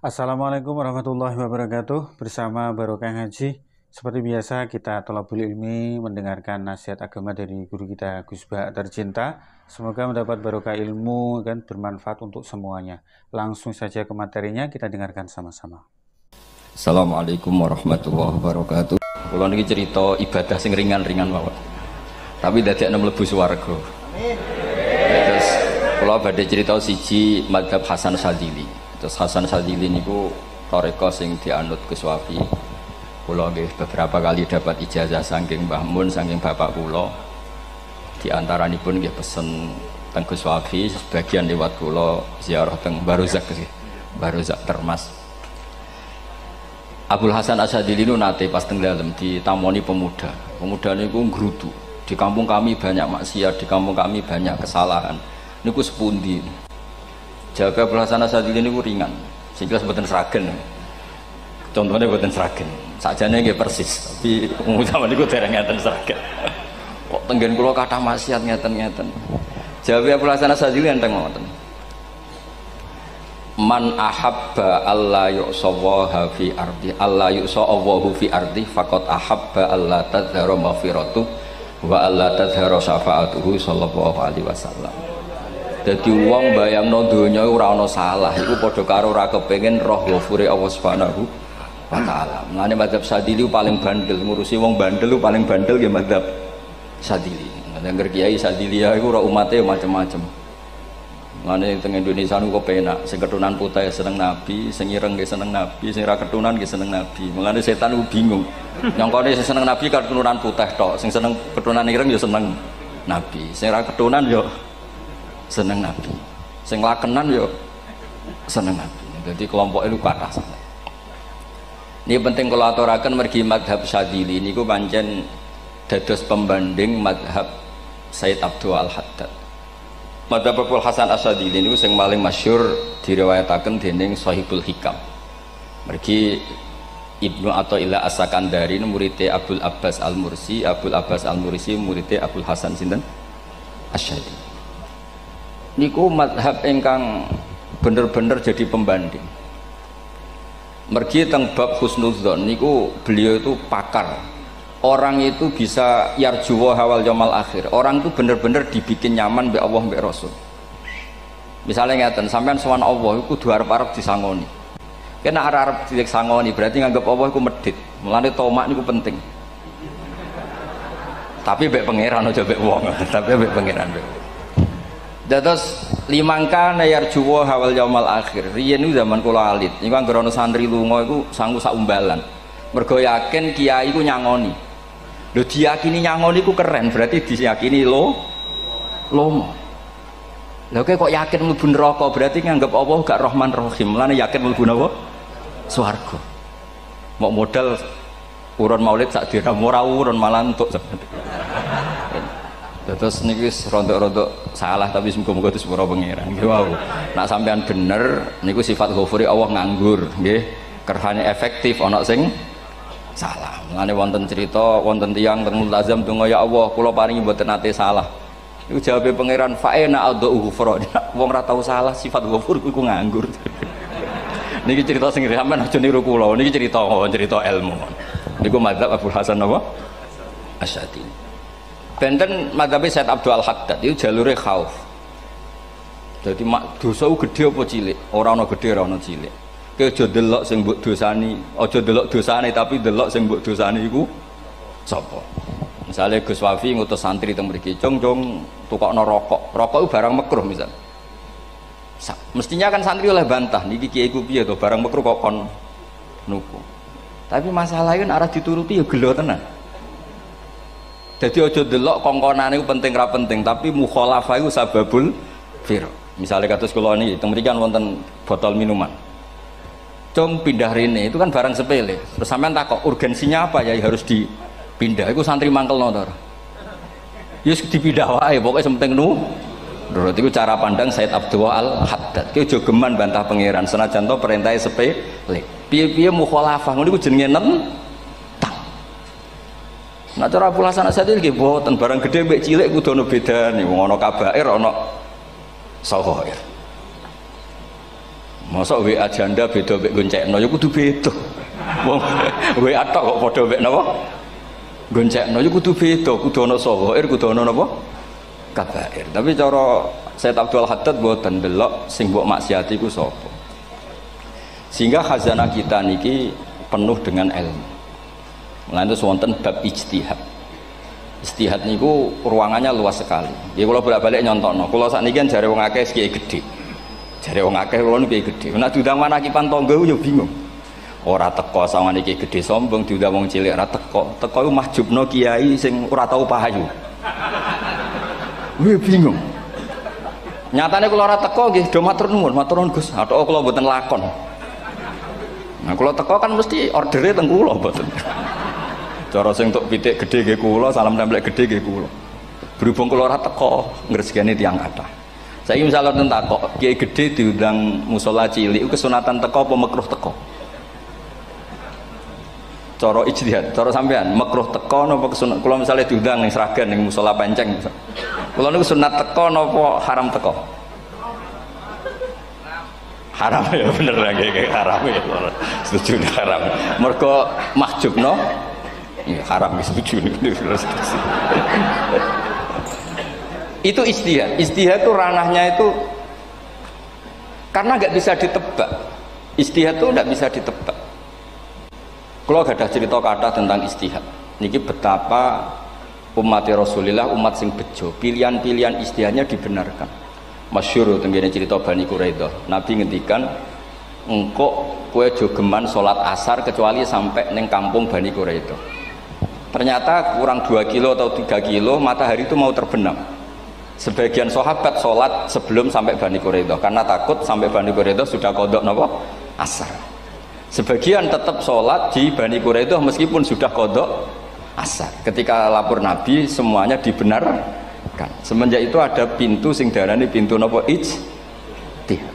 Assalamualaikum warahmatullahi wabarakatuh. Bersama Barokah Ngaji, seperti biasa kita thalabul ilmi mendengarkan nasihat agama dari guru kita Gus Ba tercinta. Semoga mendapat barokah ilmu dan bermanfaat untuk semuanya. Langsung saja ke materinya, kita dengarkan sama-sama. Assalamualaikum warahmatullahi wabarakatuh. Kula niki cerita ibadah sing ringan-ringan mawon. Tapi dadekno mlebu swarga. Terus kula badhe cerita siji mazhab Hasan Sadzili. Terus Hasan Sadzili niku thariqah sing dianut Gus Wafi. Kula nggih beberapa kali dapat ijazah saking Mbah Mun, saking bapak kula. Di antaranipun nggih pesen teng Gus Wafi, sebagian lewat kula ziarah teng Barozak nggih. Barozak Termas. Abdul Hasan Asyadzili nu nate pas teng dalem ditamoni pemuda. Pemuda niku ngrutu. Di kampung kami banyak maksiat, di kampung kami banyak kesalahan. Niku sepundi? Jaga Abdul Hasan Asyadzili niku ringan. Sing jelas mboten sragen. Contohnya mboten sragen. Sakjane nggih persis, tapi umum niku dereng ngeten sragen. Kok tenggen kula kathah maksiat ngeten-ngeten. Jawab Abdul Hasan Asyadzili enteng ngoten. Man ahabba alla yu'sawaha fi ardi alla yu'sawahu fi ardi faqad ahabba alla tadhara maghfiratu wa alla tadhara syafaatuhu sallallahu alaihi wasallam. Dadi wong bayangno donya ora ana salah iku padha karo ora kepengin roh ghafure Allah Subhanahu wa taala. Mulane mazhab Sadzili paling bandel, ngurusi wong bandel paling bandel nggih mazhab Sadzili. Nang Kiai Sadzili iku ora umate macam-macam. Mulane teng Indonesia niku penak, sing keturunan putih seneng Nabi, sing ireng nggih seneng Nabi, sing ra keturunan nggih seneng Nabi. Mulane setan niku bingung. Nyangkane sing seneng Nabi keturunan putih tok, sing seneng keturunan ireng ya seneng Nabi, sing ra keturunan ya seneng Nabi, sing lakenan ya seneng Nabi. Jadi kelompok itu kathah sangat. Ini penting kalau aturaken mergi madhab Sadzili niku pancen dados pembanding madhab Sayyid Abdul Al-Haddad. Madhab Abdul Hasan Asyadzili niku sing paling masyhur diriwayataken dening Shahibul Hikam. Mergi Ibnu Athaillah As-Sakandari muridé Abdul Abbas Al-Mursi, Abdul Abbas Al-Mursi muridé Abdul Hasan sinten Asyadzili. Niku madhab ingkang bener-bener jadi pembanding. Mergi teng bab husnudzon niku beliau itu pakar. Orang itu bisa yarjuwa hawal yaumil akhir. Orang itu bener-bener dibikin nyaman mbek Allah mbek Rasul. Misalnya ngeten, sampean sowan Allah iku kudu arep-arep disangoni. Kena arep disangoni berarti nganggep Allah iku medhit. Mulane tomak niku penting. Tapi mbek pangeran aja mbek wong, tapi mbek pangeran mbek. Dados limangka yarjuwa hawal yaumil akhir. Riyen niku zaman kula alit, niku anggere ana santri lunga iku sanggu sak umbalan. Mergo yakin kiai iku nyangoni. Lho diyakini nyangoni ku keren, berarti diyakini lomo. Lha kok yakin mlebu neraka, berarti nganggep Allah gak Rahman Rahim. Mulane yakin mlebu napa? Swarga. Mau modal urun maulid sak dina ora urun malah entuk. Terus niki wis rontok-rontok salah tapi muga-muga disepuro pangeran. Nggih wau. Nek sampean bener niku sifat ghafuri Allah nganggur, nggih. Kerhane efektif ana sing salah. Mulane wonten cerita wonten tiyang teng multazam donga ya Allah kula paringi mboten nate salah. Iku jawabe pangeran fa'ina adhu ghufra. Wong ora tau salah sifat ghafur iku nganggur. Niki cerita sing sampean aja niru kula. Niki cerita ilmu. Niku mazhab Abdul Hasan apa? Asyadzili. Benten mazhab Sayyid Abdul Al-Haddad itu jalure khauf. Jadi dosa gede apa cilik? Ora ana gede ora ana cilik. Aja delok sing mbok dosani, aja delok dosane tapi delok sing mbok dosani iku sapa. Misale Gus Wafi ngutus santri teng mriki, "Cung, tukokno rokok." Rokok itu barang makruh misal. Mestinya kan santri oleh bantah, niki kiai ku piye to barang makruh kok kon nuku. Tapi masalahnya kan arah dituruti ya gelo tenan. Jadi aja delok kongkonane iku penting ra penting, tapi mukhalafah iku sababul fir. Misalnya kados kula niki teng mriki kan wonten botol minuman. Cung pindah rene itu kan barang sepele. Terus sampean takok urgensinya apa ya harus dipindah. Iku santri mangkelno to. Ya wis dipindah wae, pokoke penting nu. Menurut itu cara pandang Sayyid Abdul Al-Haddad. Ki aja geman bantah pangeran senajan to perintahe sepele. Piye-piye mukhalafah ngono iku jenenge nentang. Nah cara Abdul Hasan Asyadzili nggih boten barang gede mbek cilik kudu ana bedane. Wong ana kabair ana saghair. Masa WA janda beda mek goncekno ya kudu beda. Wong WA tok kok padha mek napa? Goncekno ya kudu beda, kudu ana sawair, kudu ana napa? Kabair. Tapi cara Sayyid Abdul Haddad mboten delok sing mbok maksiati ku sapa. Sehingga khazanah kita niki penuh dengan ilmu. Lan itu wonten bab ijtihad. Ijtihad niku ruangannya luas sekali. Ya kula bolak-balik nyontokno. Kula sakniki kan jare wong akeh kiai gedhe. Jare wong akeh kula niku kiai gedhe. Nek diundang manakipan tangga yo bingung. Ora teko sawangane kiai gedhe sombong diundang wong cilik ora teko. Teko iku mahjubno kiai sing ora tau pahayu. Wih bingung. Nyatane kula ora teko nggih do matur nuwun Gus. Athok kula mboten lakon. Nah kula teko kan mesti ordere teng kula mboten. Cara sing tok pitik gedhe nggih kula, salam templek gedhe nggih kula. Berhubung kula ora teko ngresgeni tiyang kathah. Saiki misal wonten takok, kiai gedhe diundang musala cilik kesunatan teko apa makruh teko? Cara ijtihad, cara sampean makruh teko napa kesunat? Kula misale diundang ning Sragen ning musala Penceng. Kula niku sunat teko napa haram teko? Haram ya bener nggih haram ya. Setuju haram. Mergo mahjubno ya haram setuju. Itu ijtihad. Ijtihad itu ranahnya itu karena nggak bisa ditebak. Ijtihad itu nggak bisa ditebak. Kalau gak ada cerita kata tentang ijtihad, niki betapa umat Rasulullah umat sing bejo, pilihan-pilihan ijtihadnya dibenarkan. Masyhur tenggene cerita Bani Quraidah. Nabi ngendikan, engkau kue jogeman sholat asar kecuali sampai neng kampung Bani Quraidah. Ternyata kurang 2 kilo atau 3 kilo matahari itu mau terbenam. Sebagian sahabat sholat sebelum sampai Bani Quraidah karena takut sampai Bani Quraidah sudah qadha napa asar. Sebagian tetap sholat di Bani Quraidah meskipun sudah qadha asar. Ketika lapor Nabi semuanya dibenarkan. Semenjak itu ada pintu sing darani pintu napa ijtihad.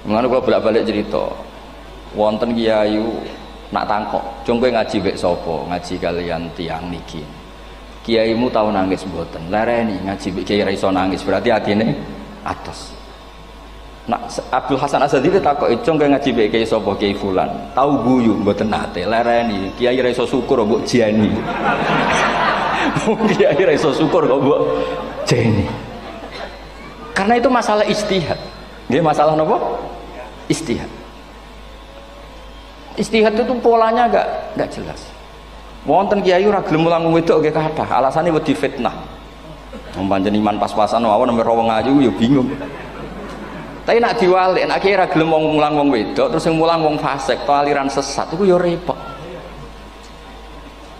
Mulane kula bolak-balik cerita. Wonten kiai nak tangkok, "Cung kowe ngaji mek sapa? Ngaji kalian tiang niki." Kiaimu tau nangis mboten? Lereni ngaji mek kiai ra iso nangis, berarti atine atos. Nak Abdul Hasan Asadili takok, "Cung kowe ngaji mek kiai sapa? Kiai fulan." Tau guyu mboten nate, lereni. Kiai ra iso syukur mbok jeni. Kiai ra iso syukur kok mbok jeni. Karena itu masalah ijtihad. Nggih masalah napa? Ijtihad. Ijtihad itu polanya enggak jelas. Wonten kiai ora gelem mulang wedok nggih kathah, alasane wedi fitnah. Wong pancen iman pas-pasan mawon nembe wong ayu ya bingung. Tapi nak diwalik, nak kira gelem wong mulang wong wedok, terus yang mulang wong fasik, atau aliran sesat, itu ya repot.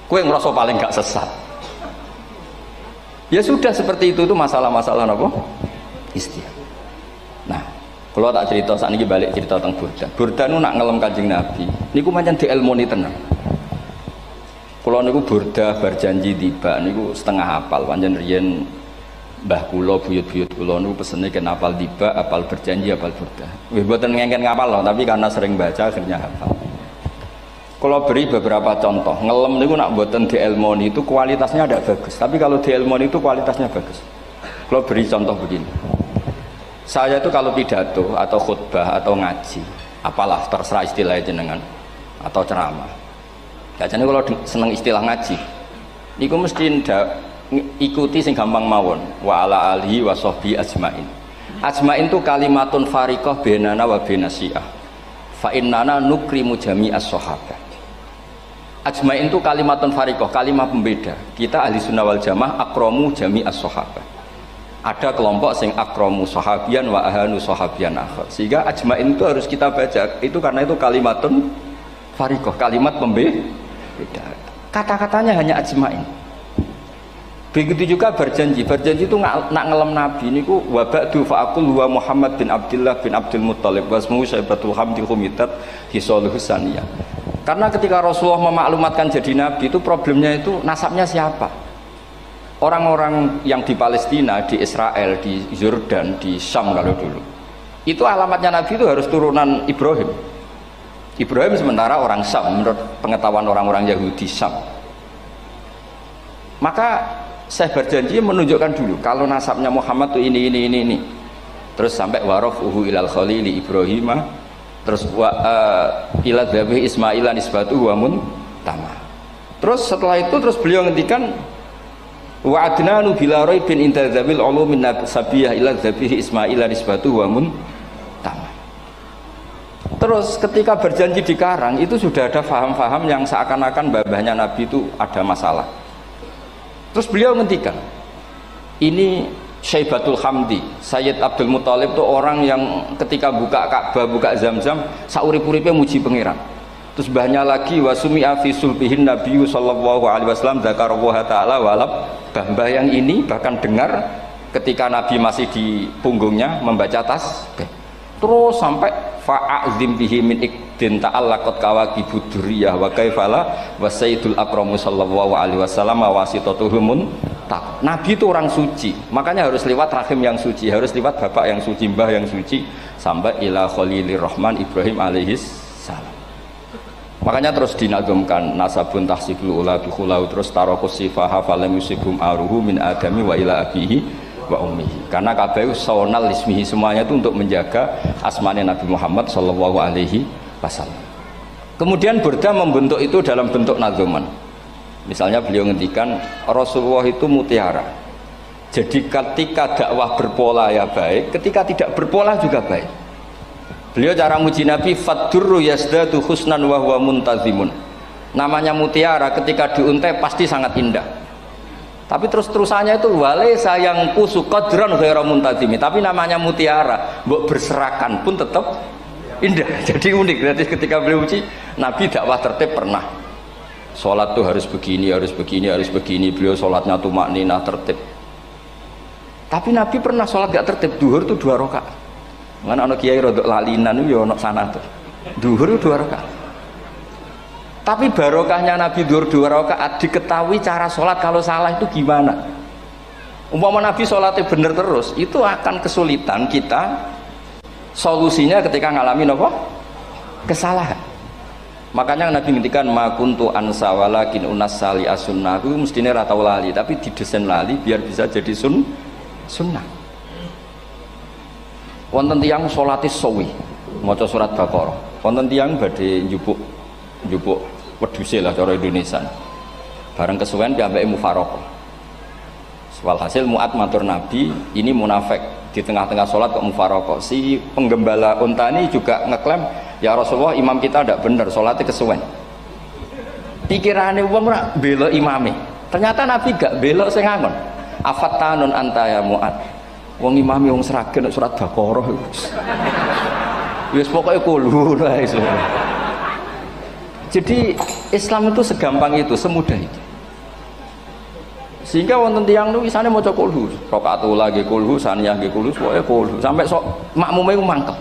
Kowe ngerasa paling gak sesat. Ya sudah seperti itu masalah-masalah apa? Ijtihad. Nah, kalau tak cerita saat ini balik cerita tentang Burda. Burda itu nak ngelem Kanjeng Nabi. Niku pancen diilmoni tenan. Kalau niku Burda berjanji tiba, niku setengah hafal, pancen riyen mbah kula buyut-buyut kula niku pesene ken apal tiba, apal berjanji, apal Burda. Wis mboten ngengken ngapal loh, tapi karena sering baca akhirnya hafal. Kalau beri beberapa contoh, ngelem niku nak mboten diilmoni itu kualitasnya ada bagus, tapi kalau diilmoni itu kualitasnya bagus. Kalau beri contoh begini. Saya itu kalau pidato atau khutbah atau ngaji, apalah terserah istilah jenengan atau ceramah. Biasanya kalau seneng istilah ngaji, niku mesti ikuti sing gampang mawon wa ala alihi wa sahbi ajmain. Ajmain itu kalimatun fariqah bainana wa bainas syiah. Fa innana nukrimu jami'as sahabat. Ajmain itu kalimatun fariqah, kalimat pembeda. Kita ahli sunnah wal jamaah akramu jami'as sahabat. Ada kelompok sing akramu sahabian wa ahanu sahabian akhir. Sehingga ajmain itu harus kita baca. Itu karena itu kalimatun fariqah, kalimat pembeda. Kata-katanya hanya ajmain. Begitu juga berjanji. Berjanji itu nak ngelem Nabi niku wa ba'du fa'aqul wa Muhammad bin Abdullah bin Abdul Muttalib wasmu Syaibatul Hamdi Khumitat Hisaluhus Saniyah. Karena ketika Rasulullah memaklumatkan jadi Nabi itu problemnya itu nasabnya siapa? Orang-orang yang di Palestina, di Israel, di Yordan, di Syam kalau dulu. Itu alamatnya Nabi itu harus turunan Ibrahim. Ibrahim sementara orang Syam menurut pengetahuan orang-orang Yahudi Syam. Maka saya berjanji menunjukkan dulu kalau nasabnya Muhammad itu ini. terus sampai warafuhu ilal khalili Ibrahim, terus ila dzabih Ismaila nisbatuhu wa muntama. Terus setelah itu terus beliau ngendikan wa adnanu bila raibin inda dzabil ulumin sabiyah ila dzabih Ismaila nisbatuhu wa muntama. Terus ketika berjanji di Karang itu sudah ada faham-faham yang seakan-akan babahnya Nabi itu ada masalah. Terus beliau ngendikan, ini Syaibatul Hamdi, Sayyid Abdul Muthalib itu orang yang ketika buka Ka'bah, buka Zam-Zam, saurip-uripnya muji pangeran. Terus banyak lagi wasumi'a fi sulbihin Nabiyyu sallallahu alaihi wasallam dzakarallaha ta'ala walab. Mbah yang ini bahkan dengar ketika Nabi masih di punggungnya membaca tasbih. Terus sampai fa'azim bihi min ikdin ta'allaqat kawakibud durriyah wa kaifala wa sayyidul akramu sallallahu alaihi wasallam wasitatuhumun tak. Nabi itu orang suci, makanya harus lewat rahim yang suci, harus lewat bapak yang suci, mbah yang suci, sampai ila khalilir rahman Ibrahim alaihis salam. Makanya terus dinagumkan nasabun tahsibul ula bikhulau, terus tarokus sifaha falam yusibum aruhu min adami wa ila abihi wa ummihi, karena kabeh sonal ismihi, semuanya itu untuk menjaga asmane Nabi Muhammad sallallahu alaihi wasallam. Kemudian Burda membentuk itu dalam bentuk nazuman. Misalnya beliau ngendikan Rasulullah itu mutiara. Jadi ketika dakwah berpola ya baik, ketika tidak berpola juga baik. Beliau cara muji Nabi faddurru yazdadu husnan wa huwa muntazimun. Namanya mutiara ketika diuntai pasti sangat indah. Tapi terus-terusannya itu wale sayang kusu qadran ghairu muntazimi. Tapi namanya mutiara, mbok berserakan pun tetap indah. Jadi unik. Berarti ketika beliau uji Nabi dakwah tertib pernah. Sholat tuh harus begini, harus begini, harus begini. Beliau sholatnya tuh makninah tertib. Tapi Nabi pernah sholat gak tertib. Duhur tuh 2 rakaat. Mana anak kiai rodok lalinan itu ya anak sana tuh. Duhur itu 2 rakaat. Tapi barokahnya Nabi duhur 2 rakaat diketahui cara sholat kalau salah itu gimana. Umpama Nabi sholatnya bener terus, itu akan kesulitan kita solusinya ketika ngalamin apa? Kesalahan. Makanya Nabi ngendikan ma kuntu ansa walakin unas sali as-sunnah, itu mestine ra tau lali, tapi didesain lali biar bisa jadi sunnah. Wonten tiyang salate suwi maca surat Baqarah, wonten tiyang badhe njupuk wedhuse lah cara Indonesia. Bareng kesuwen piyambake mufaraqah. Walhasil Mu'ad matur Nabi, ini munafik di tengah-tengah sholat kok mufaraqah. Si penggembala unta ini juga ngeklaim, ya Rasulullah imam kita tidak benar, sholatnya kesuwen. Pikirannya wong ora bela imame. Ternyata Nabi gak bela sing ngangon. Afattanun anta ya Mu'ad. Wong imame wong seragen surat Baqarah. Wis pokoke kulo wae. Jadi Islam itu segampang itu, semudah itu. Sehingga wonten tiyang niku isane maca kulhu, rakaat ula nggih kulhu, saniyah nggih kulhu, pokoke kulhu. Sampai sok makmume ku mangkel.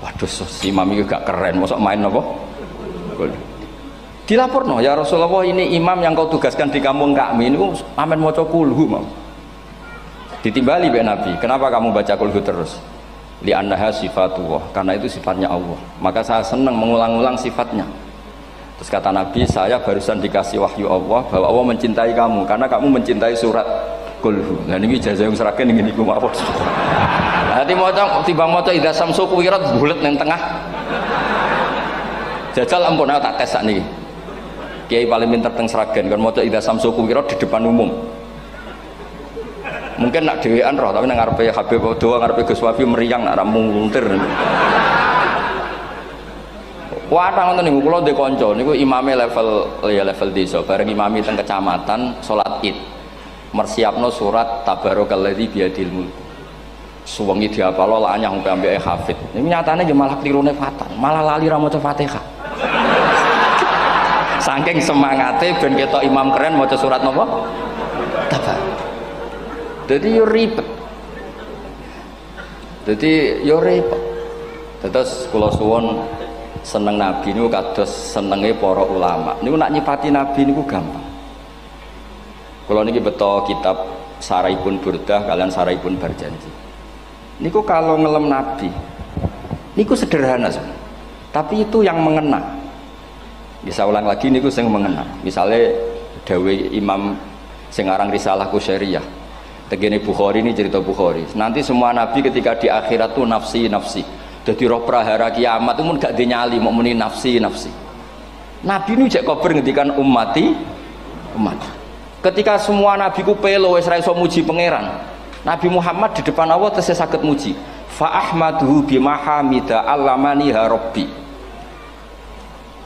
Waduh, si imam iki gak keren, mosok main apa? Kulhu. Dilaporno, ya Rasulullah ini imam yang kau tugaskan di kampung kami niku amen maca kulhu, Mam. Ditimbali be Nabi, kenapa kamu baca kulhu terus? Li annaha sifatullah, karena itu sifatnya Allah. Maka saya senang mengulang-ulang sifatnya. Terus kata Nabi, saya barusan dikasih wahyu Allah bahwa Allah mencintai kamu karena kamu mencintai surat kulhu. Nah ini ijazah yang seragam ini niku mawon. Nanti maca timbang maca idza samsu kuwirat bulet nang tengah. Jajal ampun tak tes sak niki. Kiai paling pinter teng Sragen kan maca idza samsu kuwirat di depan umum. Mungkin nak dhewean roh tapi nang ngarepe Habib doa ngarepe Gus Wafi meriang nak muntir. Wadah ngoten niku kula ndek kanca niku imame level desa, bareng imami teng kecamatan salat Id. Mersiapno surat tabarakallazi biyadil mulk. Suwengi diapalo lanyah sampe ambeke hafid. Niku nyatane nggih malah klirune fatal, malah lali ra maca Fatihah. Saking semangate ben ketok imam keren maca surat napa? Tabar. Dadi yo ribet. Terus kula suwun seneng Nabi niku kados senenge para ulama. Niku nak nyipati Nabi niku gampang. Kula niki beto kitab Saraipun Burdah kalian Saraipun Barjanji. Niku kalau ngelem Nabi niku sederhana sebenarnya. Tapi itu yang mengena. Bisa ulang lagi niku sing mengena. Misalnya dawuh Imam sing aran Risalah Qusyariyah. Tegene Bukhari ini cerita Bukhari. Nanti semua nabi ketika di akhirat tuh nafsi nafsi. Jadi roh prahara kiamat itu pun gak dinyali mau muni nafsi nafsi. Nabi ini cek kabar ngendikan ummati umat. Ketika semua nabi ku pelo wis ra iso muji pangeran. Nabi Muhammad di depan Allah tesih saged muji. Fa ahmaduhu bimahamida allamani ha rabbi.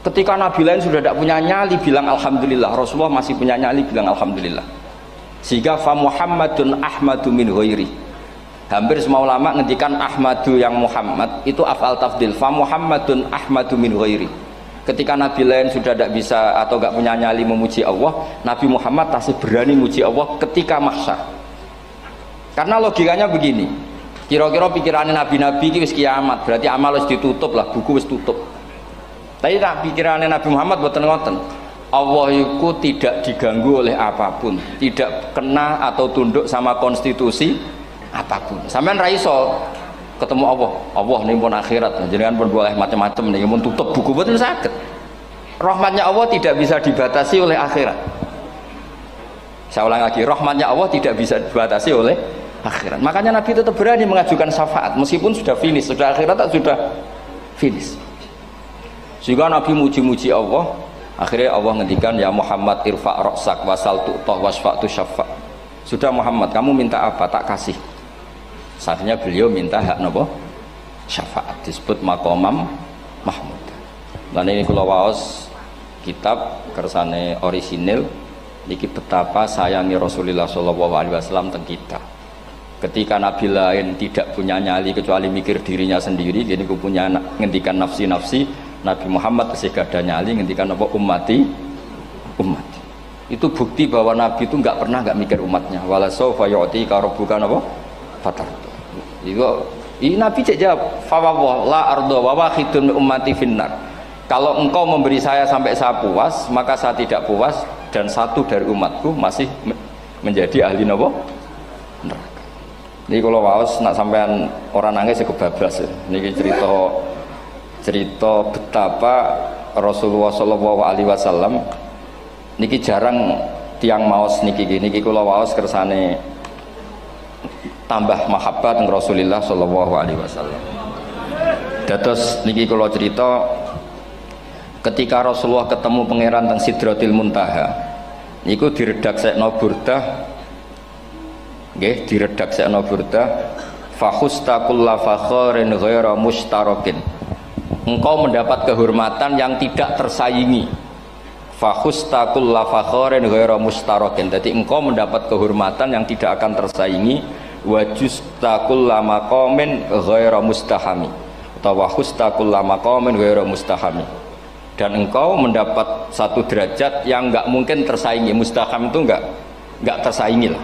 Ketika nabi lain sudah tidak punya nyali bilang alhamdulillah, Rasulullah masih punya nyali bilang alhamdulillah. Sehingga fa Muhammadun ahmadu min ghairi. Hampir semua ulama ngendikan ahmadu yang Muhammad itu afal tafdil. Fa Muhammadun ahmadu min ghairi. Ketika nabi lain sudah tidak bisa atau tidak punya nyali memuji Allah, Nabi Muhammad masih berani memuji Allah ketika mahsyar. Karena logikanya begini, kira-kira pikirannya nabi-nabi itu wis kiamat, berarti amal wis ditutup lah, buku wis tutup. Tapi tak pikirannya Nabi Muhammad boten ngoten. Allah itu tidak diganggu oleh apapun, tidak kena atau tunduk sama konstitusi apapun. Sampean ra iso ketemu Allah. Allah nih pun akhirat, jenengan pun boleh macam-macam nih, pun tutup buku boten saged. Rahmatnya Allah tidak bisa dibatasi oleh akhirat. Saya ulang lagi, rahmatnya Allah tidak bisa dibatasi oleh akhirat. Makanya Nabi tetap berani mengajukan syafaat meskipun sudah finish, sudah akhirat sudah finish. Sehingga Nabi muji-muji Allah. Akhirnya Allah ngendikan ya Muhammad irfa' ra'sak wasal tu'tah wasfa'tu syafa'. Sudah Muhammad, kamu minta apa tak kasih. Saatnya beliau minta hak napa? Syafaat, disebut maqamam mahmud. Lan ini kula waos kitab kersane orisinil niki betapa sayangi Rasulullah sallallahu alaihi wasallam teng kita. Ketika nabi lain tidak punya nyali kecuali mikir dirinya sendiri, jadi ku punya ngendikan nafsi-nafsi. Nabi Muhammad masih gak ada nyali ngendikan apa ummati ummati. Itu bukti bahwa Nabi itu nggak pernah nggak mikir umatnya. Wala sawfa yu'tika rabbuka apa fatar. Ini Nabi cek jawab fa la ardo wa wahidun ummati finnar. Kalau engkau memberi saya sampai saya puas, maka saya tidak puas dan satu dari umatku masih menjadi ahli napa neraka. Ini kalau waos nak sampean orang nangis kebablas ya. Niki cerita betapa Rasulullah Shallallahu Alaihi Wasallam niki jarang tiang maos niki gini kula waos kersane tambah mahabbat ng Rasulullah Shallallahu Alaihi Wasallam. Dados niki kula cerita ketika Rasulullah ketemu pangeran teng Sidratil Muntaha niku diredaksekno burdah nggih diredaksekno burdah fakhusta kulla fakharin ghaira mustarakin. Engkau mendapat kehormatan yang tidak tersaingi. Fakhusta kulla fakharin ghaira mustarakin. Jadi engkau mendapat kehormatan yang tidak akan tersaingi. Wajusta kulla maqamin ghaira mustahami. Atau wakhusta kulla maqamin ghaira mustahami. Dan engkau mendapat satu derajat yang enggak mungkin tersaingi. Mustaham itu enggak tersaingi lah.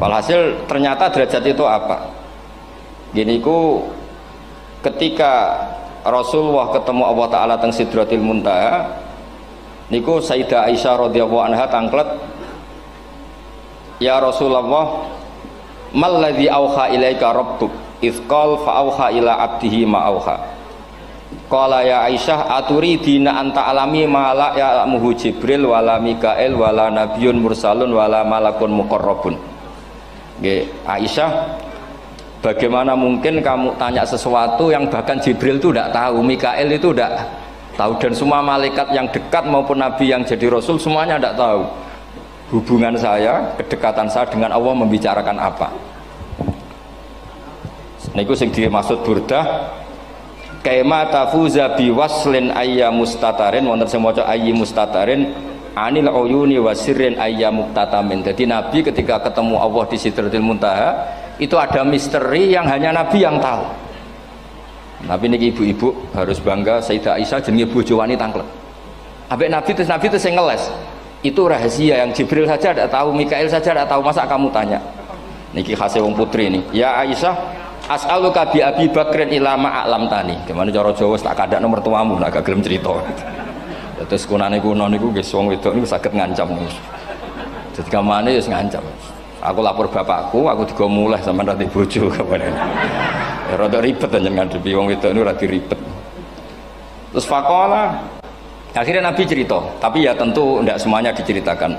Walhasil ternyata derajat itu apa? Gini ku ketika Rasulullah ketemu Allah Ta'ala teng Sidratil Muntaha niku Sayyidah Aisyah radhiyallahu anha tangklet ya Rasulullah mal ladzi auha ilaika rabbuk idz qala fa auha ila abdihi ma auha qala ya Aisyah aturidina anta alami ma la ya'lamuhu Jibril wala Mikail wala nabiyyun mursalun wala malakun muqarrabun. Nggih Aisyah, bagaimana mungkin kamu tanya sesuatu yang bahkan Jibril itu tidak tahu, Mikael itu tidak tahu, dan semua malaikat yang dekat maupun Nabi yang jadi Rasul semuanya tidak tahu hubungan saya, kedekatan saya dengan Allah membicarakan apa. Niku sing dimaksud burdah kaima tafuza biwaslin ayya mustatarin wonten sing maca ayyi mustatarin anil uyuni wasirrin ayya muktatamin. Jadi Nabi ketika ketemu Allah di Sidratil Muntaha itu ada misteri yang hanya Nabi yang tahu. Nabi niki ibu-ibu harus bangga Sayyidah Aisyah jenenge bojo wani tangklet. Ambek Nabi itu sing ngeles. Itu rahasia yang Jibril saja tidak tahu, Mikail saja tidak tahu, masa kamu tanya? Niki khase wong putri nih. Ya Aisyah, as'aluka bi Abi Bakrin ila ma a'lam tani. Gimana cara Jawa tak kadakno mertuamu nak gak gelem cerita. Terus kunane kuno niku nggih wong wedok niku saged ngancam niku. Dadi kamane wis ngancam. Aku lapor bapakku, aku juga mulai sama nanti bojo kapan. Ya rada ribet jenengan ngadepi wong wedok niku rada ribet. Terus faqala akhirnya Nabi cerita, tapi ya tentu tidak semuanya diceritakan.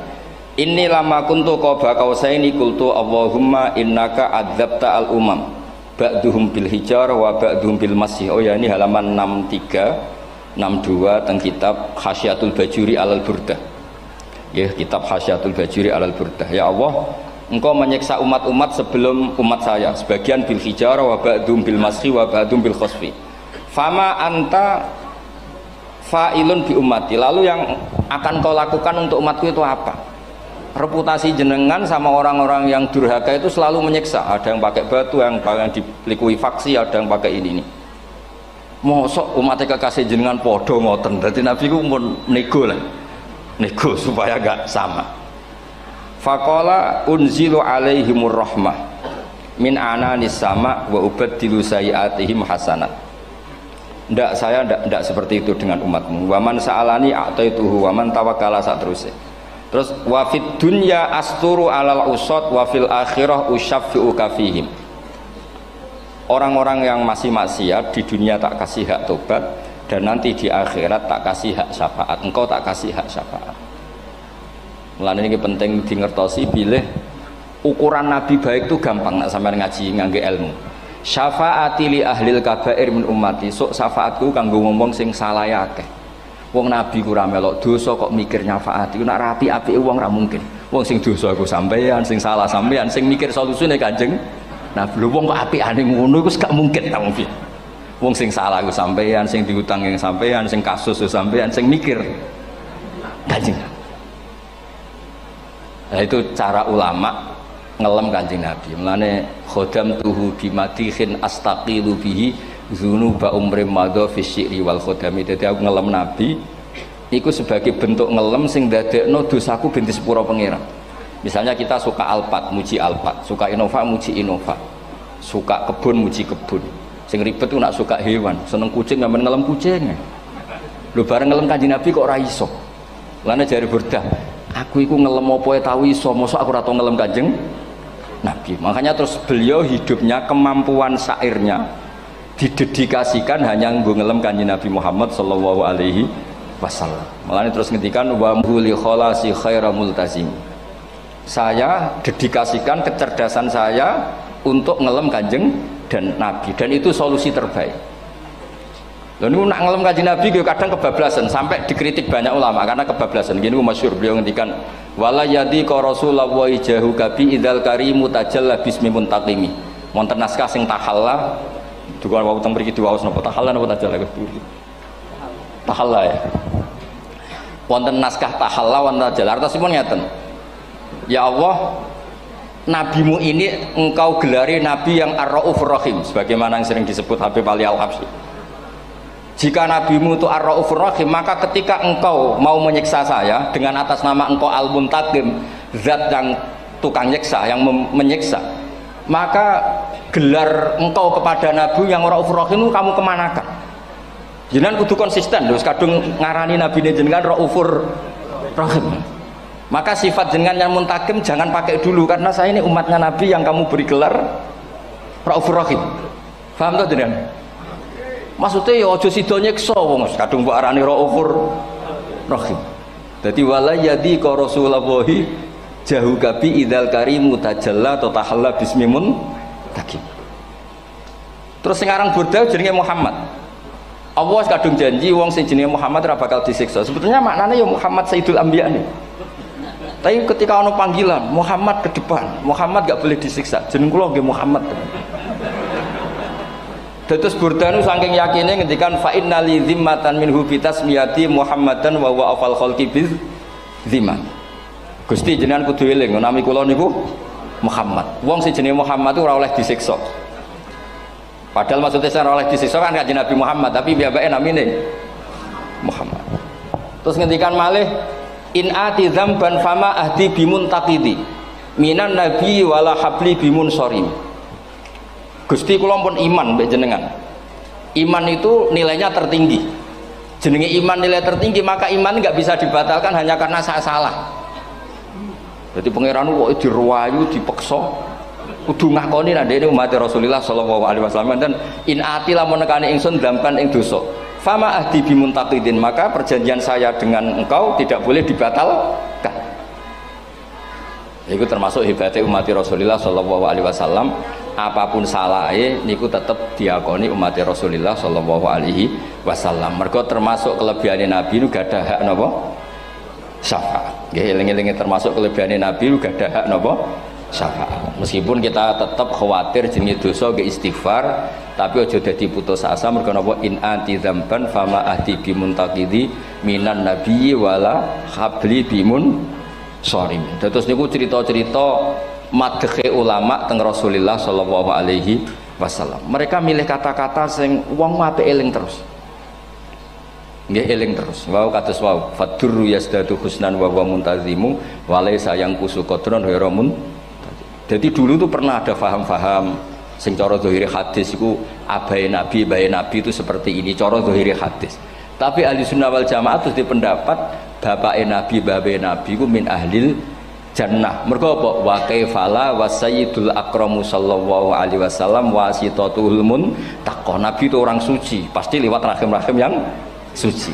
Inni lama kuntu qaba qausaini qultu Allahumma innaka adzabta al umam ba'duhum bil hijar wa ba'duhum bil masih. Oh ya, ini halaman 63 62 teng kitab Hasyiatul Bajuri alal Burdah. Ya, kitab Hasyiatul Bajuri alal Burdah. Ya Allah, Engkau menyiksa umat-umat sebelum umat saya, sebagian bil hijar wa ba'duhum bil masih wa ba'duhum bil khasfi. Fama anta fa'ilun bi ummati. Lalu yang akan kau lakukan untuk umatku itu apa? Reputasi jenengan sama orang-orang yang durhaka itu selalu menyiksa. Ada yang pakai batu, yang dilikuifaksi, ada yang pakai ini. Mosok umatnya kekasih jenengan podo ngoten. Berarti Nabi ku mun nego lah, nego supaya gak sama. Faqala unzilu alaihimur rahmah min ananis sama wa ubaddilu sayiatihim hasanat. Ndak, saya ndak seperti itu dengan umatmu. Waman sa'alani a'taituhu waman tawakkala saterusé. Terus wafid dunya asturu alal usot wafil akhirah usyaffi'u kafihim. Orang-orang yang masih maksiat di dunia tak kasih hak tobat, dan nanti di akhirat tak kasih hak syafaat. Engkau tak kasih hak syafaat. Mulane ini penting dingertosi, bilih ukuran Nabi baik itu gampang nak sampean ngaji ngangge ilmu. Syafaati li ahlil kabair min ummati. Sok syafaatku kanggo ngomong sing salah akeh. Wong Nabi ku ra melok dosa kok mikir nyafaati. Nek rapi-apike wong ra mungkin. Wong sing dosa iku sampean, sing salah sampean, sing mikir solusine Kanjeng Nabi. Lho wong kok apikane ngono iku gak mungkin ta wong piye. Wong sing salah iku sampean, sing diutang yang sampean, sing kasus iku sampean, sing mikir Kanjeng. Nah, itu cara ulama ngelem Kanjeng Nabi. Mulane khodam tuhu bimadihin astaqilu bihi zunuba umrim madha fi syi'ri wal khodami. Dadi aku ngelem Nabi iku sebagai bentuk ngelem sing dadekno dosaku ben disepuro pangeran. Misalnya kita suka Alphard, muji Alphard, suka Innova, muji Innova, suka kebun, muji kebun. Sing ribet ku nak suka hewan, seneng kucing nggak ngelem kucing. Lho bareng ngelem Kanjeng Nabi kok ora iso. Lane jare Burdah, aku iku ngelem apa tau iso, mosok aku ora tau ngelem Kanjeng Nabi. Makanya terus beliau hidupnya, kemampuan syairnya didedikasikan hanya nggo ngelem Kanjeng Nabi Muhammad sallallahu alaihi wasallam. Mulane terus ngendikan wa muli kholasi khaira multazim. Saya dedikasikan kecerdasan saya untuk ngelem Kanjeng dan Nabi, dan itu solusi terbaik. Lalu nak ngelem Kanjeng Nabi kadang kebablasan, sampai dikritik banyak ulama karena kebablasan. Gini masyhur beliau ngendikan wala yadi ka rasulullah wa jahu kabi idzal karimu tajalla bismi muntaqimi. Wonten naskah sing tahalla juga wau teng mriki diwaos napa tahalla napa tajalla Gusti. Tahalla ya. Wonten naskah tahalla wonten tajalla. Artosipun ngeten. Ya Allah, nabimu ini engkau gelari nabi yang ar-raufur rahim, sebagaimana yang sering disebut Habib Ali Al-Habsyi. Jika nabimu itu ar-raufur rahim, maka ketika engkau mau menyiksa saya dengan atas nama engkau al-muntaqim, zat yang tukang nyiksa, yang menyiksa, maka gelar engkau kepada nabi yang ar-raufur rahim itu kamu kemanakan? Jenengan kudu konsisten, terus kadung ngarani nabi ini jenengan raufur rahim. Maka sifat jenengan yang muntakim jangan pakai dulu, karena saya ini umatnya Nabi yang kamu beri gelar Raufur Rahim. Paham tuh jenengan? Maksudnya ya ojo sido nyiksa wong kadung mbok arani Raufur Rahim. Dadi wala yadi ka Rasulullahi jahu kabi idzal karimu tajalla ta tahalla bismimun takim. Terus sekarang Burda jenenge Muhammad. Allah kadung janji wong sing jenenge Muhammad ora bakal disiksa. Sebetulnya maknanya ya Muhammad Sayyidul Anbiya nih. Tapi ketika ono panggilan Muhammad ke depan, Muhammad gak boleh disiksa. Jeneng kula nggih Muhammad. Dados Burdanu saking yakine ngendikan fa innali zimmatan minhu bi tasmiyati Muhammadan wa huwa afal khalqi biz zimman. Gusti jenengan kudu eling nami kula niku Muhammad. Wong sing jenenge Muhammad ora oleh disiksa. Padahal maksudnya ora oleh disiksa kan Kanjeng Nabi Muhammad, tapi piyambake namine Muhammad. Terus ngendikan malih in ati dzamban fama ahdi bimun taqidi minan nabi wala habli bimun sorim. Gusti kula pun iman mbek jenengan. Iman itu nilainya tertinggi. Jenenge iman nilai tertinggi, maka iman nggak bisa dibatalkan hanya karena saya salah. Jadi pangeran kok diruwayu dipeksa kudu ngakoni nek dene umat Rasulullah sallallahu alaihi wasallam, dan in ati lamun nekane ingsun dzamban ing dosa fama ahdi bimuntaqidin, maka perjanjian saya dengan engkau tidak boleh dibatalkan. Itu termasuk hebatnya umat Rasulullah sallallahu alaihi wasallam, apapun salahnya niku tetap diakoni umat Rasulullah sallallahu alaihi wasallam. Mergo termasuk kelebihan Nabi nu gak ada hak napa? Syafaat. Nggih, eling-elinge termasuk kelebihan Nabi nu gak ada hak napa? Syafaat. Meskipun kita tetap khawatir jenenge dosa ge istighfar, tapi aja dadi putus asa mergo napa in anti dzamban fama ahdi bimuntaqidi minan nabiyyi wala habli bimun sorim. Terus niku cerita-cerita madhe ulama teng Rasulullah sallallahu alaihi wasallam. Mereka milih kata-kata sing wong apik eling terus. Nggih eling terus. Wau kados wau fadurru yasdadu husnan wa wa muntazimu wa laisa yang kusu qadron hiramun. Jadi dulu tuh pernah ada faham-faham sing cara zahiri hadis iku abai nabi itu seperti ini cara zahiri hadis. Tapi ahli sunnah wal jamaah terus di pendapat bapak nabi ku min ahlil jannah. Mergo apa? Wa kaifala wa sayyidul akramu sallallahu alaihi wasallam wasitatul muntaqah. Nabi itu orang suci, pasti lewat rahim-rahim yang suci.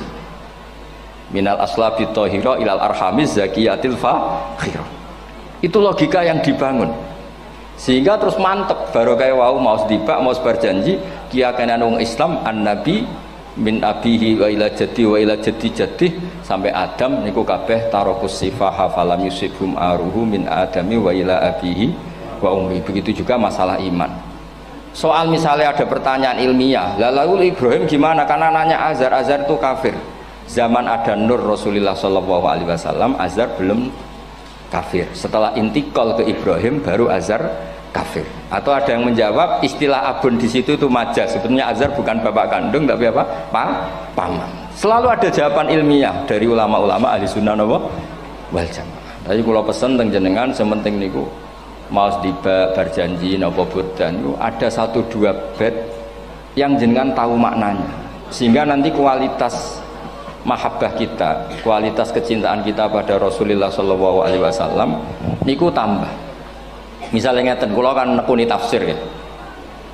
Minal aslabi thahira ilal arhamiz zakiyatil fakhira. Itu logika yang dibangun. Sehingga terus mantep barokah wau mau sedibak mau berjanji kiyakan wong Islam an-nabi min abihi wa ila jaddi sampai Adam niku kabeh tarokus sifaha falam yusibhum aruhu min adami wa ila abihi wa ummi. Begitu juga masalah iman. Soal misalnya ada pertanyaan ilmiah, lalu Ibrahim gimana? Karena nanya Azar itu kafir. Zaman ada Nur Rasulullah sallallahu alaihi wasallam, Azar belum kafir. Setelah intikal ke Ibrahim baru Azar kafir. Atau ada yang menjawab istilah abun di situ itu majaz. Sebetulnya Azar bukan bapak kandung tapi apa? Paman. Selalu ada jawaban ilmiah dari ulama-ulama ahli sunnah wal jamaah. Tapi kalau pesen teng jenengan sementing niku mau dibak berjanji napa bodan ada 1-2 bait yang jenengan tahu maknanya. Sehingga nanti kualitas mahabbah kita, kualitas kecintaan kita pada Rasulullah sallallahu alaihi wasallam niku tambah. Misalnya ngeten, kula kan nekuni tafsir ya.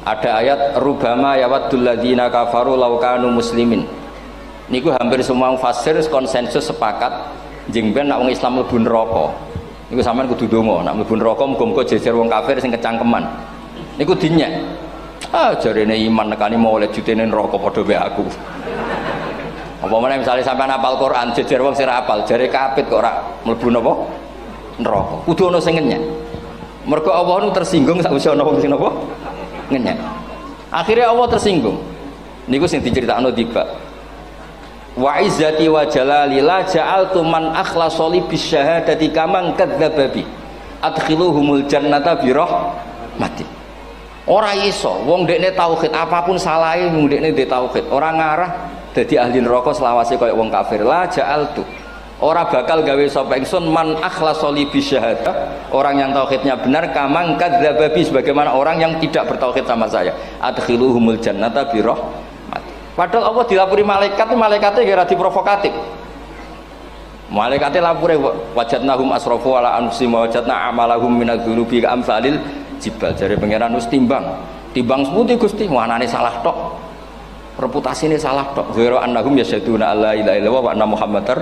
Ada ayat rubama yawaddul ladzina kafaru law kanu muslimin. Niku hampir semua mufassir konsensus sepakat jeng ben nek wong Islam mlebu neraka. Niku sampean kudu donga, nek mlebu neraka muga-muga jejer wong kafir sing kecangkeman. Niku dinyek. Jarene iman nekani mau oleh jutene neraka padha wae aku. Apa meneh misalnya sampean hafal Quran jejer wong sing hafal jare kapit kok ora mlebu napa neraka. Kudu ana sing ngenyek. Mergo Allah nu tersinggung sakwise ana wong sing napa ngenyek. Akhirnya Allah tersinggung. Niku sing diceritakno tiba. Wa izzati wa jalali la ja'altu man akhlasa li bisyahadati kaman kadzdzaba bi. Adkhiluhumul jannata bi rahmati. Ora iso wong dekne tauhid apapun salahe wong dekne ndek tauhid ora ngarah dadi ahli neraka selawase kaya wong kafir. La ja'altu ora bakal gawe sapa ingsun man akhlasa li bisyahadah orang yang tauhidnya benar kamang kadzdzaba bi sebagaimana orang yang tidak bertauhid sama saya. Adkhiluhumul jannata bi rahmati. Padahal Allah dilapuri malaikat, malaikatnya kira diprovokatif. Malaikatnya lapure wajadnahum asrafu ala anfusihim wajadna amalahum minadz-dzunubi ka amsalil jibal. Jare pangeran wis timbang seputi Gusti, wanane salah tok. Reputasine salah tok. Ghairu annahum yasyaduna alla ilaha illallah wa anna muhammadar.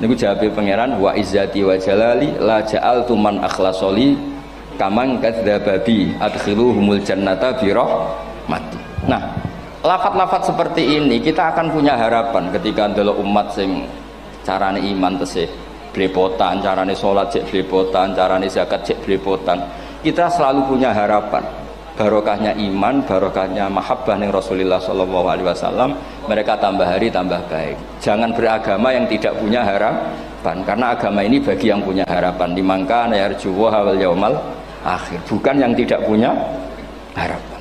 Niku jawabe pangeran wa izzati wa jalali la ja'altu man akhlasoli kamang kadzababi adkhiluhumul jannata bi rahmati. Nah, lafat-lafat seperti ini kita akan punya harapan ketika ndelok umat sing carane iman tesih blepotan, carane salat cek blepotan, carane zakat cek blepotan. Kita selalu punya harapan barokahnya iman, barokahnya mahabbah ning Rasulullah sallallahu alaihi wasallam, mereka tambah hari tambah baik. Jangan beragama yang tidak punya harapan, karena agama ini bagi yang punya harapan. Dimangka yarjuwa wal yaumal akhir, bukan yang tidak punya harapan.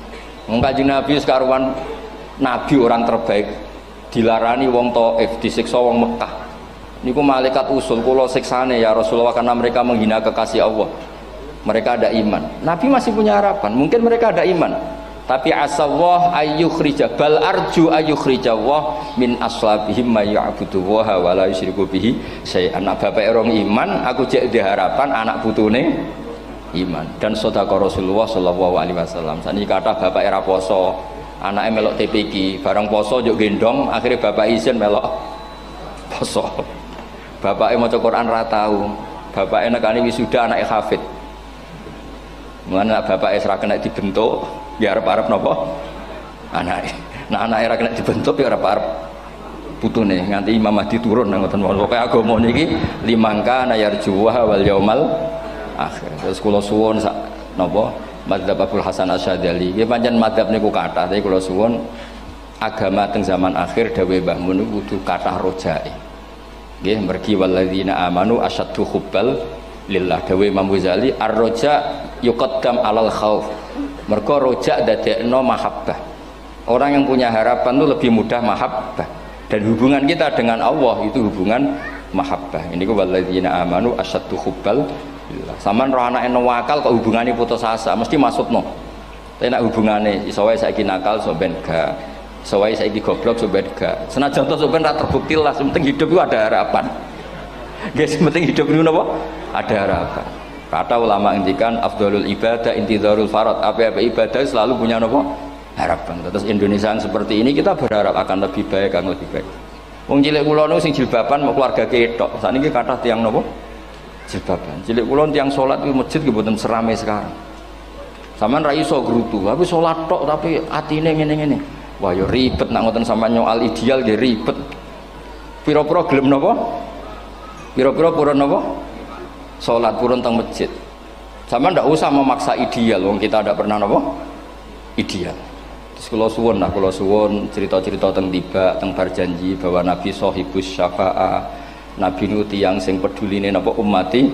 Kanjeng Nabi sekaruan nabi orang terbaik dilarani wong Taif, disiksa wong Mekah. Niku malaikat usul kula siksane ya Rasulullah karena mereka menghina kekasih Allah. Mereka ada iman. Nabi masih punya harapan. Mungkin mereka ada iman. Tapi asawah ayyukhrija bal arju ayyukhrijawah min aslabihim may ya'budu wa la yusyriku bihi syai'an. Bapak orang iman, aku cek di harapan anak putune iman. Dan sedekah Rasulullah sallallahu alaihi wasallam. Saniki kata bapak era poso, anaknya melok TPQ, bareng poso juk gendong, akhirnya bapak izin melok poso. Bapaknya maca Quran ra tau. bapaknya nekani wisuda anaknya hafid. Mulane bapaknya ora kena dibentuk, ya arep-arep napa? Anake. Nah anake ora kena dibentuk ya arep-arep putune nganti Imam Mahdi turun ngoten mawon. Pokoke agama niki limangka nayarjuwa wal yaumal akhir. Terus kula suwun sak napa madzhab Abdul Hasan Asyadzali. Nggih pancen madzhab niku kathah, tapi kula suwun agama teng zaman akhir dawuh Mbah Mun kudu kathah rojae. Nggih mergi walladzina amanu asyaddu hubbal lillah. Dawuh Imam Ghazali ar-roja yuqaddam alal khauf. Mergo roja dadekno mahabbah. Orang yang punya harapan itu lebih mudah mahabbah. Dan hubungan kita dengan Allah itu hubungan mahabbah. Ini ku walladzina amanu asyaddu hubbal lillah. Saman roh anake nawakal kok hubungane putus asa mesti maksudno. Tapi nek hubungane iso wae saiki nakal so ben gak. Iso wae saiki goblok so ben gak. Senajan to so ben ra terbukti lah, penting hidup itu ada harapan. Guys, penting hidup itu napa? Ada harapan. Kata ulama ngendikan afdhalul ibadah intidharul farad. Apa-apa ibadah selalu punya napa? Harapan. Terus Indonesia yang seperti ini kita berharap akan lebih baik, akan lebih baik. Wong cilik kula niku sing jilbaban mau keluarga ketok. Sakniki kathah tiyang napa? Jilbaban. Cilik kula tiyang salat di masjid nggih mboten serame sekarang. Sampeyan ra iso grutu, tapi salat tok tapi atine ngene-ngene. Wah ya ribet nak ngoten sampeyan nyoal ideal nggih ribet. Pira-pira gelem napa? Pira-pira purun napa? Salat purun teng masjid. Sampeyan ndak usah memaksa ideal, wong kita ndak pernah napa? Ideal. Terus kula suwun cerita-cerita teng tiba teng berjanji bahwa Nabi sahibus syafa'ah. Nabi nu tiyang sing peduline napa ummati.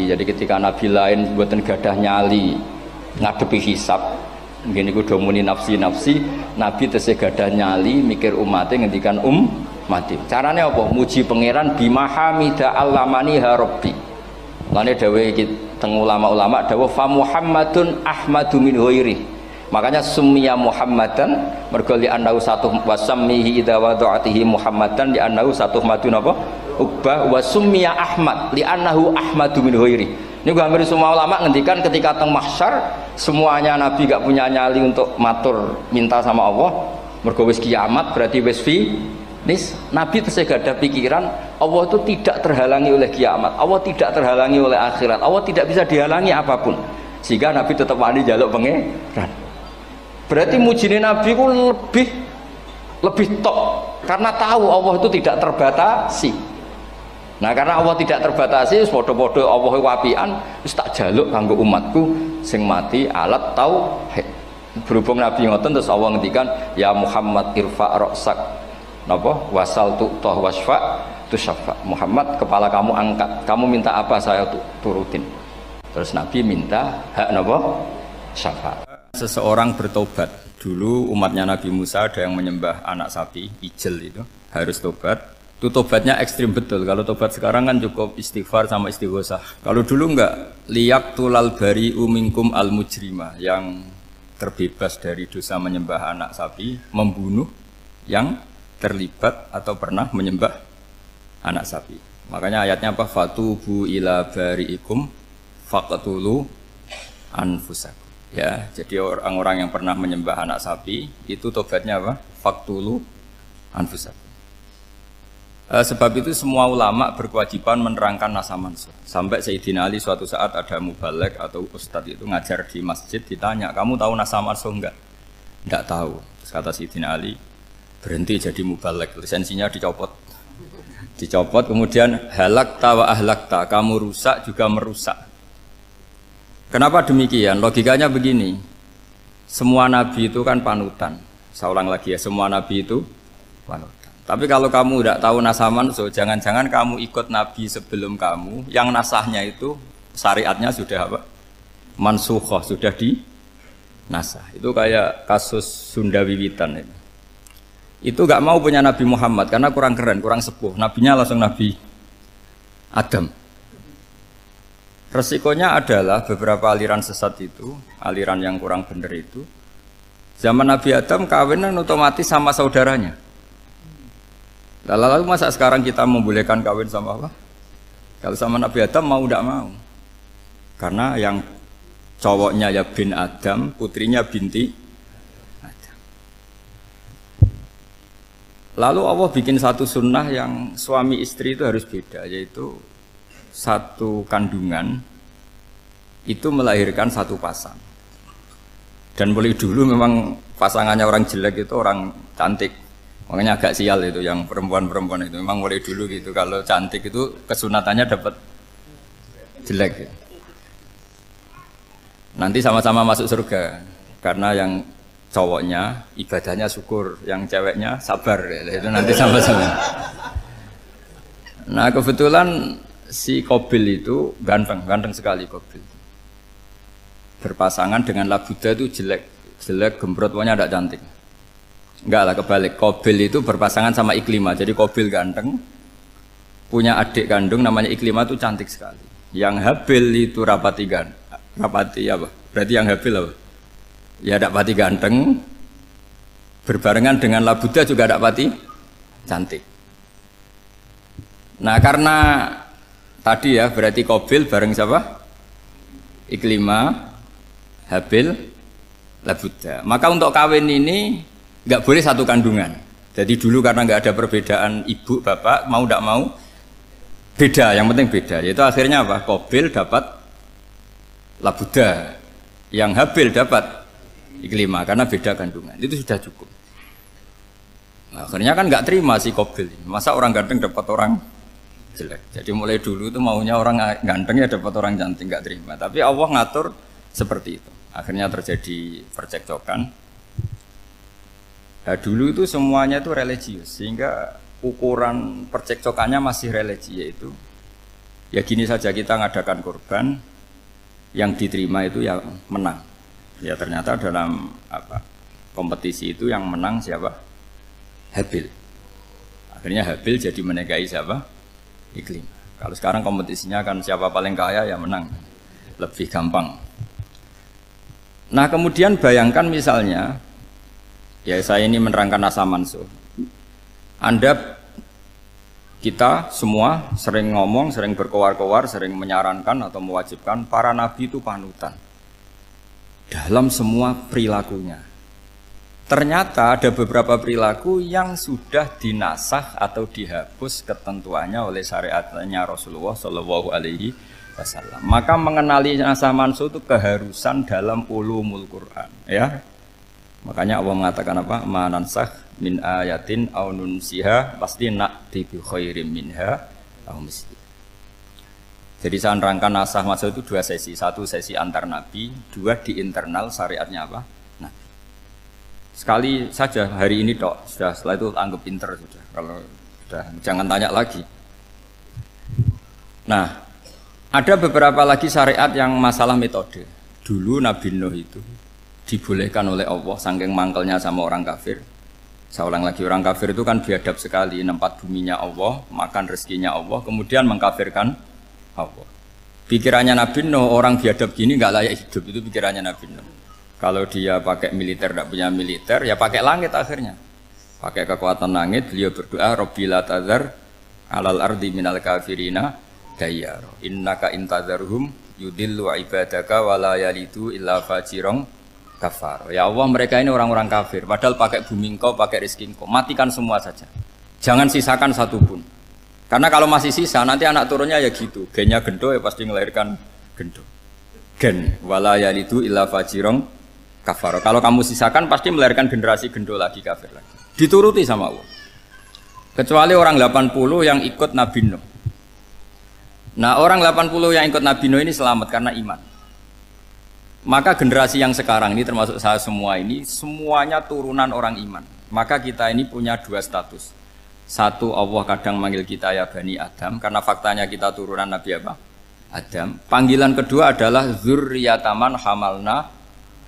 Jadi ketika Nabi lain mboten gadah nyali ngadepi hisab, ngene niku do muni nafsi, Nabi tesih gadah nyali mikir umate ngendikan mati. Carane apa? Muji pangeran bimahamida allamani ha rabbi. Lane dawuh iki teng ulama-ulama dawuh fa Muhammadun ahmadu min ghairi. Makanya summiya Muhammadan mergo li annahu satu wasammihi idza wada'atihi Muhammadan li annahu satu madun apa? Ubbah wa summiya Ahmad li annahu ahmadu min ghairi. Niku hampir semua ulama ngendikan ketika teng mahsyar semuanya nabi gak punya nyali untuk matur minta sama Allah. Mergo wis kiamat berarti wis finis. Nabi tesih gadah pikiran Allah itu tidak terhalangi oleh kiamat. Allah tidak terhalangi oleh akhirat. Allah tidak bisa dihalangi apapun. Sehingga Nabi tetap wani njaluk pangeran. Berarti mujine Nabi ku lebih tok karena tahu Allah itu tidak terbatasi. Nah karena Allah tidak terbatasi, podo-podo Allah wapian, wis tak jaluk kanggo umatku sing mati alat tauhid. Berhubung Nabi ngoten terus Allah ngendikan ya Muhammad irfa ra'sak napa wasal tu'tah wasfa tusaffa. Muhammad kepala kamu angkat, kamu minta apa saya turutin. Terus Nabi minta hak napa syafaat. Seseorang bertobat. Dulu umatnya Nabi Musa ada yang menyembah anak sapi, ijel itu, harus tobat. Itu tobatnya ekstrim betul. Kalau tobat sekarang kan cukup istighfar sama istighosah. Kalau dulu enggak, liyak tulal bari uminkum al mujrimah, yang terbebas dari dosa menyembah anak sapi, membunuh yang terlibat atau pernah menyembah anak sapi. Makanya ayatnya apa? Fatubu ila bariikum faqtulu anfusakum. Ya, jadi orang-orang yang pernah menyembah anak sapi itu tobatnya apa? Faktulu anfusakum. Sebab itu semua ulama berkewajiban menerangkan nasa mansuh. Sampai Sayyidina Ali suatu saat ada mubalek atau ustadz itu ngajar di masjid, ditanya, kamu tahu nasa mansuh enggak? Enggak tahu. Terus kata Sayyidina Ali, berhenti jadi mubalek, lisensinya dicopot. Dicopot, kemudian halakta wa ahlakta, kamu rusak juga merusak. Kenapa demikian? Logikanya begini, semua nabi itu kan panutan. Saya ulang lagi ya, semua nabi itu panutan. Tapi kalau kamu tidak tahu nasaman, so jangan-jangan kamu ikut nabi sebelum kamu, yang nasahnya itu syariatnya sudah apa? Mansukhoh, sudah di nasah. Itu kayak kasus Sunda Wiwitan itu. Itu gak mau punya Nabi Muhammad karena kurang keren, kurang sepuh. Nabinya langsung Nabi Adam. Resikonya adalah beberapa aliran sesat itu, aliran yang kurang benar itu, zaman Nabi Adam kawinan otomatis sama saudaranya. Lalu masa sekarang kita membolehkan kawin sama apa? Kalau sama Nabi Adam mau tidak mau. Karena yang cowoknya ya bin Adam, putrinya binti Adam. Lalu Allah bikin satu sunnah yang suami istri itu harus beda, yaitu satu kandungan itu melahirkan satu pasang. Dan mulai dulu memang pasangannya orang jelek itu orang cantik. Makanya agak sial itu yang perempuan-perempuan itu. Memang mulai dulu gitu. Kalau cantik itu kesunatannya dapat jelek. Ya. Nanti sama-sama masuk surga. Karena yang cowoknya ibadahnya syukur, yang ceweknya sabar. Ya. Itu nanti sama-sama. Nah kebetulan si Qabil itu ganteng sekali Qabil. Berpasangan dengan Labuda itu jelek gembrot, pokoknya tidak cantik. Enggak lah, kebalik. Qabil itu berpasangan sama Iklimah. Jadi Qabil ganteng, punya adik kandung namanya Iklimah itu cantik sekali. Yang Habil itu rapati apa? Berarti yang Habil apa? Ya rapati ganteng, berbarengan dengan Labuda juga rapati cantik. Nah karena tadi ya berarti Qabil bareng siapa? Iklimah, Habil, Labuda. Maka untuk kawin ini nggak boleh satu kandungan. Jadi dulu karena nggak ada perbedaan ibu bapak, mau tidak mau beda. Yang penting beda. Yaitu akhirnya apa? Qabil dapat Labuda, yang Habil dapat Iklimah karena beda kandungan. Itu sudah cukup. Nah, akhirnya kan nggak terima si Qabil. Masa orang ganteng dapat orang jelek. Jadi mulai dulu itu maunya orang ganteng ya dapat orang cantik, nggak terima. Tapi Allah ngatur seperti itu. Akhirnya terjadi percekcokan. Nah, dulu itu semuanya itu religius, sehingga ukuran percekcokannya masih religi, yaitu ya gini saja, kita ngadakan korban, yang diterima itu ya menang. Ya ternyata dalam kompetisi itu yang menang siapa? Habil. Akhirnya Habil jadi menikahi siapa? Iklim. Kalau sekarang kompetisinya kan siapa paling kaya ya menang, lebih gampang. Nah kemudian bayangkan misalnya, ya saya ini menerangkan asa mansuh. Kita semua sering ngomong, sering berkoar-koar, sering menyarankan atau mewajibkan para nabi itu panutan dalam semua perilakunya. Ternyata ada beberapa perilaku yang sudah dinasah atau dihapus ketentuannya oleh syariatnya Rasulullah Shallallahu Alaihi Wasallam. Maka mengenali nasah mansuh itu keharusan dalam ulumul Quran. Ya, makanya Allah mengatakan apa? Manansah min ayatin aw nunsiha pasti na'ti bi khairim minha aw misli. Jadi saya nerangkan nasah mansuh itu dua sesi. Satu sesi antar nabi, dua di internal syariatnya apa? Sekali saja hari ini dok, sudah setelah itu anggap pinter sudah. Kalau sudah jangan tanya lagi. Nah, ada beberapa lagi syariat yang masalah metode. Dulu Nabi Nuh itu dibolehkan oleh Allah saking mangkelnya sama orang kafir. Saya ulang lagi, orang kafir itu kan biadab sekali, nempat buminya Allah, makan rezekinya Allah, kemudian mengkafirkan Allah. Pikirannya Nabi Nuh, orang biadab gini nggak layak hidup, itu pikirannya Nabi Nuh. Kalau dia pakai militer, tidak punya militer, ya pakai langit akhirnya. Pakai kekuatan langit, beliau berdoa, Rabbi la tazar alal ardi minal kafirina dayyar. Innaka intazarhum yudillu ibadaka wa la yalidu illa fajirong kafar. Ya Allah, mereka ini orang-orang kafir. Padahal pakai bumi engkau, pakai rezeki engkau. Matikan semua saja. Jangan sisakan satupun. Karena kalau masih sisa, nanti anak turunnya ya gitu. Gennya gendo ya pasti melahirkan gendo. Gen, wa la yalidu illa fajirong kafar. Kalau kamu sisakan pasti melahirkan generasi gendo lagi, kafir lagi. Dituruti sama Allah. Kecuali orang 80 yang ikut Nabi Nuh. Nah orang 80 yang ikut Nabi Nuh ini selamat karena iman. Maka generasi yang sekarang ini termasuk saya semua ini semuanya turunan orang iman. Maka kita ini punya dua status. Satu, Allah kadang manggil kita ya Bani Adam, karena faktanya kita turunan Nabi apa? Adam. Panggilan kedua adalah Zurriyataman hamalna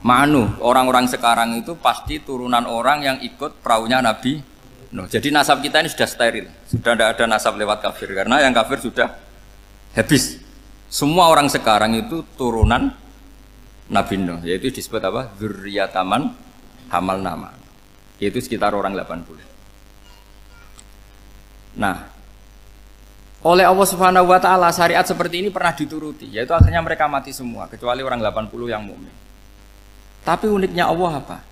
ma'anu. Orang-orang sekarang itu pasti turunan orang yang ikut perahunya Nabi Nuh. Jadi nasab kita ini sudah steril, sudah tidak ada nasab lewat kafir, karena yang kafir sudah habis. Semua orang sekarang itu turunan Nabi Nuh, yaitu disebut apa? Zurriyataman hamalna ma'anu. Yaitu sekitar orang 80. Nah, oleh Allah Subhanahu wa taala syariat seperti ini pernah dituruti, yaitu akhirnya mereka mati semua kecuali orang 80 yang mukmin. Tapi uniknya Allah apa?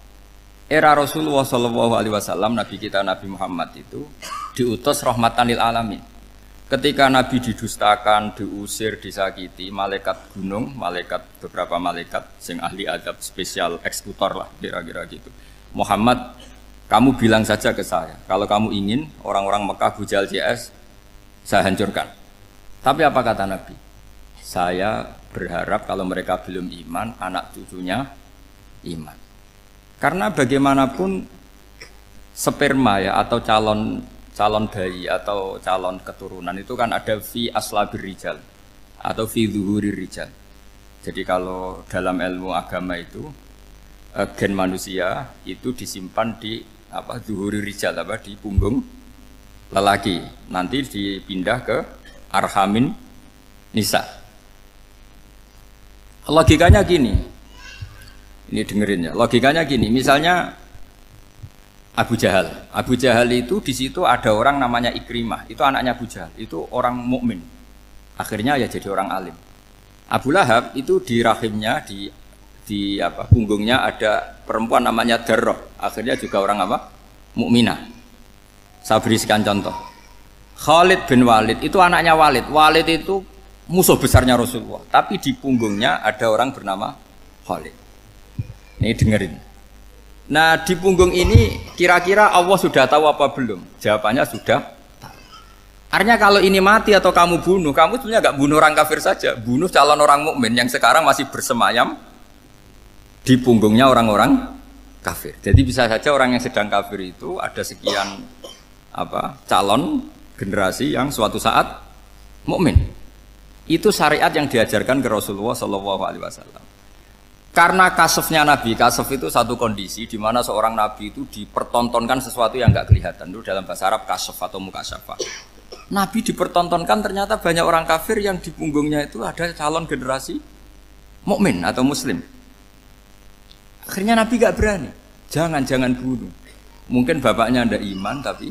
Era Rasulullah Shallallahu Alaihi Wasallam, Nabi kita Nabi Muhammad itu diutus rahmatan lil alamin. Ketika Nabi didustakan, diusir, disakiti, malaikat gunung, beberapa malaikat sing ahli adab spesial eksekutor lah kira-kira gitu. Muhammad, kamu bilang saja ke saya, kalau kamu ingin orang-orang Mekah Abu Jahal CS, saya hancurkan. Tapi apa kata Nabi? Saya berharap kalau mereka belum iman, anak cucunya iman. Karena bagaimanapun sperma ya atau calon bayi atau calon keturunan itu kan ada fi aslabir rijal atau fi zuhurir rijal. Jadi kalau dalam ilmu agama itu gen manusia itu disimpan di zuhurir rijal di punggung lelaki. Nanti dipindah ke arhamin nisa. Logikanya gini. Ini dengerin ya. Logikanya gini, misalnya Abu Jahal itu di situ ada orang namanya Ikrimah, itu anaknya Abu Jahal, itu orang mukmin. Akhirnya ya jadi orang alim. Abu Lahab itu di rahimnya di punggungnya ada perempuan namanya Darroh, akhirnya juga orang mukminah. Saya berikan contoh. Khalid bin Walid itu anaknya Walid. Walid itu musuh besarnya Rasulullah, tapi di punggungnya ada orang bernama Khalid. Ini dengerin. Nah di punggung ini kira-kira Allah sudah tahu apa belum? Jawabannya sudah tahu. Artinya kalau ini mati atau kamu bunuh, kamu sebenarnya nggak bunuh orang kafir saja, bunuh calon orang mukmin yang sekarang masih bersemayam di punggungnya orang-orang kafir. Jadi bisa saja orang yang sedang kafir itu ada sekian calon generasi yang suatu saat mukmin. Itu syariat yang diajarkan ke Rasulullah SAW. Karena kasofnya Nabi, kasof itu satu kondisi di mana seorang Nabi itu dipertontonkan sesuatu yang nggak kelihatan. Itu dalam bahasa Arab kasof atau mukasyafah. Nabi dipertontonkan ternyata banyak orang kafir yang di punggungnya itu ada calon generasi mukmin atau muslim. Akhirnya Nabi nggak berani. Jangan bunuh. Mungkin bapaknya ada iman tapi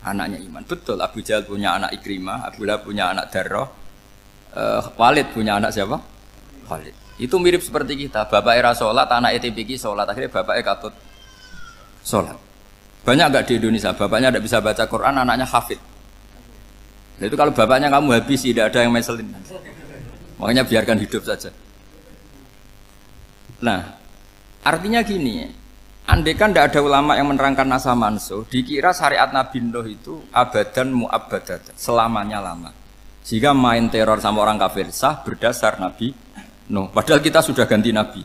anaknya iman. Betul, Abu Jahal punya anak Ikrimah, Abu Lahab punya anak Darroh, Walid punya anak siapa? Khalid. Itu mirip seperti kita, bapak era sholat, anak ETPK sholat, akhirnya bapak katut sholat. Banyak nggak di Indonesia, bapaknya tidak bisa baca Quran, anaknya hafid. Nah, itu kalau bapaknya kamu habis, tidak ada yang meselin. Makanya biarkan hidup saja. Nah, artinya gini, andai kan tidak ada ulama yang menerangkan nasa mansuh, dikira syariat Nabi Nuh itu abadan mu'abbadat, selamanya lama. Sehingga main teror sama orang kafir sah berdasar Nabi Nuh. Padahal kita sudah ganti Nabi.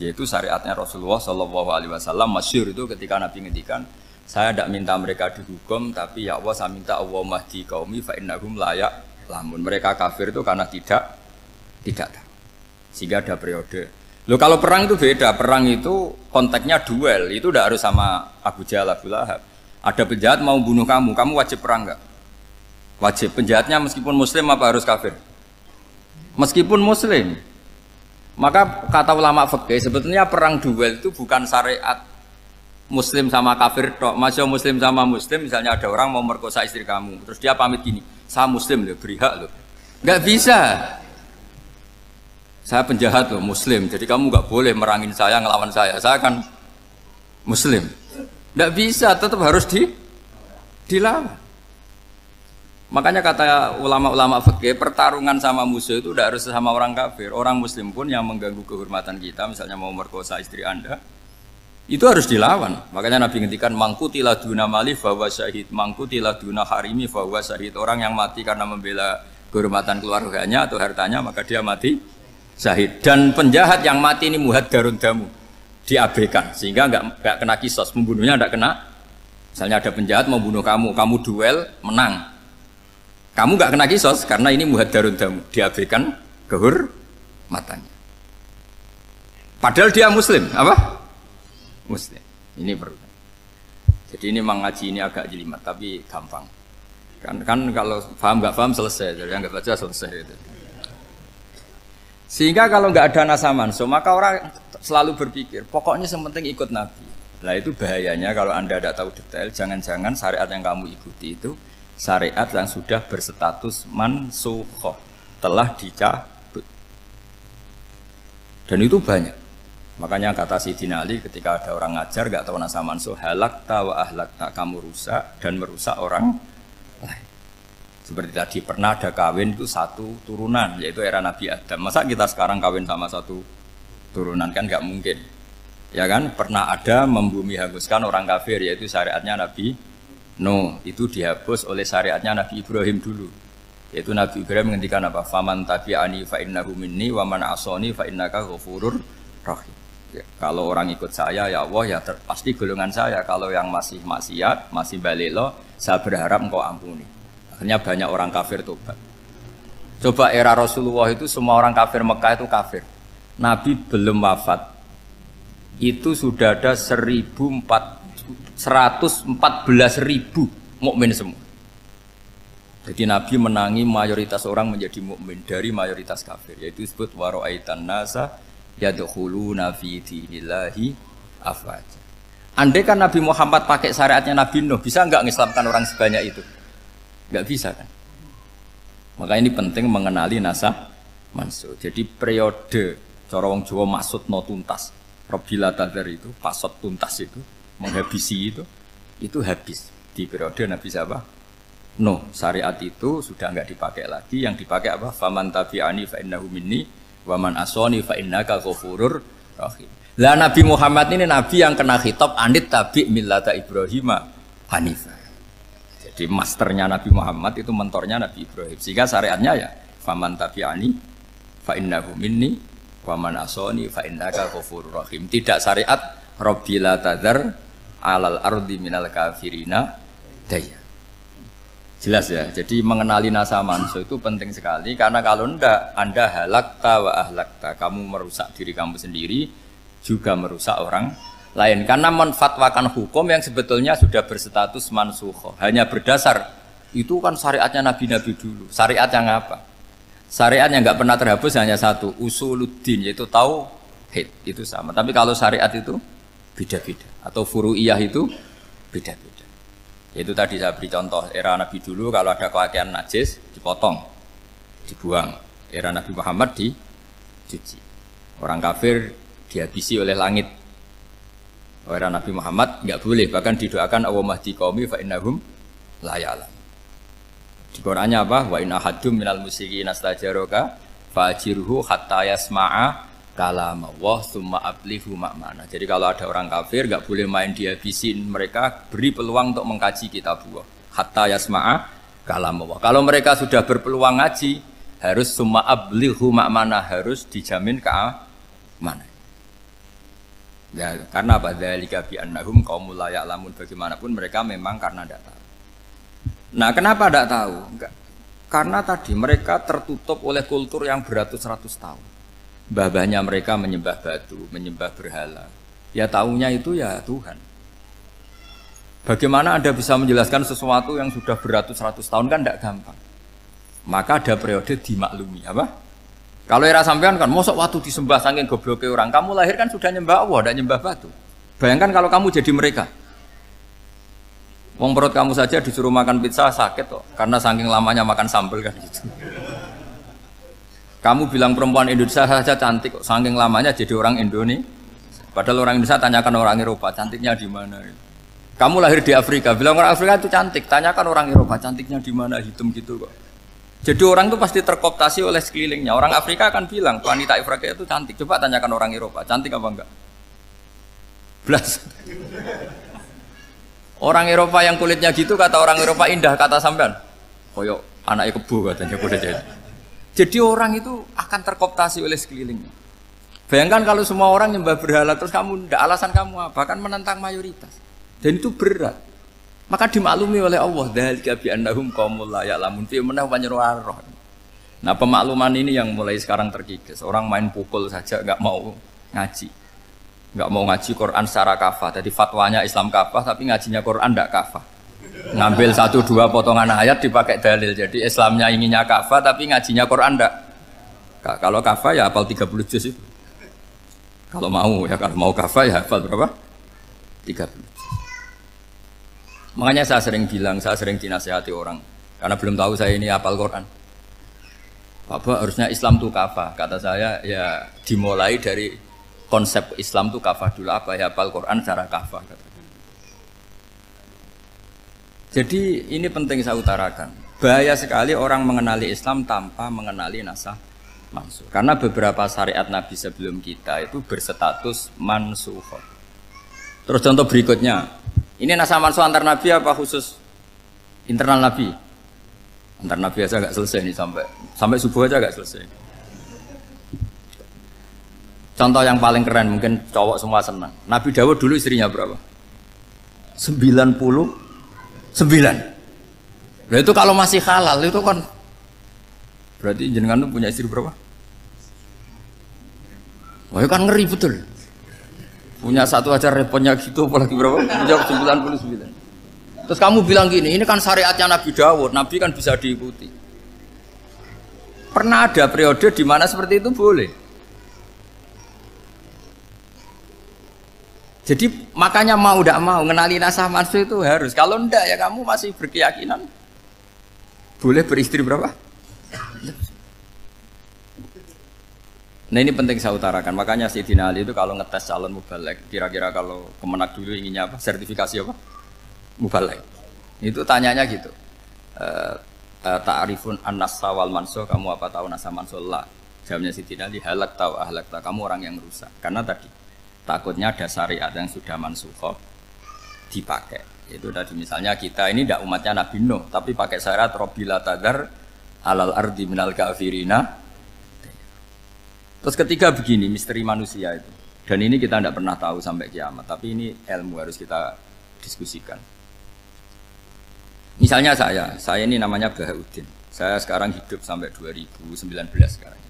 Yaitu syariatnya Rasulullah SAW masyhur itu ketika Nabi ngendikan, saya tidak minta mereka dihukum, tapi ya Allah saya minta Allah mahdi qaumi fa innahum layak lamun. Mereka kafir itu karena tidak tahu. Sehingga ada periode. Loh kalau perang itu beda, perang itu konteksnya duel, itu tidak harus sama Abu Jahal, Abu Lahab. Ada penjahat mau bunuh kamu wajib perang enggak? Wajib. Penjahatnya meskipun muslim apa harus kafir? Meskipun muslim. Maka kata ulama fikih sebetulnya perang duel itu bukan syariat muslim sama kafir tok. Masih muslim sama muslim, misalnya ada orang mau merkosa istri kamu, terus dia pamit gini, saya muslim loh, beri hak loh. Enggak bisa. Saya penjahat loh, muslim, jadi kamu enggak boleh merangin saya, ngelawan saya kan muslim. Enggak bisa, tetap harus dilawan. Makanya kata ulama-ulama fikih, pertarungan sama musuh itu tidak harus sama orang kafir. Orang muslim pun yang mengganggu kehormatan kita, misalnya mau merkosa istri Anda, itu harus dilawan. Makanya Nabi ngendikan mangkutilah duna mali fahuwa syahid, mangkutilah duna harimi fahuwa syahid. Orang yang mati karena membela kehormatan keluarganya atau hartanya, maka dia mati syahid. Dan penjahat yang mati ini muhaddarun damu, diabaikan sehingga enggak kena kisos, membunuhnya enggak kena. Misalnya ada penjahat mau bunuh kamu duel menang. Kamu nggak kena kisos karena ini muhaddarun damu, diabaikan kehormatannya. Padahal dia muslim, apa? Muslim. Ini perlu. Jadi ini mengaji ini agak jelimet, tapi gampang. Kan kalau paham nggak paham selesai, jadi yang nggak baca selesai. Gitu. Sehingga kalau nggak ada nasa mansuh, maka orang selalu berpikir, pokoknya yang penting ikut Nabi. Nah itu bahayanya kalau Anda tidak tahu detail, jangan-jangan syariat yang kamu ikuti itu syariat yang sudah berstatus mansukhoh, telah dicabut. Dan itu banyak. Makanya kata Sayyidina Ali ketika ada orang ngajar gak tahu nasa mansuh, halakta wa ahlakta, kamu rusak dan merusak orang lain. Seperti tadi pernah ada kawin itu satu turunan, yaitu era Nabi Adam. Masa kita sekarang kawin sama satu turunan, kan nggak mungkin. Ya kan, pernah ada membumi hanguskan orang kafir, yaitu syariatnya Nabi Nuh. Itu dihapus oleh syariatnya Nabi Ibrahim dulu. Yaitu Nabi Ibrahim menghentikan apa? Faman tabi'ani fa innahu minni wa man asani fa innaka ghafurur rahim. Ya, kalau orang ikut saya ya Allah ya pasti golongan saya. Kalau yang masih maksiat, masih balelo, saya berharap engkau ampuni. Akhirnya banyak orang kafir tobat. Coba era Rasulullah itu semua orang kafir Mekah itu kafir. Nabi belum wafat. Itu sudah ada 114.000 mukmin semua. Jadi Nabi menangi mayoritas orang menjadi mukmin dari mayoritas kafir, yaitu disebut wara'aitan nasa yadkhuluna fi dinillahi afwaja. Andai kan Nabi Muhammad pakai syariatnya Nabi Nuh, bisa enggak mengislamkan orang sebanyak itu? Enggak bisa kan? Maka ini penting mengenali nasah mansur. Jadi periode cara wong Jawa maksud no tuntas. Robila tadar itu, pasot tuntas itu, menghabisi itu habis di periode Nabi siapa? Nuh. Syariat itu sudah enggak dipakai lagi. Yang dipakai apa? Faman tabi'ani fa innahu minni wa man asani fa innaka ghafurur rahim. Lah Nabi Muhammad ini nabi yang kena khitab anit tabi' millata Ibrahim hanifah. Jadi masternya Nabi Muhammad itu mentornya Nabi Ibrahim. Sehingga syariatnya ya faman tabi'ani fa innahu minni wa man asani fa innaka ghafurur rahim. Tidak syariat rabbila tadzar alal ardi minal kafirina daya. Jelas ya. Jadi mengenali nasa manso itu penting sekali karena kalau enggak Anda halakta wa ahlakta, kamu merusak diri kamu sendiri juga merusak orang lain karena menfatwakan hukum yang sebetulnya sudah berstatus mansukh hanya berdasar itu kan syariatnya nabi-nabi dulu. Syariat yang apa? Syariat yang nggak pernah terhapus hanya satu, usuluddin, yaitu tauhid, itu sama. Tapi kalau syariat itu beda-beda atau furu'iyah itu beda-beda. Yaitu tadi saya beri contoh era Nabi dulu kalau ada pakaian najis dipotong, dibuang. Era Nabi Muhammad dicuci. Orang kafir dihabisi oleh langit. Era Nabi Muhammad enggak boleh, bahkan didoakan Allahumma hdi qaumi fa innahum la ya'lam. Di Qur'annya apa? Wa in ahadum minal musyrikin astajaraka fa'jirhu hatta yasma'a kalamullah tsumma ablihu ma'mana. Jadi kalau ada orang kafir enggak boleh main dihabisin mereka, beri peluang untuk mengkaji kitabullah hatta yasma'a kalamullah. Kalau mereka sudah berpeluang ngaji, harus tsumma ablihu ma'mana, harus dijamin keamanan. Ya, karena apa? Dzalika bi annahum qaumul la ya'lamun. Bagaimanapun mereka memang karena tidak tahu. Nah, kenapa tidak tahu? Enggak. Karena tadi mereka tertutup oleh kultur yang beratus-ratus tahun. Mbah-mbahnya mereka menyembah batu, menyembah berhala. Ya taunya itu ya Tuhan. Bagaimana Anda bisa menjelaskan sesuatu yang sudah beratus-ratus tahun kan tidak gampang. Maka ada periode dimaklumi, apa? Kalau era sampean kan, mosok waktu disembah saking gobloknya orang, kamu lahir kan sudah nyembah Allah, tidak nyembah batu. Bayangkan kalau kamu jadi mereka. Wong perut kamu saja disuruh makan pizza sakit kok, karena saking lamanya makan sambal kan gitu. Kamu bilang perempuan Indonesia saja cantik kok, saking lamanya jadi orang Indonesia. Padahal orang Indonesia tanyakan orang Eropa, cantiknya di mana? Kamu lahir di Afrika, bilang orang Afrika itu cantik, tanyakan orang Eropa, cantiknya di mana? Hitam gitu kok. Jadi orang itu pasti terkooptasi oleh sekelilingnya. Orang Afrika akan bilang wanita Afrika itu cantik. Coba tanyakan orang Eropa, cantik apa enggak? Belas. Orang Eropa yang kulitnya gitu kata orang Eropa indah, kata sampean. Koyok anaknya kebo katanya udah jadi. Jadi orang itu akan terkooptasi oleh sekelilingnya. Bayangkan kalau semua orang nyembah berhala terus kamu ndak, alasan kamu apa? Kan menentang mayoritas. Dan itu berat. Maka dimaklumi oleh Allah, dzalika bi annahum qaumul la ya'lamun fi manah panyeruarah. Nah, pemakluman ini yang mulai sekarang terkikis. Orang main pukul saja enggak mau ngaji. Enggak mau ngaji Quran secara kafah. Jadi fatwanya Islam kafah tapi ngajinya Quran enggak kafah. Ngambil 1-2 potongan ayat dipakai dalil. Jadi Islamnya inginnya kafah tapi ngajinya Quran enggak. Kalau kafah ya hafal 30 juz itu. Kalau mau ya, kalau mau kafah ya hafal berapa? 30. Makanya saya sering bilang, saya sering dinasihati orang karena belum tahu saya ini hafal Quran. Bapak harusnya Islam itu kafah. Kata saya ya dimulai dari konsep Islam itu kafah dulu, apa ya hafal Quran secara kafah. Jadi ini penting saya utarakan. Bahaya sekali orang mengenali Islam tanpa mengenali nasakh mansukh. Karena beberapa syariat Nabi sebelum kita itu berstatus mansukh. Terus contoh berikutnya, ini nasakh mansukh antar Nabi apa khusus internal Nabi? Antar Nabi aja nggak selesai nih sampai subuh aja nggak selesai. Contoh yang paling keren mungkin cowok semua senang. Nabi Dawud dulu istrinya berapa? 99. Nah itu kalau masih halal itu kan berarti jenengan tuh punya istri berapa? Wah kan ngeri betul. Punya satu aja repotnya gitu apalagi berapa? Punya 99. Terus kamu bilang gini, ini kan syariatnya Nabi Dawud, Nabi kan bisa diikuti. Pernah ada periode di mana seperti itu boleh. Jadi makanya mau tidak mau ngenali nasakh mansukh itu harus. Kalau enggak ya kamu masih berkeyakinan boleh beristri berapa? Nah ini penting saya utarakan. Makanya Sayyidina Ali itu kalau ngetes calon mubaligh, kira-kira kalau Kemenak dulu inginnya apa? Sertifikasi apa? Mubaligh. Itu tanyanya gitu. Ta'rifun an-nasakh wal mansukh, kamu apa tahu nasakh mansukh? La. Jawabnya Sayyidina Ali, halak tahu ahlak tahu, kamu orang yang rusak. Karena tadi takutnya ada syariat yang sudah mansukh dipakai. Itu tadi misalnya kita ini tidak umatnya Nabi Nuh, tapi pakai syariat Robbila tadar alal ardi minal kafirina. Terus ketiga begini, misteri manusia itu. Dan ini kita tidak pernah tahu sampai kiamat, tapi ini ilmu harus kita diskusikan. Misalnya saya ini namanya Bahauddin. Saya sekarang hidup sampai 2019 sekarang.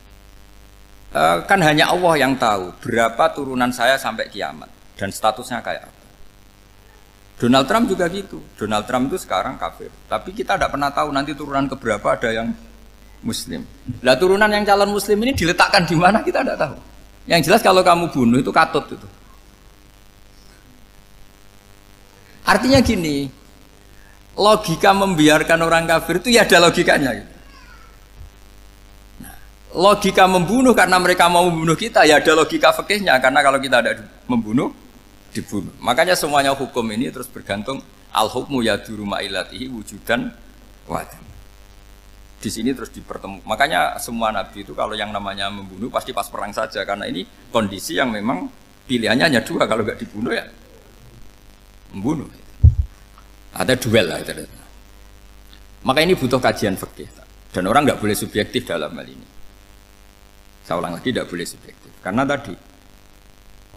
Kan hanya Allah yang tahu berapa turunan saya sampai kiamat dan statusnya kayak apa. Donald Trump juga gitu. Donald Trump itu sekarang kafir, tapi kita tidak pernah tahu nanti turunan keberapa ada yang Muslim. Lah turunan yang calon Muslim ini diletakkan di mana kita tidak tahu. Yang jelas kalau kamu bunuh itu katut itu. Artinya gini, logika membiarkan orang kafir itu ya ada logikanya. Gitu. Logika membunuh karena mereka mau membunuh kita ya ada logika fikihnya, karena kalau kita ada membunuh dibunuh. Makanya semuanya hukum ini terus bergantung al-hukmu yaduru ma'ilatihi wujudan wadam. Di sini terus dipertemukan. Makanya semua nabi itu kalau yang namanya membunuh pasti pas perang saja, karena ini kondisi yang memang pilihannya hanya dua, kalau nggak dibunuh ya membunuh. Ada duel lah itu. Maka ini butuh kajian fikih dan orang nggak boleh subjektif dalam hal ini. Saya ulang lagi, tidak boleh subjektif. Karena tadi,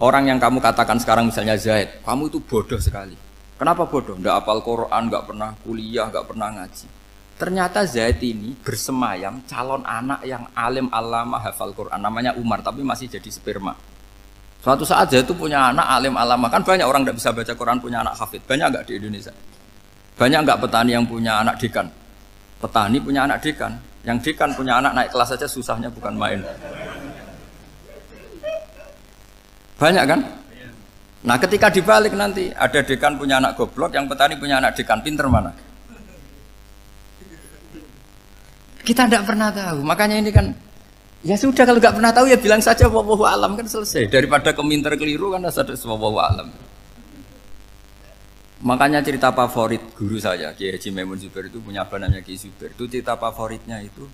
orang yang kamu katakan sekarang misalnya Zaid, kamu itu bodoh sekali. Kenapa bodoh? Nggak hafal Quran, nggak pernah kuliah, nggak pernah ngaji. Ternyata Zaid ini bersemayam calon anak yang alim alama hafal Quran. Namanya Umar, tapi masih jadi sperma. Suatu saat Zaid itu punya anak alim alama. Kan banyak orang nggak bisa baca Quran punya anak hafid. Banyak nggak di Indonesia? Banyak nggak petani yang punya anak dekan? Petani punya anak dekan. Yang dekan punya anak naik kelas saja susahnya bukan main. Banyak kan? Nah ketika dibalik nanti ada dekan punya anak goblok, yang petani punya anak dekan pinter mana? Kita tidak pernah tahu. Makanya ini kan ya sudah, kalau nggak pernah tahu ya bilang saja wallahu alam, kan selesai. Daripada keminter keliru kan ada wallahu alam. Makanya cerita favorit guru saya, Kiai Haji Maimun Zubair itu punya apa namanya Kiai Zubair. Itu cerita favoritnya itu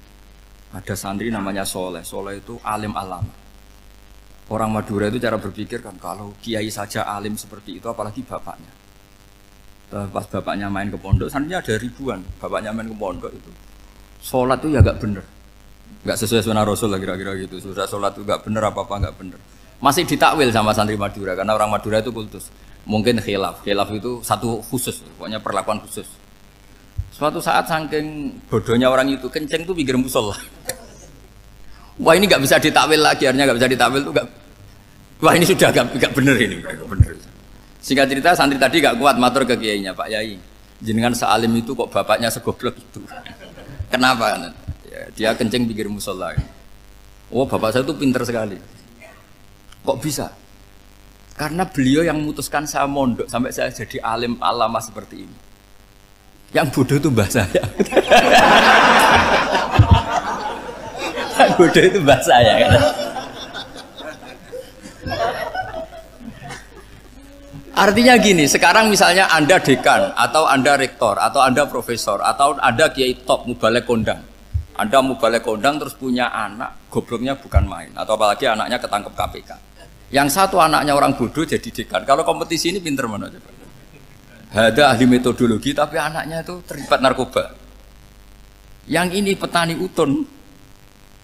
ada santri namanya Soleh. Soleh itu alim alama. Orang Madura itu cara berpikir kan kalau kiai saja alim seperti itu, apalagi bapaknya. Pas bapaknya main ke pondok, santrinya ada ribuan. Bapaknya main ke pondok itu, sholat itu ya gak bener, gak sesuai sunnah Rasul lah kira-kira gitu. Sudah sholat itu gak bener, apa-apa gak bener. Masih ditakwil sama santri Madura, karena orang Madura itu kultus. Mungkin khilaf itu satu khusus, pokoknya perlakuan khusus. Suatu saat saking bodohnya orang itu, kenceng tuh pinggir musola. Wah ini nggak bisa ditakwil lagi, akhirnya nggak bisa ditakwil tuh nggak. Wah ini sudah nggak bener ini, nggak bener. Singkat cerita santri tadi nggak kuat matur ke kiainya, Pak Yai, jenengan sealim itu kok bapaknya segoblok itu. Kenapa? Ya, dia kenceng pinggir musola. Oh bapak saya tuh pinter sekali. Kok bisa? Karena beliau yang memutuskan saya mondok sampai saya jadi alim alama seperti ini. Yang bodoh itu mbah saya. Bodoh itu mbah saya kan. Artinya gini, sekarang misalnya Anda dekan, atau Anda rektor, atau Anda profesor, atau Anda kiai top, mubalek kondang. Anda mubalek kondang terus punya anak, gobloknya bukan main. Atau apalagi anaknya ketangkep KPK. Yang satu anaknya orang bodoh jadi dekan. Kalau kompetisi ini pinter mana coba? Ada ahli metodologi, tapi anaknya itu terlibat narkoba. Yang ini petani utun,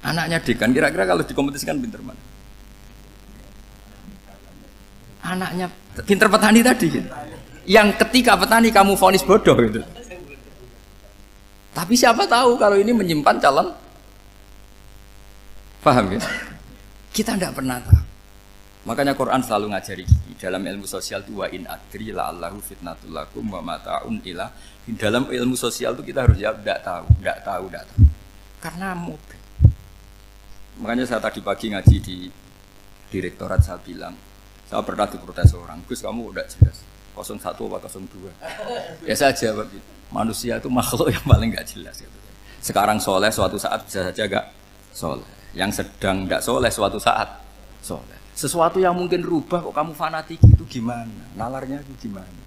anaknya dekan. Kira-kira kalau dikompetisikan pinter mana? Anaknya pinter petani tadi gitu. Yang ketika petani kamu vonis bodoh gitu. Tapi siapa tahu kalau ini menyimpan calon. Paham ya? Kita tidak pernah tahu. Makanya Quran selalu ngajari dalam ilmu sosial itu wa in adri la'allahu fitnatul lakum wa mata'un ila. Dalam ilmu sosial itu kita harus jawab tidak tahu. Karena mobil. Makanya saya tadi pagi ngaji di direktorat saya bilang, saya pernah diprotes orang, Gus kamu udah jelas 01 apa 02. Ya saya jawab gitu. Manusia itu makhluk yang paling gak jelas gitu. Sekarang soleh suatu saat bisa saja gak soleh. Yang sedang gak soleh suatu saat soleh. Sesuatu yang mungkin rubah kok kamu fanatik itu gimana? Nalarnya itu gimana?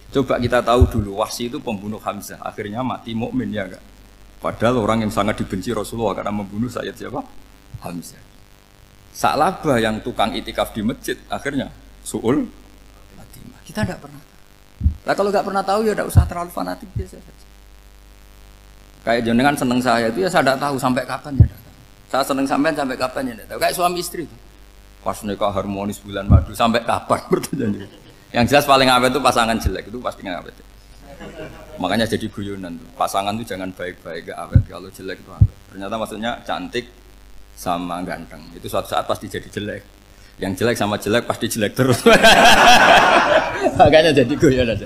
Coba kita tahu dulu Wahsy itu pembunuh Hamzah, akhirnya mati mukmin ya enggak? Padahal orang yang sangat dibenci Rasulullah karena membunuh Sayyid siapa? Hamzah. Sa'labah yang tukang itikaf di masjid akhirnya su'ul khatimah. Kita tidak pernah. Nah kalau nggak pernah tahu ya tidak usah terlalu fanatik biasa saja. Kayak jenengan seneng saya itu ya saya tidak tahu sampai kapan ya. Saya seneng sampean sampai kapan ya tidak tahu. Kayak suami istri itu. Pas nikah harmonis bulan madu sampai kapan berarti. Yang jelas paling awet itu pasangan jelek itu pasti nggak awet. Makanya jadi guyonan tuh. Pasangan itu jangan baik-baik gak awet. Kalau jelek itu awet. Ternyata maksudnya cantik sama ganteng itu suatu saat pasti jadi jelek. Yang jelek sama jelek pasti jelek terus. Makanya jadi guyonan.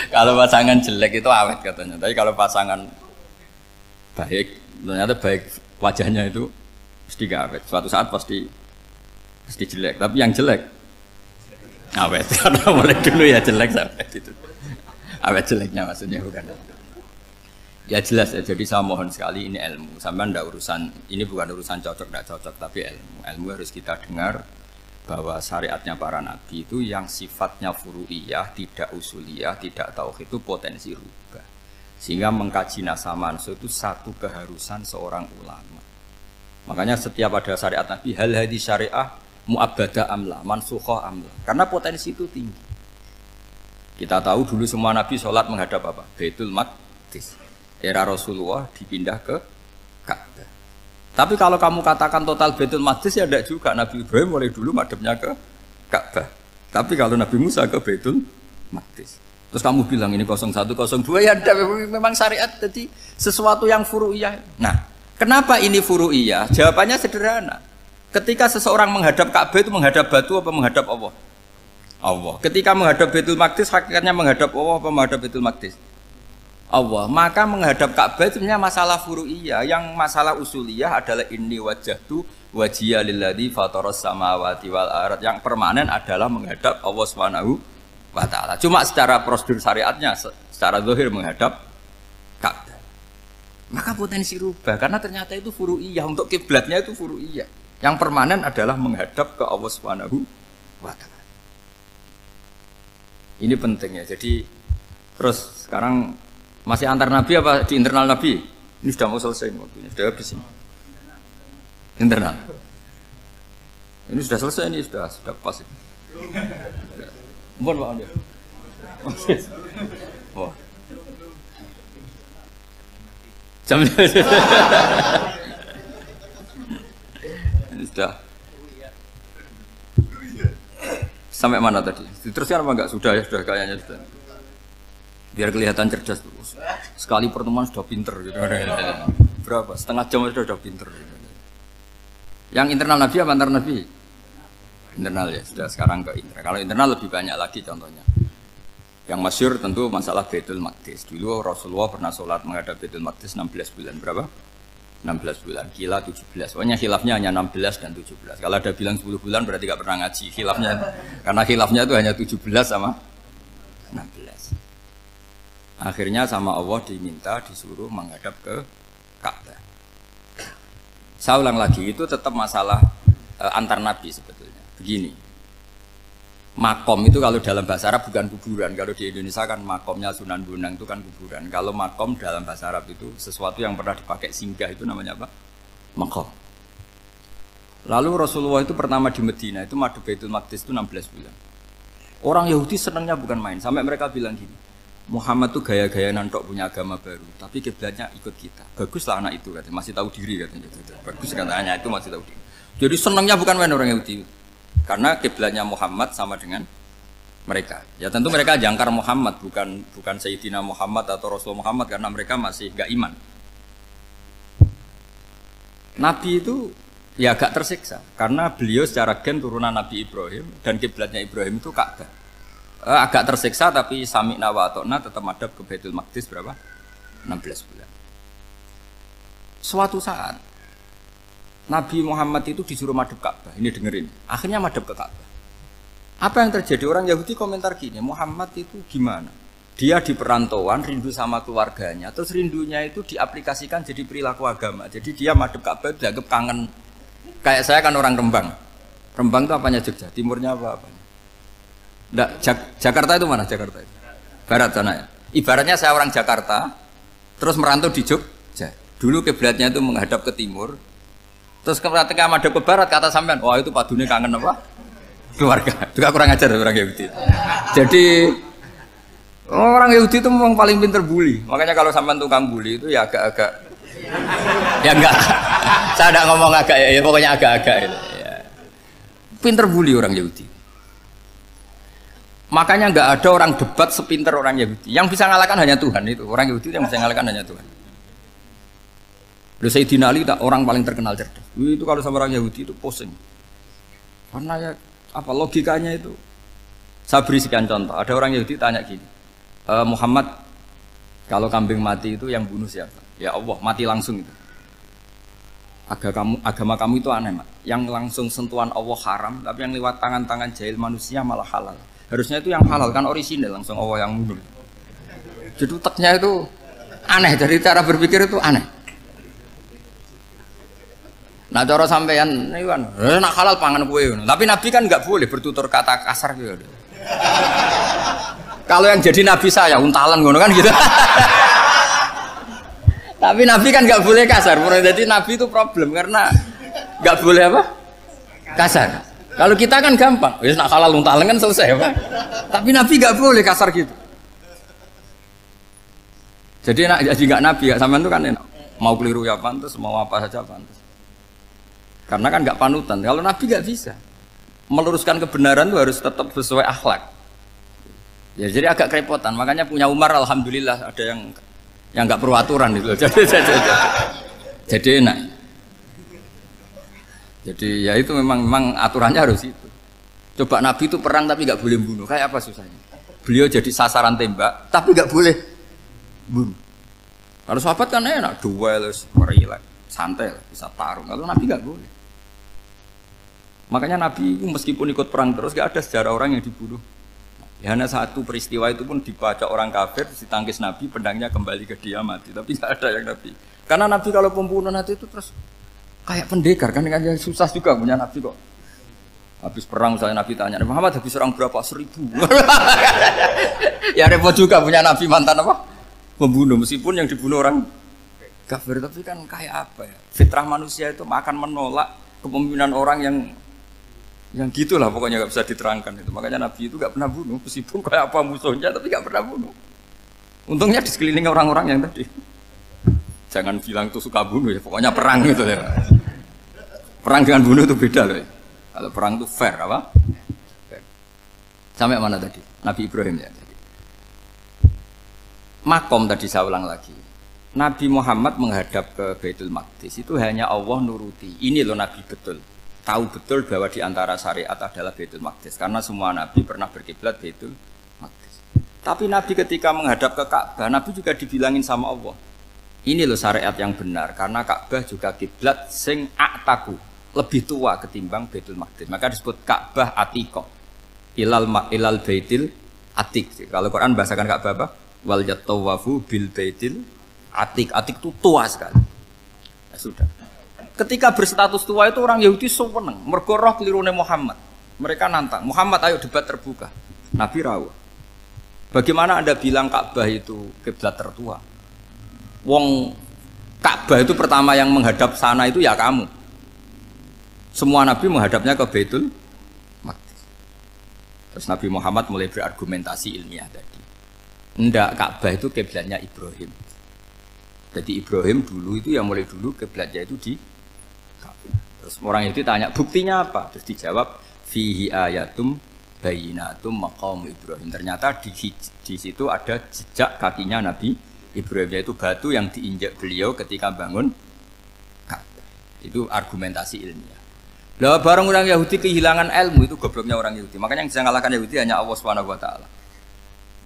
Kalau pasangan jelek itu awet katanya. Tapi kalau pasangan baik, ternyata baik wajahnya itu pasti gak awet. Suatu saat pasti jelek. Tapi yang jelek awet. Karena mulai dulu ya jelek sampai gitu. Awet jeleknya maksudnya bukan. Ya jelas ya, jadi saya mohon sekali ini ilmu. Sampai ndak urusan, ini bukan urusan cocok ndak cocok, tapi ilmu. Ilmu harus kita dengar bahwa syariatnya para nabi itu yang sifatnya furu'iyah, tidak usuliyah, tidak tauhid itu potensi rubah. Sehingga mengkaji nasah mansuh itu satu keharusan seorang ulama. Makanya setiap ada syariat nabi, hal hadis syariah mu'abbadah amla, mansukhah amla. Karena potensi itu tinggi. Kita tahu dulu semua nabi sholat menghadap apa? Baitul Maqdis. Era Rasulullah dipindah ke Ka'bah. Tapi kalau kamu katakan total Baitul Maqdis ya tidak juga. Nabi Ibrahim mulai dulu madhabnya ke Ka'bah. Tapi kalau Nabi Musa ke Baitul Maqdis. Terus kamu bilang ini 01, 02 ya ada, memang syariat jadi sesuatu yang furu'iyah. Nah, kenapa ini furu'iyah? Jawabannya sederhana. Ketika seseorang menghadap Ka'bah itu menghadap batu apa menghadap Allah? Allah. Ketika menghadap Baitul Maqdis hakikatnya menghadap Allah apa menghadap Baitul Maqdis? Allah. Maka menghadap Ka'bah itu sebenarnya masalah furu'iyah. Yang masalah usuliyah adalah inni wajjahtu wajhiya lilladzi fataras samawati wal ardh. Yang permanen adalah menghadap Allah Subhanahu wa taala. Cuma secara prosedur syariatnya secara zahir menghadap Ka'bah. Maka potensi rubah karena ternyata itu furu'iyah. Untuk kiblatnya itu furu'iyah. Yang permanen adalah menghadap ke Allah Subhanahu wa taala. Ini penting ya. Jadi terus sekarang masih antar nabi apa di internal nabi? Ini sudah mau selesai waktunya, sudah habis ini. Internal. Ini sudah selesai, ini sudah pas. Mohon maaf ya. Wah. Jam ini sudah. Sampai mana tadi? Diteruskan apa enggak? Sudah ya, sudah kayaknya sudah. Biar kelihatan cerdas terus. Sekali pertemuan sudah pinter gitu. Berapa? Setengah jam sudah pinter. Yang internal nabi apa antar nabi? Internal ya, sudah sekarang ke internal. Kalau internal lebih banyak lagi contohnya. Yang masyhur tentu masalah Baitul Maqdis. Dulu Rasulullah pernah sholat menghadap Baitul Maqdis 16 bulan. Berapa? 16 bulan. Kila 17. Pokoknya khilafnya hanya 16 dan 17. Kalau ada bilang 10 bulan berarti gak pernah ngaji. Khilafnya, karena khilafnya itu hanya 17 sama 16. Akhirnya sama Allah diminta disuruh menghadap ke Ka'bah. Saya ulang lagi, itu tetap masalah antar nabi sebetulnya. Begini, Makom itu kalau dalam bahasa Arab bukan kuburan. Kalau di Indonesia kan makomnya Sunan Bonang itu kan kuburan. Kalau makom dalam bahasa Arab itu sesuatu yang pernah dipakai singgah itu namanya apa? Makom. Lalu Rasulullah itu pertama di Medina itu madhep Baitul Maqdis itu 16 bulan. Orang Yahudi senangnya bukan main. Sampai mereka bilang gini, Muhammad tuh gaya-gaya nantok punya agama baru. Tapi kiblatnya ikut kita. Baguslah anak itu katanya. Masih tahu diri katanya. Bagus katanya itu masih tahu diri. Jadi senangnya bukan main orang Yahudi. Karena kiblatnya Muhammad sama dengan mereka. Ya tentu mereka jangkar Muhammad, bukan Sayyidina Muhammad atau Rasul Muhammad karena mereka masih gak iman. Nabi itu ya agak tersiksa karena beliau secara gen turunan Nabi Ibrahim dan kiblatnya Ibrahim itu Ka'bah. Agak tersiksa tapi sami'na wa ata'na tetap madhab ke Baitul Maqdis berapa? 16 bulan. Suatu saat Nabi Muhammad itu disuruh madhab Ka'bah. Ini dengerin. Akhirnya madhab ke Ka'bah. Apa yang terjadi? Orang Yahudi komentar gini, Muhammad itu gimana? Dia di perantauan, rindu sama keluarganya. Terus rindunya itu diaplikasikan jadi perilaku agama. Jadi dia madhab Ka'bah dianggap kangen. Kayak saya kan orang Rembang. Rembang itu apanya Jogja? Timurnya apa-apa? Nggak, Jakarta itu mana Jakarta itu? Barat sana ya? Ibaratnya saya orang Jakarta, terus merantau di Jogja. Dulu kiblatnya itu menghadap ke timur. Terus ketika madhab ke barat kata sampean, wah itu padune kangen apa? Keluarga. Itu kurang ajar orang Yahudi. Jadi orang Yahudi itu memang paling pinter bully. Makanya kalau sampean tukang bully itu ya agak-agak ya enggak. Saya enggak ngomong agak ya pokoknya agak-agak itu. Ya. Pinter bully orang Yahudi. Makanya enggak ada orang debat sepinter orang Yahudi. Yang bisa ngalahkan hanya Tuhan itu. Orang Yahudi yang bisa ngalahkan hanya Tuhan. Udah Sayyidina Ali tak orang paling terkenal cerdas. Itu kalau sama orang Yahudi itu pusing. Karena ya apa logikanya itu? Saya beri sekian contoh. Ada orang Yahudi tanya gini, Muhammad, kalau kambing mati itu yang bunuh siapa? Ya Allah, mati langsung itu. Agama kamu itu aneh, Mak. Yang langsung sentuhan Allah haram, tapi yang lewat tangan-tangan jahil manusia malah halal. Harusnya itu yang halal kan orisinal, langsung Allah yang bunuh. Jadi uteknya itu aneh, dari cara berpikir itu aneh. Nah cara sampean ini kan, nak halal pangan kue. Tapi Nabi kan nggak boleh bertutur kata kasar gitu. Kalau yang jadi Nabi saya untalan ngono kan gitu. Tapi Nabi kan nggak boleh kasar. Jadi Nabi itu problem karena nggak boleh apa? Kasar. Kalau kita kan gampang, wis nak halal untalan kan selesai apa? Tapi Nabi nggak boleh kasar gitu. Jadi nak jadi nggak Nabi, ya sampean itu kan enak. Mau keliru ya pantas, mau apa saja pantas. Karena kan nggak panutan. Kalau Nabi nggak bisa meluruskan kebenaran itu harus tetap sesuai akhlak. Ya jadi agak kerepotan. Makanya punya Umar alhamdulillah ada yang nggak perlu aturan itu. Jadi enak. Jadi ya itu memang aturannya harus itu. Coba Nabi itu perang tapi nggak boleh bunuh. Kayak apa susahnya? Beliau jadi sasaran tembak tapi nggak boleh bunuh. Kalau sahabat kan enak, duel, relax, santai, bisa tarung. Kalau Nabi nggak boleh. Makanya Nabi meskipun ikut perang terus gak ada sejarah orang yang dibunuh. Ya, hanya satu peristiwa itu pun dibaca orang kafir, ditangkis Nabi, pedangnya kembali ke dia mati. Tapi gak ada yang Nabi. Karena Nabi kalau pembunuh nanti itu terus kayak pendekar kan susah juga punya Nabi kok. Habis perang misalnya Nabi tanya, Muhammad habis serang berapa? 1000. Ya repot juga punya Nabi mantan apa? Pembunuh meskipun yang dibunuh orang kafir, tapi kan kayak apa ya? Fitrah manusia itu akan menolak kepemimpinan orang yang gitulah pokoknya nggak bisa diterangkan itu. Makanya Nabi itu nggak pernah bunuh meskipun kayak apa musuhnya tapi nggak pernah bunuh. Untungnya di sekeliling orang-orang yang tadi. Jangan bilang tuh suka bunuh ya, pokoknya perang gitu ya. Perang dengan bunuh itu beda loh. Ya. Kalau perang itu fair apa? Fair. Sampai mana tadi? Nabi Ibrahim ya. Makom tadi saya ulang lagi. Nabi Muhammad menghadap ke Baitul Maqdis itu hanya Allah nuruti. Ini loh Nabi betul. Tahu betul bahwa di antara syariat adalah Baitul Maqdis karena semua Nabi pernah berkiblat Baitul Maqdis. Tapi Nabi ketika menghadap ke Ka'bah, Nabi juga dibilangin sama Allah. Ini loh syariat yang benar karena Ka'bah juga kiblat sing a'taku, lebih tua ketimbang Baitul Maqdis. Maka disebut Ka'bah Atiqah. Ilal Baitil Atiq. Kalau Quran bahasakan Ka'bah apa? Wal yatawafu bil Baitil Atiq. Atiq itu tua sekali. Ya sudah. Ketika berstatus tua itu orang Yahudi seneng, mergo roh kelirune Muhammad. Mereka nantang, Muhammad ayo debat terbuka. Nabi rawuh. Bagaimana Anda bilang Ka'bah itu kiblat tertua? Wong Ka'bah itu pertama yang menghadap sana itu ya kamu. Semua Nabi menghadapnya ke Baitul Maqdis. Terus Nabi Muhammad mulai berargumentasi ilmiah tadi. Enggak, Ka'bah itu kiblatnya Ibrahim. Jadi Ibrahim dulu itu yang mulai dulu kiblatnya itu di Ka'bah. Terus orang itu tanya, buktinya apa? Terus dijawab, fihi ayatum bayinatum maqam Ibrahim. Ternyata di situ ada jejak kakinya Nabi Ibrahim, yaitu batu yang diinjak beliau ketika bangun Ka'bah. Itu argumentasi ilmiah. Lah barang orang Yahudi kehilangan ilmu, itu gobloknya orang Yahudi. Makanya yang bisa mengalahkan Yahudi hanya Allah Subhanahu wa taala.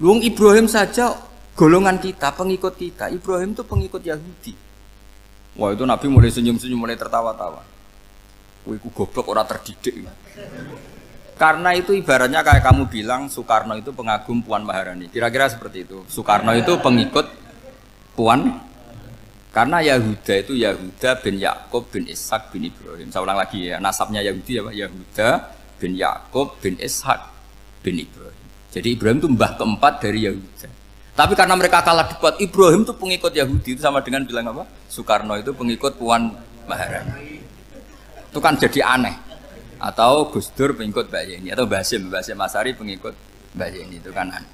Luang Ibrahim saja golongan kita, pengikut kita. Ibrahim itu pengikut Yahudi. Wah, itu Nabi mulai senyum-senyum, mulai tertawa-tawa. Wah, itu goblok, orang terdidik. Karena itu ibaratnya kayak kamu bilang Soekarno itu pengagum Puan Maharani. Kira-kira seperti itu. Soekarno itu pengikut Puan. Karena Yahuda itu Yahuda bin Yakub bin Ishak bin Ibrahim. Saya ulang lagi ya, nasabnya Yahudi ya Pak. Yahuda bin Yakub bin Ishak bin Ibrahim. Jadi Ibrahim itu mbah keempat dari Yahuda. Tapi karena mereka kalah debat, Ibrahim itu pengikut Yahudi. Itu sama dengan bilang apa? Soekarno itu pengikut Puan Maharani. Itu kan jadi aneh. Atau Gus Dur pengikut Mbak Yeni. Atau Basim Asari pengikut Mbak Yeni. Itu kan aneh.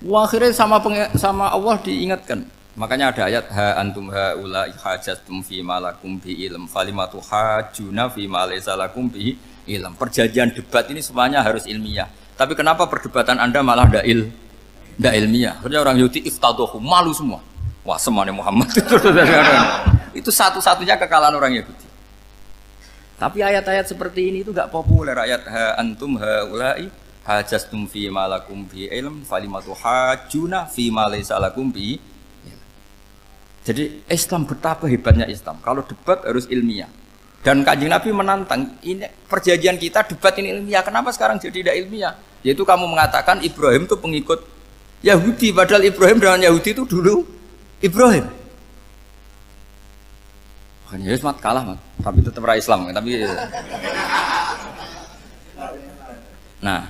Wah, akhirnya sama Allah diingatkan. Makanya ada ayat ha antum haula hajjatum fi malakum bi ilm falimatu hajuna fi ma laysa lakum bi ilm. Perjanjian debat ini semuanya harus ilmiah. Tapi kenapa perdebatan Anda malah ndak ilmiah? Akhirnya orang Yahudi iftadohu, malu semua. Wah, semuanya Muhammad itu satu-satunya kekalahan orang Yahudi. Tapi ayat-ayat seperti ini itu enggak populer. Ayat ha antum haula'i hajjastum fi malakum bi ilm falimatu hajuna fi ma laysa lakum bi. Jadi Islam betapa hebatnya Islam. Kalau debat harus ilmiah. Dan Kanjeng Nabi menantang, ini perjanjian kita debat ini ilmiah. Kenapa sekarang jadi tidak ilmiah? Yaitu kamu mengatakan Ibrahim itu pengikut Yahudi. Padahal Ibrahim dengan Yahudi itu dulu Ibrahim. Makanya ya semat kalah, mat. Tapi tetap ra Islam. Tapi nah,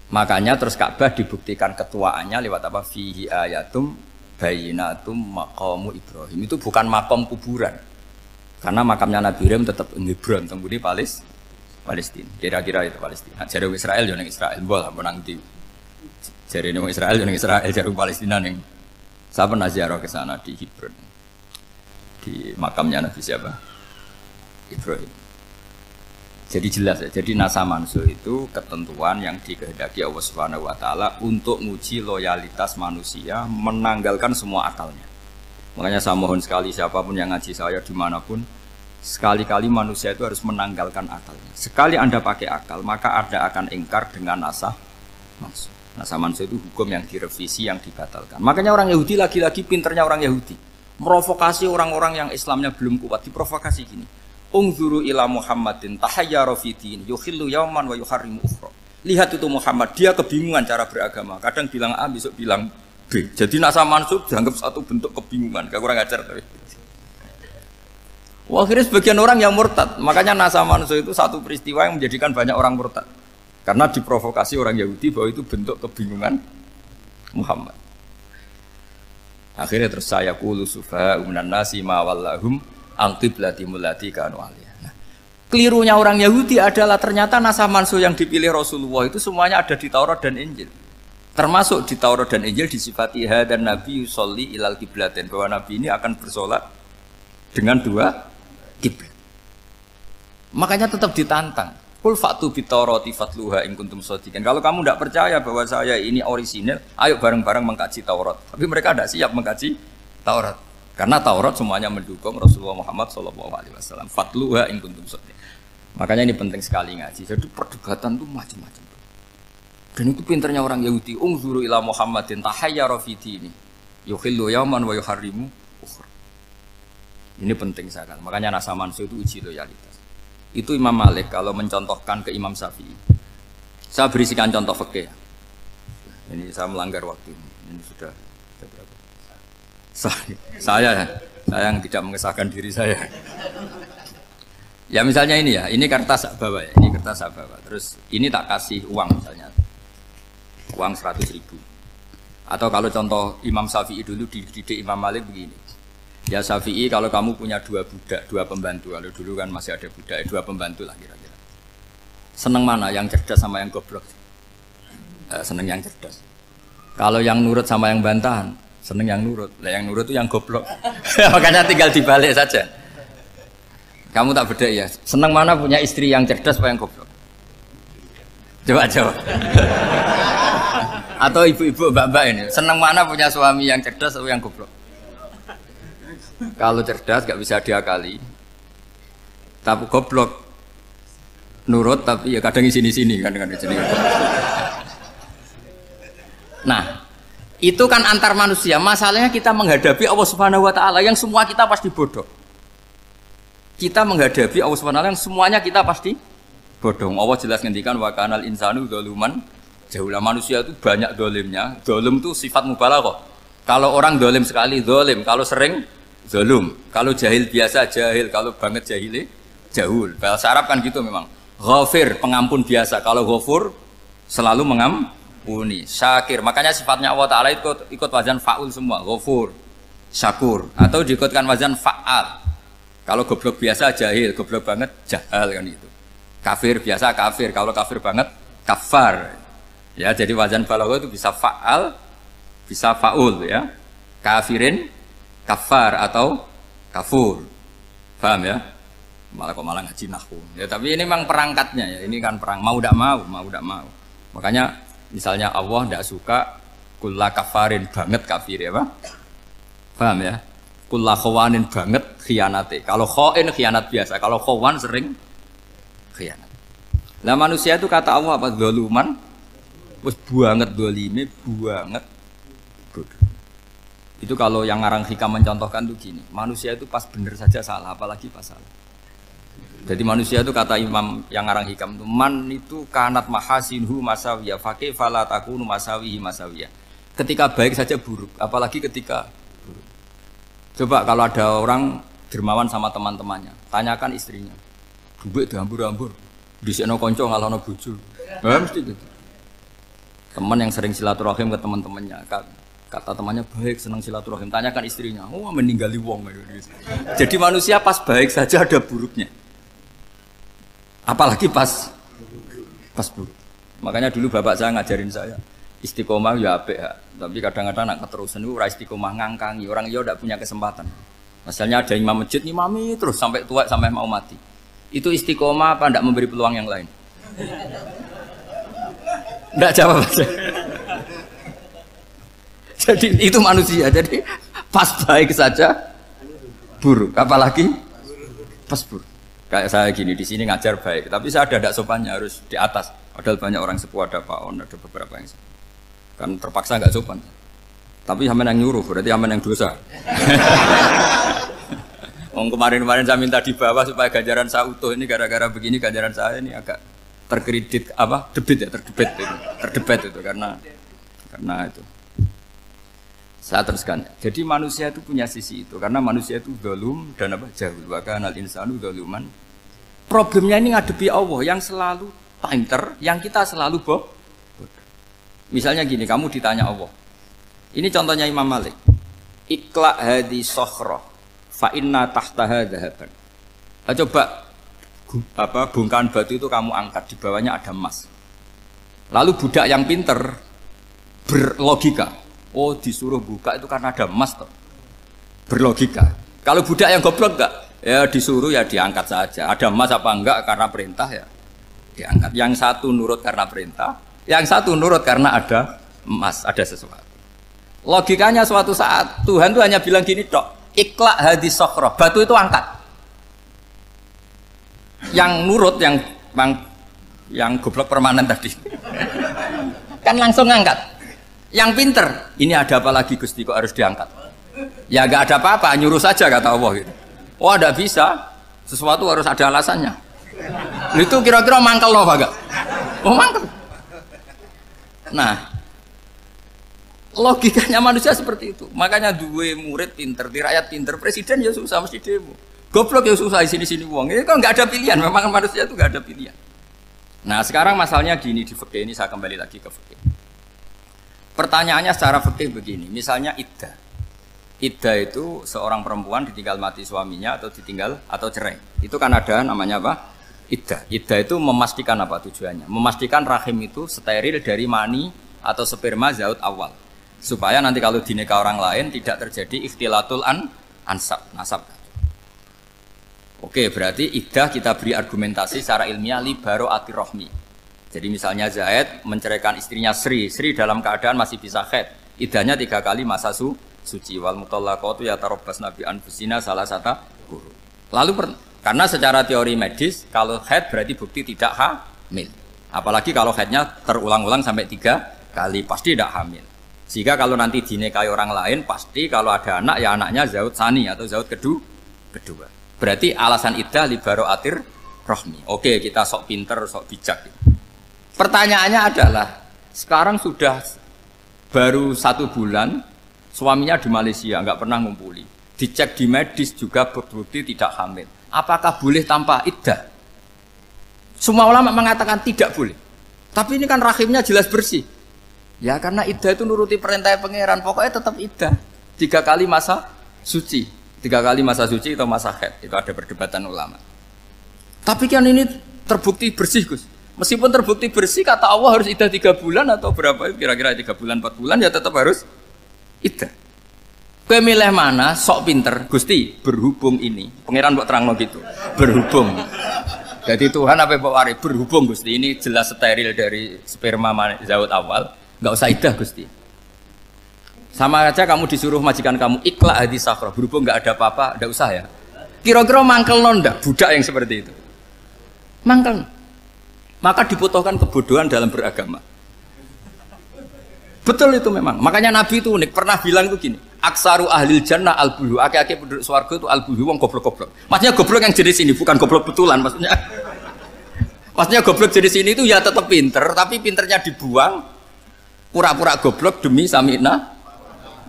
makanya terus Ka'bah dibuktikan ketuaannya lewat apa? Fihi ayatum bayinatum maqamu Ibrahim. Itu bukan makam kuburan. Karena makamnya Nabi Ibrahim tetap di Hebron, temudi Palestina. Kira-kira itu Palestina. Jare Israel yo ning Israel, mbah menang di. Jare ning Israel yo ning Israel, jare Palestina ning. Saya pernah ziarah ke sana di Hebron. Di makamnya Nabi siapa? Ibrahim. Jadi jelas ya. Jadi nasa mansuh itu ketentuan yang dikehendaki Allah Subhanahu wa taala untuk menguji loyalitas manusia, menanggalkan semua akalnya. Makanya saya mohon sekali siapapun yang ngaji saya dimanapun, sekali-kali manusia itu harus menanggalkan akalnya. Sekali Anda pakai akal, maka Anda akan ingkar dengan nasa mansuh. Nasa mansuh itu hukum yang direvisi, yang dibatalkan. Makanya orang Yahudi lagi-lagi pinternya orang Yahudi. Merovokasi orang-orang yang Islamnya belum kuat, diprovokasi gini. Ungzuru ila Muhammadin tahayyara fi din yukhillu yawman wa yuharrimu ukhra. Lihat itu Muhammad, dia kebingungan cara beragama. Kadang bilang A, besok bilang B. Jadi nasa mansub dianggap satu bentuk kebingungan. Gak kurang ajar tapi. Wah, akhirnya sebagian orang yang murtad. Makanya nasa mansub itu satu peristiwa yang menjadikan banyak orang murtad. Karena diprovokasi orang Yahudi bahwa itu bentuk kebingungan Muhammad. Akhirnya terus saya qulu sufa minan nasi ma wallahum al-qiblati mulati kanu aliyah. Nah, kelirunya orang Yahudi adalah ternyata nasa mansuh yang dipilih Rasulullah itu semuanya ada di Taurat dan Injil. Termasuk di Taurat dan Injil disifati dan Nabi yusolli ilal qiblatin, bahwa Nabi ini akan bersolat dengan dua kiblat. Makanya tetap ditantang. Qul fa'tu bit-taurati fatluha in kuntum shadiqin. Kalau kamu tidak percaya bahwa saya ini orisinil, ayo bareng-bareng mengkaji Taurat. Tapi mereka tidak siap mengkaji Taurat. Karena Taurat semuanya mendukung Rasulullah Muhammad SAW. Fatluha in kuntum shadiqin. Makanya ini penting sekali ngaji. Jadi perdebatan itu macam-macam. Dan itu pinternya orang Yahudi. Ungzuru ila Muhammadin tahayyara fi dini yukhillu yawman wa yuharrimu ukhra. Ini penting sekali. Makanya nasa mansuh itu uji loyalitas. Itu Imam Malik kalau mencontohkan ke Imam Syafi'i. Saya berisikan contoh fikih. Ini saya melanggar waktu ini. Ini sudah berapa? Saya yang tidak mengesahkan diri saya. Ya misalnya ini ya, ini kertas sak bawa ya, ini kertas sak bawa. Terus ini tak kasih uang misalnya, uang 100.000. Atau kalau contoh Imam Syafi'i dulu dididik Imam Malik begini. Ya Syafi'i kalau kamu punya 2 budak, 2 pembantu, kalau dulu kan masih ada budak, 2 pembantu lah kira-kira. Seneng mana, yang cerdas sama yang goblok? Seneng yang cerdas. Kalau yang nurut sama yang bantahan, seneng yang nurut. Lah yang nurut itu yang goblok. Makanya tinggal dibalik saja. Kamu tak beda ya. Seneng mana punya istri yang cerdas apa yang goblok? Coba jawab. Atau ibu-ibu mbak-mbak ini, seneng mana punya suami yang cerdas atau yang goblok? Kalau cerdas gak bisa diakali. Tapi goblok nurut tapi ya kadang di sini-sini kan di sini. Nah, itu kan antar manusia. Masalahnya kita menghadapi Allah Subhanahu wa taala yang semua kita pasti bodoh. Kita menghadapi Allah Subhanahu wa taala yang semuanya kita pasti bodoh. Allah jelas ngendikan wa kanal insanu dzaluman jahula. Manusia itu banyak dolimnya. Dolim itu sifat mubalaghah. Kalau orang dolim sekali dolim, kalau sering zalum, kalau jahil biasa jahil, kalau banget jahili jahul. Bahasa Arab kan gitu memang. Ghafir pengampun biasa, kalau ghafur selalu mengampuni. Syakir, makanya sifatnya Allah Ta'ala ikut wazan fa'ul semua. Ghafur, syakur, atau diikutkan wazan fa'al. Kalau goblok biasa jahil, goblok banget jahal kan itu. Kafir biasa kafir, kalau kafir banget kafar. Ya, jadi wazan balagha itu bisa fa'al, bisa fa'ul ya. Kafirin, kafar atau kafur. Paham ya? Malah ngaji nahwu. Ya tapi ini memang perangkatnya ya. Ini kan perang mau tidak mau. Makanya misalnya Allah tidak suka kulla kafarin banget kafir ya, Pak. Paham ya? Kulla khawanin banget khianate. Kalau khain khianat biasa, kalau khawan sering khianat. Lah manusia itu kata Allah apa? Zaluman. Wis banget dolime, banget bodoh. Itu kalau yang ngarang hikam mencontohkan tuh gini, manusia itu pas bener saja salah, apalagi pas salah. Jadi manusia itu kata Imam yang ngarang hikam itu, man itu kanat mahasinhu masawiyah, fakih fala takunu masawihi masawiyah. Ketika baik saja buruk, apalagi ketika buruk. Coba kalau ada orang dermawan sama teman-temannya, tanyakan istrinya, duit dihambur-hambur, disekno konco ngalono bojo. Mesti gitu. Teman yang sering silaturahim ke teman-temannya, kata temannya baik, senang silaturahim, tanyakan istrinya, oh meninggali wong. Jadi manusia pas baik saja ada buruknya. Apalagi pas buruk. Makanya dulu bapak saya ngajarin saya istiqomah ya apik ya. Tapi kadang-kadang nak keterusan itu ora istiqomah ngangkangi, orang iya tidak punya kesempatan. Misalnya ada imam masjid ngimami terus sampai tua sampai mau mati. Itu istiqomah apa tidak memberi peluang yang lain? Tidak jawab aja. Jadi itu manusia. Jadi pas baik saja buruk, apalagi pas buruk. Kayak saya gini di sini ngajar baik, tapi saya ada tidak sopannya harus di atas. Padahal banyak orang sepuh, ada Pak On, ada beberapa yang kan terpaksa nggak sopan. Tapi sampean yang nyuruh, berarti sampean yang dosa. Kemarin-kemarin saya minta di bawah supaya ganjaran saya utuh, ini gara-gara begini ganjaran saya ini agak terkredit apa terdebat itu karena itu. Saya teruskan. Jadi manusia itu punya sisi itu karena manusia itu dzalum dan apa jahul. Wa kanal insanu dzaluman. Problemnya ini ngadepi Allah yang selalu pinter, yang kita selalu bodoh. Misalnya gini, kamu ditanya Allah. Ini contohnya Imam Malik. Ikla hadi sokhroh fa inna tahtaha dhahaban. Coba bongkahan batu itu kamu angkat, di bawahnya ada emas. Lalu budak yang pinter berlogika. Oh disuruh buka itu karena ada emas toh. Berlogika. Kalau budak yang goblok enggak, ya disuruh ya diangkat saja. Ada emas apa enggak karena perintah ya diangkat. Yang satu nurut karena perintah, yang satu nurut karena ada emas, ada sesuatu. Logikanya suatu saat Tuhan tuh hanya bilang gini tok, ikla hadis sokhroh, batu itu angkat. Yang nurut yang goblok permanen tadi kan langsung ngangkat. Yang pinter, ini ada apa lagi Gusti kok harus diangkat? Ya gak ada apa-apa, nyuruh saja kata Allah gitu. Oh ada bisa, sesuatu harus ada alasannya. Itu kira-kira mangkel loh Pak? Oh mangkel. Nah, logikanya manusia seperti itu. Makanya dua murid pinter, di rakyat pinter, presiden ya susah mesti demo. Goblok ya susah di sini uang. Ini kan nggak ada pilihan. Memang manusia itu nggak ada pilihan. Nah sekarang masalahnya gini di fikih ini saya kembali lagi ke fikih. Pertanyaannya secara fikih begini. Misalnya iddah. Iddah itu seorang perempuan ditinggal mati suaminya atau ditinggal atau cerai. Itu kan ada namanya apa? Iddah. Iddah itu memastikan apa tujuannya? Memastikan rahim itu steril dari mani atau sperma zaut awal. Supaya nanti kalau dinikah orang lain tidak terjadi ikhtilatul nasab. Oke, berarti iddah kita beri argumentasi secara ilmiah li baro'ati rohmi. Jadi misalnya Zaid menceraikan istrinya Sri dalam keadaan masih bisa haid. Iddahnya 3 kali masa suci. Wal mutallaqatu yatarabbasna bi anfusina salah satu guru. Lalu karena secara teori medis kalau haid berarti bukti tidak hamil. Apalagi kalau haidnya terulang-ulang sampai 3 kali pasti tidak hamil. Sehingga kalau nanti dinikahi orang lain pasti kalau ada anak ya anaknya zaud sani atau zaud kedua. Berarti alasan iddah li baro'atir rohmi. Oke, kita sok pinter, sok bijak. Pertanyaannya adalah sekarang sudah baru 1 bulan suaminya di Malaysia nggak pernah ngumpuli. Dicek di medis juga berbukti tidak hamil. Apakah boleh tanpa iddah? Semua ulama mengatakan tidak boleh. Tapi ini kan rahimnya jelas bersih. Ya karena iddah itu nuruti perintah pangeran. Pokoknya tetap iddah. 3 kali masa suci. 3 kali masa suci atau masa haid. Itu ada perdebatan ulama. Tapi kan ini terbukti bersih Gus. Meskipun terbukti bersih kata Allah harus iddah 3 bulan atau berapa kira-kira 3 bulan 4 bulan ya tetap harus iddah. Kowe milih mana? Sok pinter Gusti berhubung ini. Pangeran mbok terangno gitu. Berhubung. Jadi Tuhan apa mbok wari berhubung Gusti ini jelas steril dari sperma zaut awal, enggak usah iddah Gusti. Sama aja kamu disuruh majikan kamu ikhla hadis sakhra berhubung enggak ada apa-apa, enggak usah ya. Kira-kira mangkel ndak budak yang seperti itu. Mangkel. Maka dibutuhkan kebodohan dalam beragama. Betul itu memang. Makanya Nabi itu unik pernah bilang itu gini. Aksaru ahlil jannah al-bulhu. Aki-aki penduduk swarga itu al-bulhu wong goblok-goblok. Maksudnya goblok yang jenis ini bukan goblok betulan maksudnya. Maksudnya goblok jenis ini itu ya tetap pinter tapi pinternya dibuang pura-pura goblok demi samina.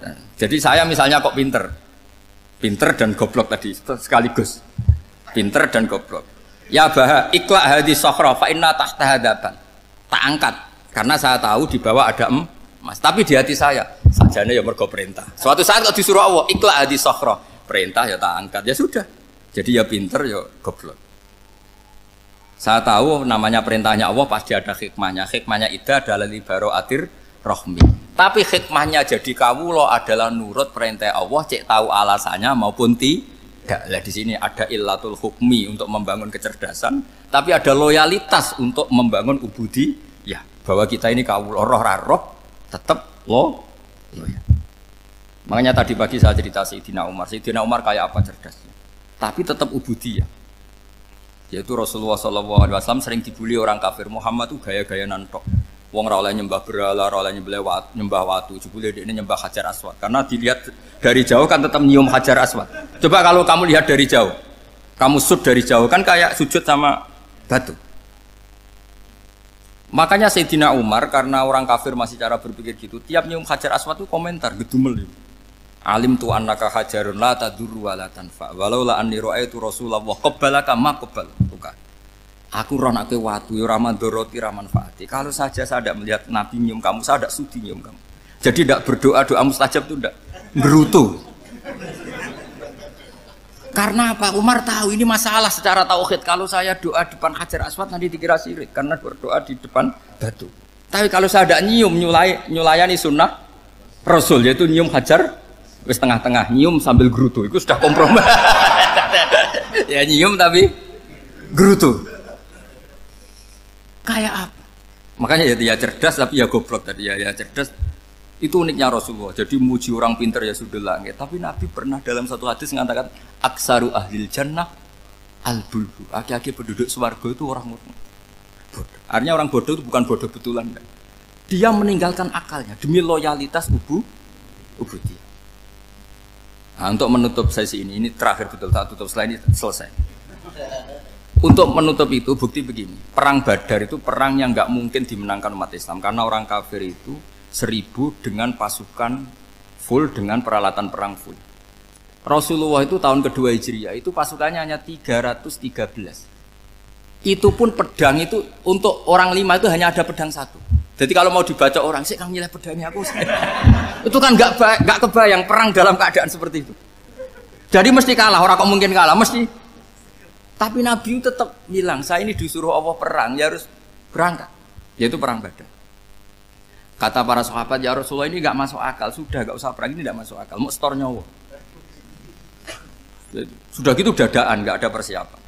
Nah, jadi saya misalnya kok pinter dan goblok tadi sekaligus. Pinter dan goblok. Ya bah ikhla hadis sakhra fa inna tahta hadaban. Tak angkat karena saya tahu di bawah ada emas. Tapi di hati saya sajane ya mergo perintah. Suatu saat kok disuruh Allah ikhla hadis sakhra, perintah ya tak angkat. Ya sudah. Jadi ya pinter ya goblok. Saya tahu namanya perintahnya Allah pasti ada hikmahnya. Hikmahnya iddah adalah li baro'atir rohmi. Tapi hikmahnya jadi kawula adalah nurut perintah Allah, cek tahu alasannya maupun tidak. Lah di sini ada illatul hukmi untuk membangun kecerdasan, tapi ada loyalitas untuk membangun ubudi. Ya, bahwa kita ini kawula roh tetap loyal. Makanya tadi pagi saya cerita Sayyidina Umar. Sayyidina Umar kayak apa cerdasnya? Tapi tetap ubudi ya. Yaitu Rasulullah SAW sering dibully orang kafir. Muhammad tuh gaya-gaya nantok. Wong ora oleh nyembah berhala, ora oleh nyembah watu, jebule ini nyembah Hajar Aswad. Karena dilihat dari jauh kan tetap nyium Hajar Aswad. Coba kalau kamu lihat dari jauh, kamu sujud dari jauh kan kayak sujud sama batu. Makanya Sayyidina Umar karena orang kafir masih cara berpikir gitu, tiap nyium Hajar Aswad itu komentar gedumel. Alim tu annaka hajarun la tadurru wa la tanfa. Walau la anni ra'aitu Rasulullah qabbalaka ma qabbal. Aku roh nak watu, raman doroti, raman faati. Kalau saja saya tidak melihat Nabi nyium kamu, saya tidak sudi nyium kamu. Jadi tidak berdoa, doa mustajab itu tidak gerutu. Karena apa? Umar tahu ini masalah secara tauhid. Kalau saya doa depan Hajar Aswad nanti dikira syirik karena berdoa di depan batu. Tapi kalau saya tidak nyium, nyulayani sunnah Rasul, yaitu nyium Hajar, wis tengah-tengah nyium sambil gerutu, itu sudah kompromi. Ya nyium tapi gerutu. Kayak apa? Makanya ya cerdas tapi ya goblok tadi ya cerdas. Itu uniknya Rasulullah. Jadi muji orang pintar ya sudah langit. Tapi Nabi pernah dalam satu hadis mengatakan aksaru ahlil jannah al-bulhu. Aki-aki penduduk swarga itu orang bodoh. Artinya orang bodoh itu bukan bodoh betulan. Dia meninggalkan akalnya demi loyalitas ubudiyah. Nah, untuk menutup sesi ini terakhir betul tak tutup setelah ini selesai. Untuk menutup itu bukti begini, perang Badar itu perang yang nggak mungkin dimenangkan umat Islam karena orang kafir itu 1000 dengan pasukan full dengan peralatan perang full. Rasulullah itu tahun kedua Hijriah itu pasukannya hanya 313. Itu pun pedang itu untuk orang 5 itu hanya ada pedang 1. Jadi kalau mau dibaca orang, sih kamu nilai pedangnya aku. Itu kan nggak kebayang perang dalam keadaan seperti itu. Jadi mesti kalah, orang kok mungkin kalah, mesti. Tapi Nabi tetap bilang, saya ini disuruh Allah perang, ya harus berangkat. Yaitu perang Badar. Kata para sahabat, ya Rasulullah ini nggak masuk akal, sudah nggak usah perang, ini nggak masuk akal, mau setor nyawa. Sudah gitu dadaan, nggak ada persiapan.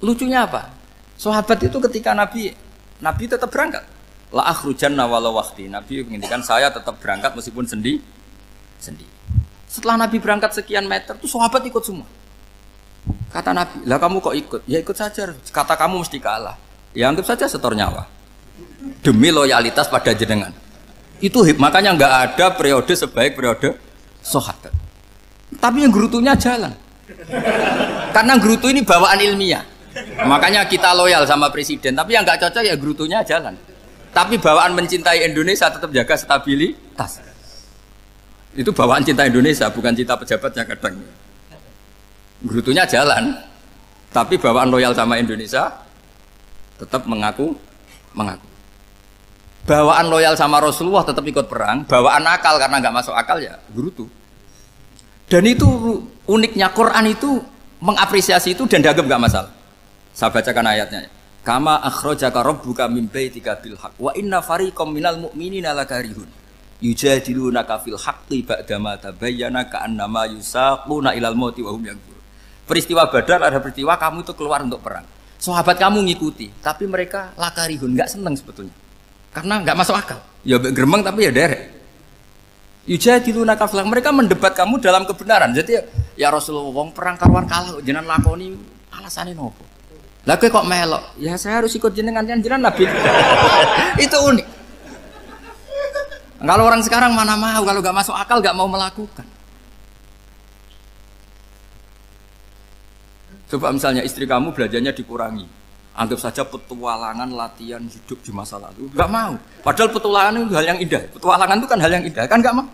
Lucunya apa? Sahabat itu ketika Nabi tetap berangkat. La akhrujanna walau waqti. Nabi menginginkan saya tetap berangkat meskipun sendi. Setelah Nabi berangkat sekian meter, tuh sahabat ikut semua. Kata Nabi, lah kamu kok ikut? Ya ikut saja. Kata kamu mesti kalah. Ya anggap saja setor nyawa. Demi loyalitas pada jenengan. Itu makanya nggak ada periode sebaik periode sahabat. Tapi yang gerutunya jalan. Karena gerutu ini bawaan ilmiah. Makanya kita loyal sama presiden. Tapi yang nggak cocok ya gerutunya jalan. Tapi bawaan mencintai Indonesia tetap jaga stabilitas. Itu bawaan cinta Indonesia, bukan cinta pejabatnya kadang. Gerutunya jalan, tapi bawaan loyal sama Indonesia tetap mengaku. Bawaan loyal sama Rasulullah tetap ikut perang, bawaan akal karena nggak masuk akal ya gerutu. Dan itu uniknya Quran itu mengapresiasi itu dan dianggap nggak masalah. Saya bacakan ayatnya. Kama akhrajaka rabbuka min baitika bil haqq wa inna fariqam minal mu'minina lakarihun yujadilunaka fil haqqi ba'dama tabayyana ka'annama yusaquna ilal mauti wa hum yanzurun. Peristiwa Badar ada peristiwa kamu itu keluar untuk perang. Sahabat kamu ngikuti, tapi mereka lakarihun, enggak senang sebetulnya. Karena enggak masuk akal. Ya gremeng tapi ya derek. Yujadilunaka fil haqq, mereka mendebat kamu dalam kebenaran. Jadi ya Rasulullah wong perang karuan kalah jenengan lakoni alasane nopo? Lah kok melok? Ya saya harus ikut jenengan Nabi. Itu unik. Kalau orang sekarang mana mau, kalau nggak masuk akal nggak mau melakukan. Coba misalnya istri kamu belajarnya dikurangi, anggap saja petualangan latihan hidup di masa lalu, nggak mau. Padahal petualangan itu hal yang indah. Petualangan itu kan hal yang indah, kan nggak mau.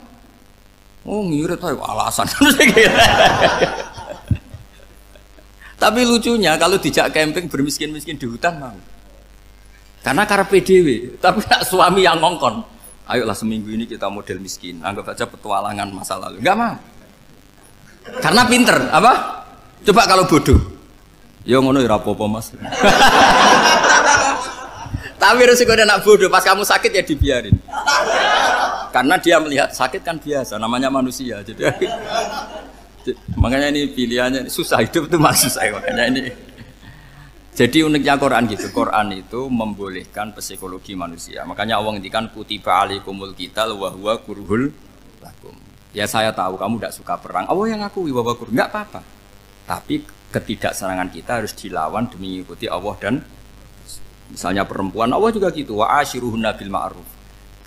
Oh ngirit ayo alasan. Tapi lucunya kalau dijak camping bermiskin-miskin di hutan mau. Karena karpe dhewe, tapi nak suami yang ngongkon. Ayolah seminggu ini kita model miskin, anggap saja petualangan masa lalu. Enggak mau. Karena pinter, apa? Coba kalau bodoh. Ya ngono ya apa-apa Mas. Tapi resiko nak bodoh, pas kamu sakit ya dibiarin. Karena dia melihat sakit kan biasa, namanya manusia. Jadi makanya ini pilihannya susah, hidup itu masih susah makanya ini. Jadi uniknya Quran gitu, Quran itu membolehkan psikologi manusia. Makanya Allah ngendikan kutiba alaikumul qital wa huwa kurhul lakum. Ya saya tahu kamu tidak suka perang. Allah yang ngakui wa huwa kurhul, enggak apa-apa. Tapi ketidaksenangan kita harus dilawan demi mengikuti Allah dan misalnya perempuan Allah juga gitu, wa ashiruhunna bil ma'ruf.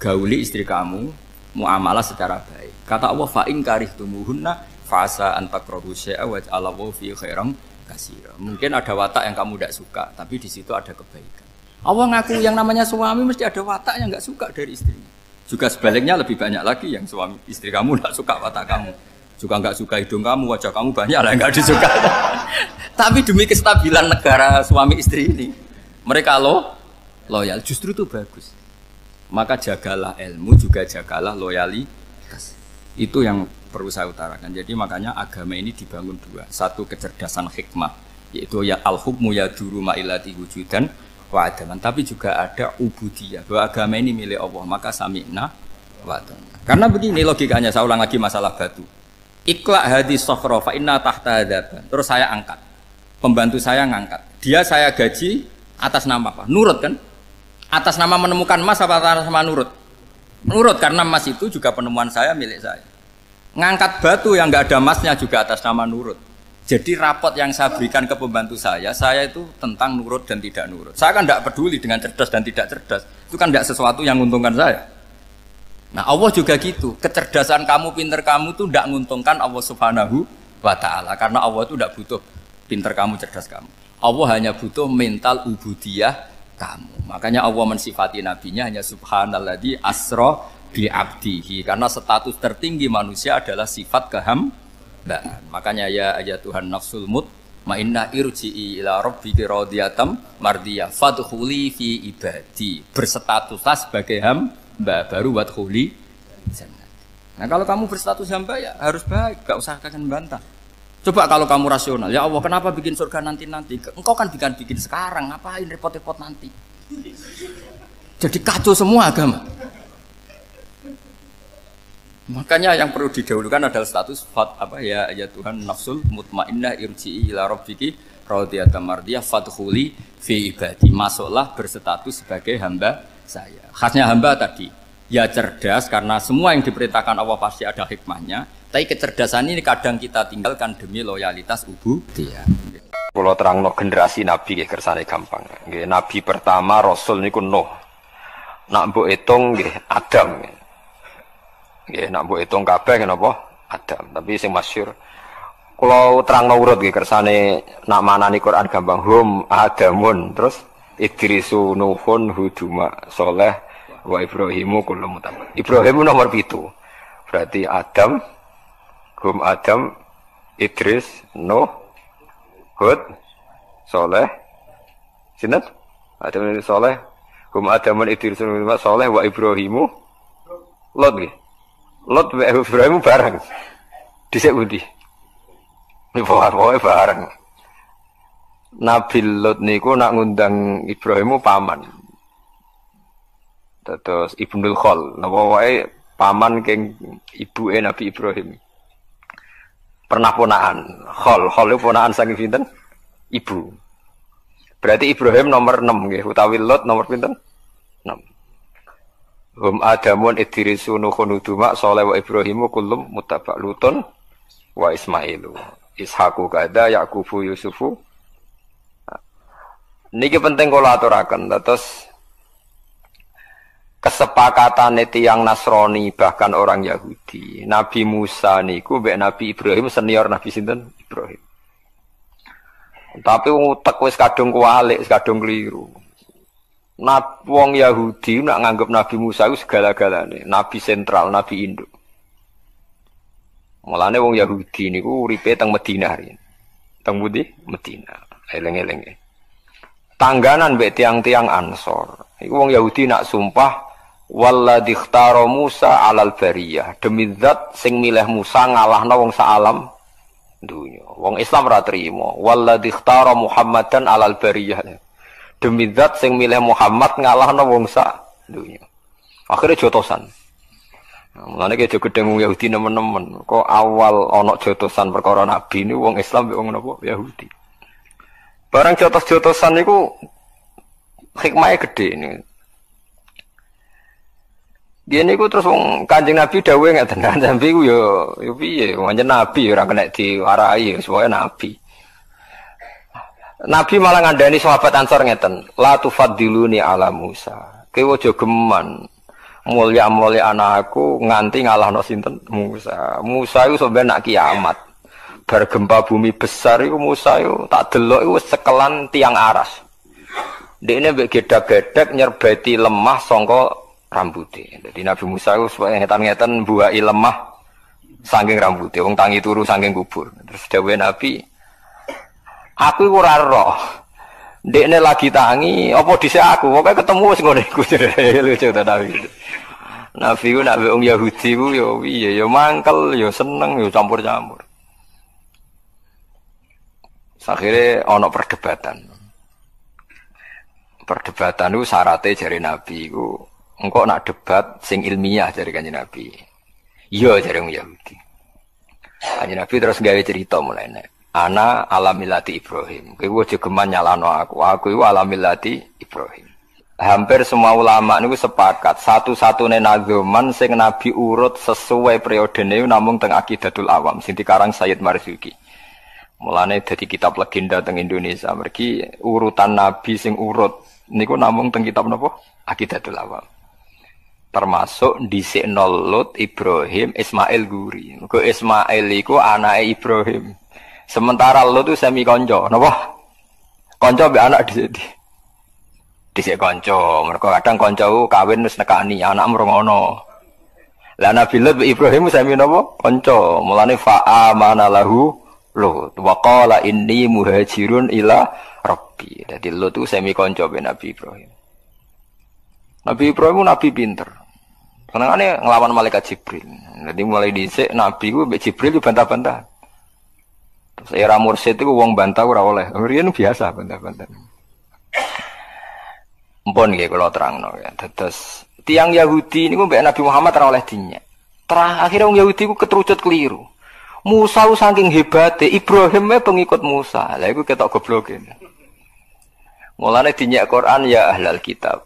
Gauli istri kamu muamalah secara baik. Kata Allah fa in karihtumuhunna fasa antakrahu syai'a wa ja'alallahu fi khairan katsira. Mungkin ada watak yang kamu tidak suka, tapi di situ ada kebaikan. Allah ngaku yang namanya suami mesti ada watak yang enggak suka dari istrinya. Juga sebaliknya lebih banyak lagi yang suami istri kamu tidak suka watak kamu. Juga enggak suka hidung kamu, wajah kamu banyak lah enggak disuka. Tapi demi kestabilan negara suami istri ini, mereka loyal, justru itu bagus. Maka jagalah ilmu, juga jagalah loyalitas. Itu yang perlu saya utarakan. Jadi makanya agama ini dibangun dua. Satu kecerdasan hikmah, yaitu ya al-hukmu yaduru ma'ilati wujudan wa adaman. Tapi juga ada ubudiyah, bahwa agama ini milik Allah. Maka sami'na wa adaman. Karena begini logikanya, saya ulang lagi masalah batu. Iqla hadis sokhro fa inna tahta hadaban. Terus saya angkat. Pembantu saya ngangkat. Dia saya gaji atas nama apa? Nurut kan? Atas nama menemukan emas apa atas nama nurut? Nurut, karena emas itu juga penemuan saya, milik saya. Ngangkat batu yang nggak ada emasnya juga atas nama nurut. Jadi rapot yang saya berikan ke pembantu saya itu tentang nurut dan tidak nurut. Saya kan tidak peduli dengan cerdas dan tidak cerdas. Itu kan tidak sesuatu yang menguntungkan saya. Nah Allah juga gitu. Kecerdasan kamu, pinter kamu itu tidak menguntungkan Allah Subhanahu wa Ta'ala. Karena Allah itu tidak butuh pinter kamu, cerdas kamu. Allah hanya butuh mental ubudiyah kamu. Makanya Allah mensifati nabinya hanya subhanalladzi asra bi abdihi, karena status tertinggi manusia adalah sifat hambaan. Makanya ya Tuhan nafsul mutmainnah irji'i ila rabbiki radhiyatam mardiyah fadkhuli fi ibadi. Berstatuslah sebagai hamba baru wadkhuli jannah. Nah, kalau kamu berstatus hamba ya harus baik, enggak usah kalian bantah. Coba kalau kamu rasional, ya Allah kenapa bikin surga nanti-nanti? Engkau kan bikin sekarang, ngapain repot-repot nanti? Jadi kacau semua agama. Makanya yang perlu didahulukan adalah status ya Tuhan nafsul mutmainnah irji'i ila rabbiki radhiyatam mardiyah fadkhuli fi ibadi. Masuklah berstatus sebagai hamba saya. Khasnya hamba tadi, ya cerdas karena semua yang diperintahkan Allah pasti ada hikmahnya. Tapi kecerdasan ini kadang kita tinggalkan demi loyalitas ubudiyah. Kalau terangno generasi nabi nggih kersane gampang. Nggih, nabi pertama rasul niku Nuh. Nak mbok hitung nggih Adam. Nggih, nak mbok hitung kabeh napa? Adam. Tapi sing masyhur kula terangno urut nggih kersane nak manani Quran gampang hum Adamun terus Idrisu Nuhun Huduma Saleh wa Ibrahimu kullu mutabak. Ibrahim nomor 7. Berarti Adam hum Adam, Idris, Nuh, Hud, Saleh, sinten? Adam Saleh, hum Adam, Idris, Nuh, Saleh, wa Ibrahimu, Lot nggih. Lot wa Ibrahimu bareng. Dhisik pundi? Pokoke bareng. Nabi Lot niku nak ngundang Ibrahimu paman. Terus Ibnul Khol, napa wae paman keng ibuke Nabi Ibrahim. Pernah ponaan, Khol itu ponaan saking pinten? Ibu. Berarti Ibrahim nomor 6 nggih, utawi Lot nomor pinten? 6. Hum Adamun Idrisu Nuhun Huduma Saleh wa Ibrahimu kullum muttaba Lutun wa Ismailu. Ishaqu kada Yaqubu Yusufu. Niki penting kula aturaken, terus kesepakatan tiyang Nasrani bahkan orang Yahudi. Nabi Musa niku mbek Nabi Ibrahim senior Nabi sinten? Ibrahim. Tapi wong utek wis kadung kualik, wis kadung keliru. Wong Yahudi nak nganggep Nabi Musa iku segala-galane, nabi sentral, nabi induk. Mulane wong Yahudi niku uripe teng Madinah riyen. Teng pundi? Madinah. Eleng-eleng. Tangganan mbek tiang-tiang Ansor. Iku wong Yahudi nak sumpah walladzi ikhtara Musa 'alal bariyah, demi zat sing milih Musa ngalahna wong sak alam dunya. Wong Islam ora trimo. Walladzi ikhtara Muhammadan 'alal bariyah, demi zat sing milih Muhammad ngalahna wong sak dunya. Akhire jotosan. Mulane ki aja gedeng wong Yahudi nemen-nemen. Kok awal ana jotosan perkara nabi niku wong Islam mbek wong napa Yahudi. Barang jotos-jotosan niku hikmahe gedhe niku. Dia niku terus wong Kanjeng Nabi dawuhe ngaten, Nabi ku yo piye, pancen nabi ora kena diwarai, supaya nabi. Nabi malah ngandani sahabat Ansor ngeten, la tufaddiluni ala Musa. Kowe aja geman mulya-mulya anakku nganti ngalahno sinten Musa. Musa iku sampeyan nak kiamat. Bar gempa bumi besar iku Musa iku tak delok iku sekelan tiang aras. Dekne mbek gedak-gedek nyerbeti lemah sangka rambutnya. Jadi Nabi Musa itu supaya ngetan-ngetan buai lemah saking rambutnya. Wong tangi turu saking kubur. Terus dawuhe Nabi, aku ora roh. Dekne lagi tangi, apa dhisik aku? Pokoke ketemu wis ngene iku. Lucu ta Nabi. Nabi ku nak wong Yahudi ku yo piye, yo mangkel, yo seneng, yo campur-campur. Akhire ana perdebatan. Perdebatan itu syaratnya jari Nabi ku engkau nak debat sing ilmiah dari Kanjeng Nabi. Iya dari wong Yahudi. Kanjeng Nabi terus gawe cerita mulai nek. Ana alamilati Ibrahim. Kowe aja geman nyalano aku. Aku iku alamilati Ibrahim. Hampir semua ulama niku sepakat satu-satunya nazoman sing Nabi urut sesuai periodene namung teng Aqidatul Awam sing dikarang Sayyid Marzuki. Mulane dadi kitab legenda teng Indonesia. Mergi urutan Nabi sing urut niku namung teng kitab napa? Aqidatul Awam. Termasuk dhisikno Lut, Ibrahim, Ismail guri. Mergo Ismail iku anake Ibrahim. Sementara Lut itu semi kanca, napa? Kanca mbek anak dhisik kanca. Mergo kadang kanca kawin wis nekani, anak mrungono. Lah Nabi Lut Ibrahim sami napa? Kanca. Mulane fa amana lahu Lut wa qala inni muhajirun ila rabbi. Dadi Lut itu sami kanca be Nabi Ibrahim. Nabi Ibrahim nabi pinter. Senengane nglawan malaikat Jibril. Jadi mulai dhisik nabi ku mbek Jibril ku bantah-bantah. Terus era mursyid itu wong bantah ora oleh. Riyen biasa bantah-bantah. Mpun nggih kula terangno ya. Terus tiang Yahudi niku mbek Nabi Muhammad ora oleh dinyek. Akhirnya wong Yahudi ku keterucut keliru. Musa saking hebate, Ibrahim pengikut Musa. Lah iku ketok gobloke. Mulane dinyek Quran ya ahlal kitab.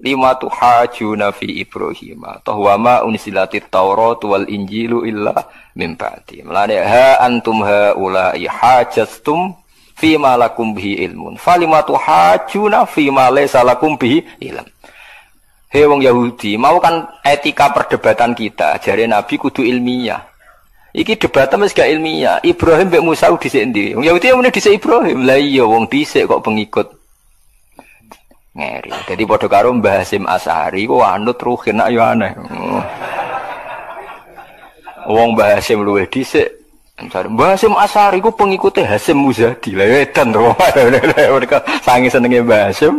Lima tuhajuna fi Ibrahim tahwama unsilatit Taurat wal Injilu illa min ba'di. Mulane ha antum haula'i hajastum fi ma lakum bihi ilmun. Falima tuhajuna fi ma laysa lakum bihi ilm. Hei wong Yahudi, mau kan etika perdebatan kita, jare Nabi kudu ilmiah. Iki debatnya mesti gak ilmiah. Ibrahim mbek Musa dhisik endi? Wong Yahudi muni dhisik Ibrahim. Lah iya wong dhisik kok pengikut ngeri. Jadi padha karo Mbah Hasyim Asy'ari ku anut ruhin nak yo aneh. Wong Mbah Hasyim luwih dhisik. Mbah Hasyim Asy'ari ku pengikute Hasyim Muzadi. Lah edan to. Mereka sange senenge Mbah Hasyim.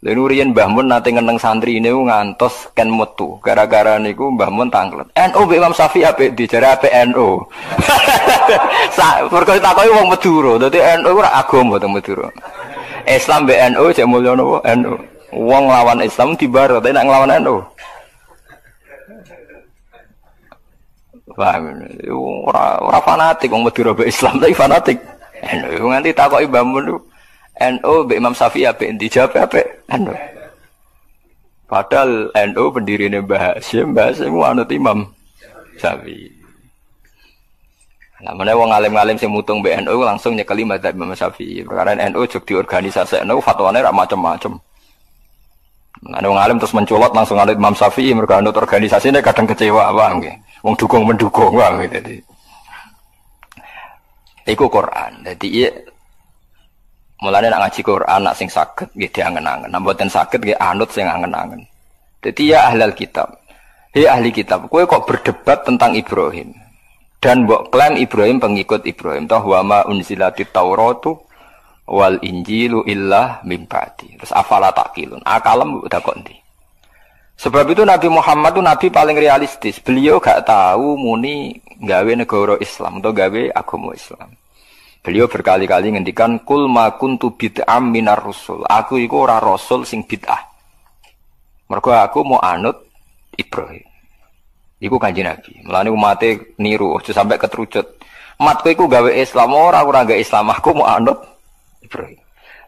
Lha riyen Mbah Mun nate ngeneng santri niku ngantos ken metu. Gara-gara niku Mbah Mun tanglet. NU mbek Imam Syafi'i apik dijare apik NU. Mergo takoki wong Madura. Dadi NU ora agama teng Madura. Islam BNU cek mulya napa NU. Wong lawan Islam dibar tapi nek nglawan NU. Paham. Ora fanatik wong Madura mbek Islam tapi fanatik. NU nganti takoki Mbah Mun NU mbek Imam Syafi'i apik dijawab apik NU. Padahal NU pendirine Mbah Hasyim anut Imam Syafi'i. Nah, mana wong alim-alim sing mutung BNU langsung nyekeli madzhab Imam Syafi'i. Perkara NU jog diorganisasekno fatwane ra macam-macam. Nah, wong alim terus mencolot langsung anut Imam Syafi'i mergo anut organisasine kadang kecewa paham nggih. Wong dukung mendukung paham gitu. Dadi iku Quran. Dadi mulane nak ngaji Quran nak sing saged nggih diangen-angen. Nek mboten saged nggih anut sing angen-angen. Dadi ya ahlul kitab. Hei ahli kitab, kowe kok berdebat tentang Ibrahim? Dan mbok klaim Ibrahim pengikut Ibrahim toh wa ma unzilatit Tauratu wal Injilu illa min ba'di. Terus afala taqilun. Akalem udah kok ndi. Sebab itu Nabi Muhammad itu nabi paling realistis. Beliau gak tahu muni gawe negara Islam atau gawe agama Islam. Beliau berkali-kali ngendikan kul ma kuntu bid'am minar rusul. Aku iku ora rasul sing bid'ah. Mergo aku mau anut Ibrahim. Iku Kanjeng Nabi. Mulane umate niru aja sampai ketrucut. Matku iku gawe Islam ora gawe Islam aku mau anut Ibrahim.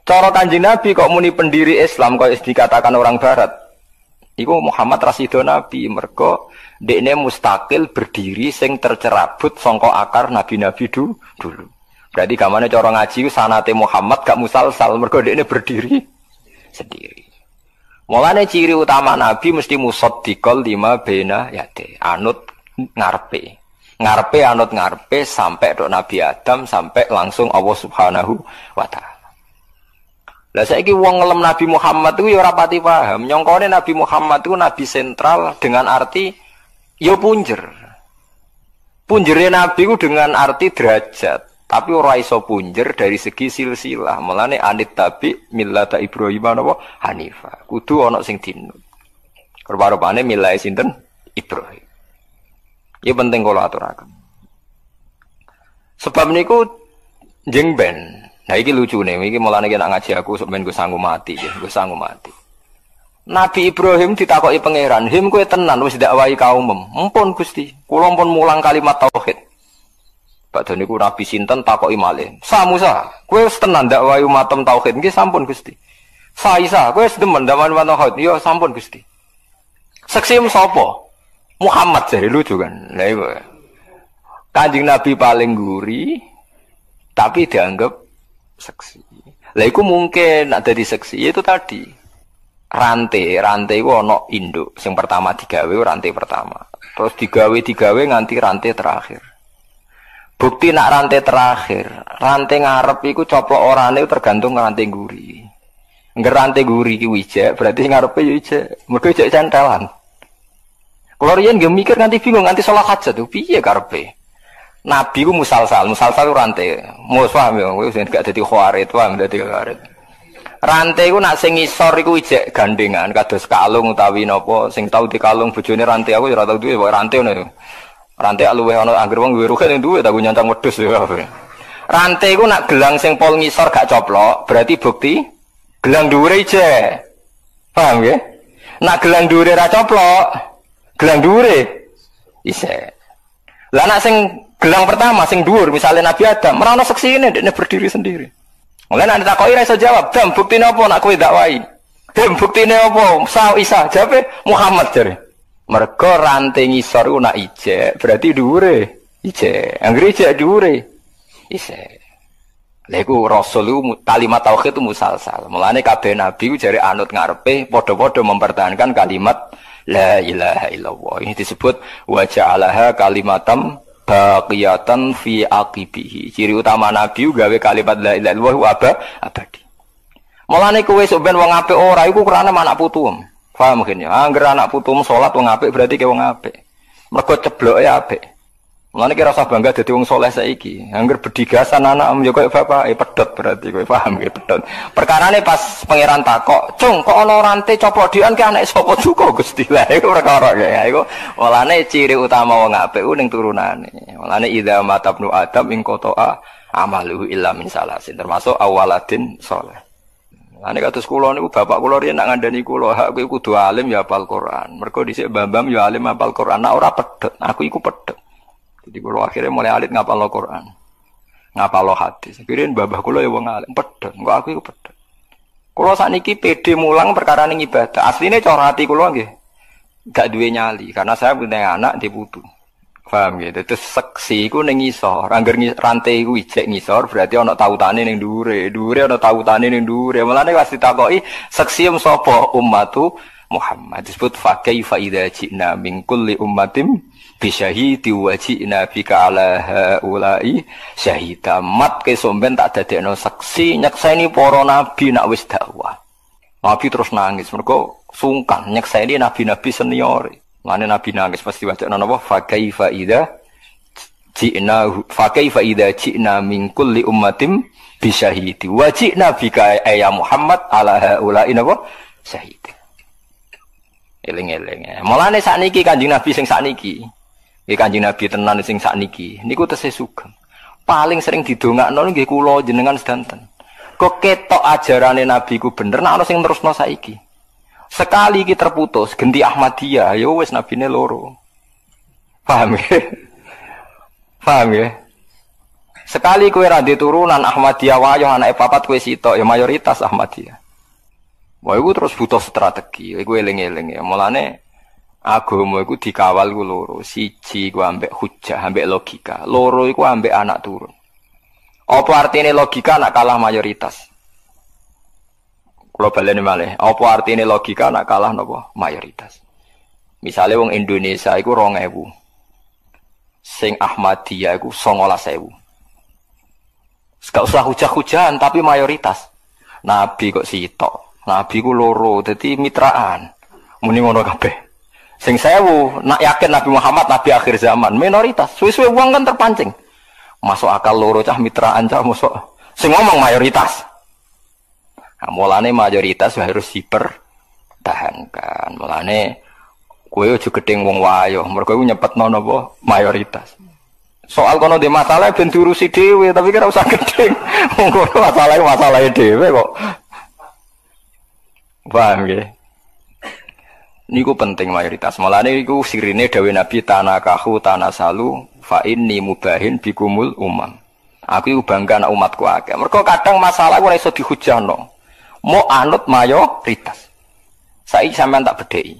Cara Kanjeng Nabi kok muni pendiri Islam kok dikatakan orang barat. Iku Muhammad Rasido Nabi mergo dekne mustakil berdiri sing tercerabut sangka akar nabi-nabi dulu. Berarti gamane cara ngaji sanate Muhammad gak musalsal mergo dekne berdiri sendiri. Mulane ciri utama Nabi mesti musaddiqal lima baina yate, anut ngarepe. Ngarepe anut ngarepe sampai tok Nabi Adam sampai langsung Allah Subhanahu wa taala. Lah saiki wong ngelem Nabi Muhammad itu ya ora pati paham. Nyongkone Nabi Muhammad itu nabi sentral dengan arti ya punjer. Punjere Nabi itu dengan arti derajat. Tapi ora iso punjer dari segi silsilah. Mulane anit tabi millata Ibrahim napa Hanifah. Kudu ana sing dinut. Rupa-rupane milai sinten Ibrahim. Iki penting kula aturaken. Sebab niku jeng ben. Nah iki lucune, iki mulane nek ngaji aku sampeyan go sanggup mati ya, go sanggup mati. Nabi Ibrahim ditakoki pangeran, "Him kowe tenan wis dakwahi kaumem?" "Mumpun Gusti, kula pun mulang kalimat tauhid." Padahal niku Nabi sinten takoki malih. "Sa Musa, kowe wis tenan dakwahi umatem tauhid?" "Nggih sampun Gusti." "Sa Isa, kowe wis demen dakwahi tauhid?" "Ya sampun Gusti." "Seksem sapa?" "Muhammad," jare lucu kan. Lah iku. Kanjeng Nabi paling guri tapi dianggap seksi. Lah iku mungkin ada di seksi itu tadi. Rantai itu ana induk. Sing pertama digawe rantai pertama. Terus digawe nganti rantai terakhir. Bukti nak rantai terakhir, rantai ngarep iku coplok orane tergantung rantai guri. Ngger rantai guri iki wijek, berarti ngarepe yo ijek. Mergo ijek centelan. Kalau riyen nggih mikir nganti bingung nganti salat hajat tuh piye karepe. Nabi ku musalsal ku rantai. Mus paham ya, kowe sing gak dadi khawarit, paham dadi khawarit. Rantai ku nak sing ngisor iku ijek gandengan kados kalung utawi napa sing tau dikalung bojone rantai aku ya ora tau duwe rantai ngono. Rantai luwih ana anggere wong duwe rugen duwe tak nyancang wedhus ya. Rantai ku nak gelang sing pol ngisor gak coplok, berarti bukti gelang dhuwure ijek. Paham ya? Nak gelang dhuwure ra coplok, gelang dhuwure isih. Lah nak sing gelang pertama sing dhuwur misalnya Nabi Adam, ora ono seksine dekne berdiri sendiri. Mulane nek takoki ra iso jawab, "Dam, buktine apa nak kowe dakwai?" "Dam, buktine apa?" "Sa Isa." Jawabe Muhammad jare. Mergo ranting ngisor ku nak ijek, berarti dhuwure ijek. Anggere ijek dhuwure isih. Lha iku rasul iku kalimat tauhid itu musalsal. Mulane kabeh nabi ku jare anut ngarepe padha-padha mempertahankan kalimat la ilaha illallah. Ini disebut wa ja'alaha kalimatam baqiyatan fi aqibihi. Ciri utama nabi gawe kalimat la ilaha illallah abadi. Mulane kowe sok ben wong apik ora iku krana anak putuem. Paham mungkin ya. Angger anak putuem salat wong apik berarti ke wong apik. Mergo cebloke apik. Mulane kira usah bangga dadi wong saleh saiki. Angger bedigasan anak yo koyo bapake pedhot berarti kowe paham ge pedhot. Perkarane pas pangeran takok, "Cung, kok ana rantai coplok dian ke anak sapa duka Gusti?" Lah iku perkara kaya iku. Mulane ciri utama wong apik ku ning turunane. Mulane idza matabnu adam ing qata'a amaluhu illa min salasin termasuk awaladin saleh. Mulane kados kula niku bapak kula riyen nak ngandani kula, hak kowe kudu alim ya hafal Quran. Mergo dhisik Bambam ya alim hafal Quran. Nek ora pedhot, aku iku pedhot. Jadi kalau akhirnya mulai alit ngapal Quran, ngapal hadis. Kirin babah kulo ya wong alim pedhot, kok aku iku pedhot. Kulo sakniki pede mulang perkara ning ibadah. Asline cara ati kulo nggih gak duwe nyali karena saya punya anak di putu. Paham gitu. Terus seksi iku ning ngisor, angger rantai iku ijek ngisor berarti ana tautane ning dhuwure. Dhuwure ana tautane ning dhuwure. Mulane pas ditakoki seksi sapa ummatu Muhammad disebut fa kaifa idza ji'na min kulli ummatin bisyahidi wajina bika ala haulai syahida mat ke somben tak dadekno saksi nyekseni para nabi nak wis dakwah. Nabi terus nangis mergo sungkan nyekseni nabi-nabi senior. Mane nabi nangis pasti wacana napa fa kaifa idza ji'na min kulli ummatin bisyahidi wajina bika ya Muhammad ala haulai napa syahida. Eling-eling. Mulane sakniki Kanjeng Nabi sing sakniki Kanjeng Nabi tenan sing sakniki niku tesih sugeng. Paling sering didongakno nggih kula jenengan sedanten. Kok ketok ajarane Nabi ku bener nek ana sing terusno saiki. Sekali iki terputus genti Ahmadiyah ya wis nabine loro. Paham ya? Paham ya? Sekali kowe ra turunan Ahmadiyah wayo anake papat kowe sitok ya mayoritas Ahmadiyah. Wah iku terus butuh strategi. Iku eling-eling ya. Mulane agama iku dikawal ku loro. Siji ku ambek hujah, ambek logika. Loro iku ambek anak turun. Apa artine logika nak kalah mayoritas? Kula baleni malih. Apa artine logika nak kalah napa? Mayoritas. Misale wong Indonesia iku 2000. Sing Ahmadiyah iku 19000. Gak usah hujah-hujahan tapi mayoritas. Nabi kok sitok. Nabi ku loro, dadi mitraan. Muni ngono kabeh. Sing 1000 nak yakin Nabi Muhammad nabi akhir zaman minoritas. Suwe-suwe wong kan terpancing. Masuk akal loro cah mitraan cah mosok. Sing ngomong mayoritas. Nah, mulane mayoritas harus dipertahankan. Mulane kowe aja gedeng wong wayo, mergo iku nyepetno napa mayoritas. Soal kono de masalah ben diurusi dhewe, tapi kira usah gedeng. Wong kono masalahe dhewe kok. Paham nggih? Niku penting mayoritas. Mulane iku sirine dawuh Nabi tanakahu tanasalu fa inni mubahin bikumul umam. Aku iku bangga anak umatku akeh. Mergo kadang masalah ora iso dihujahno. Mau anut mayoritas. Saiki sampean tak bedheki.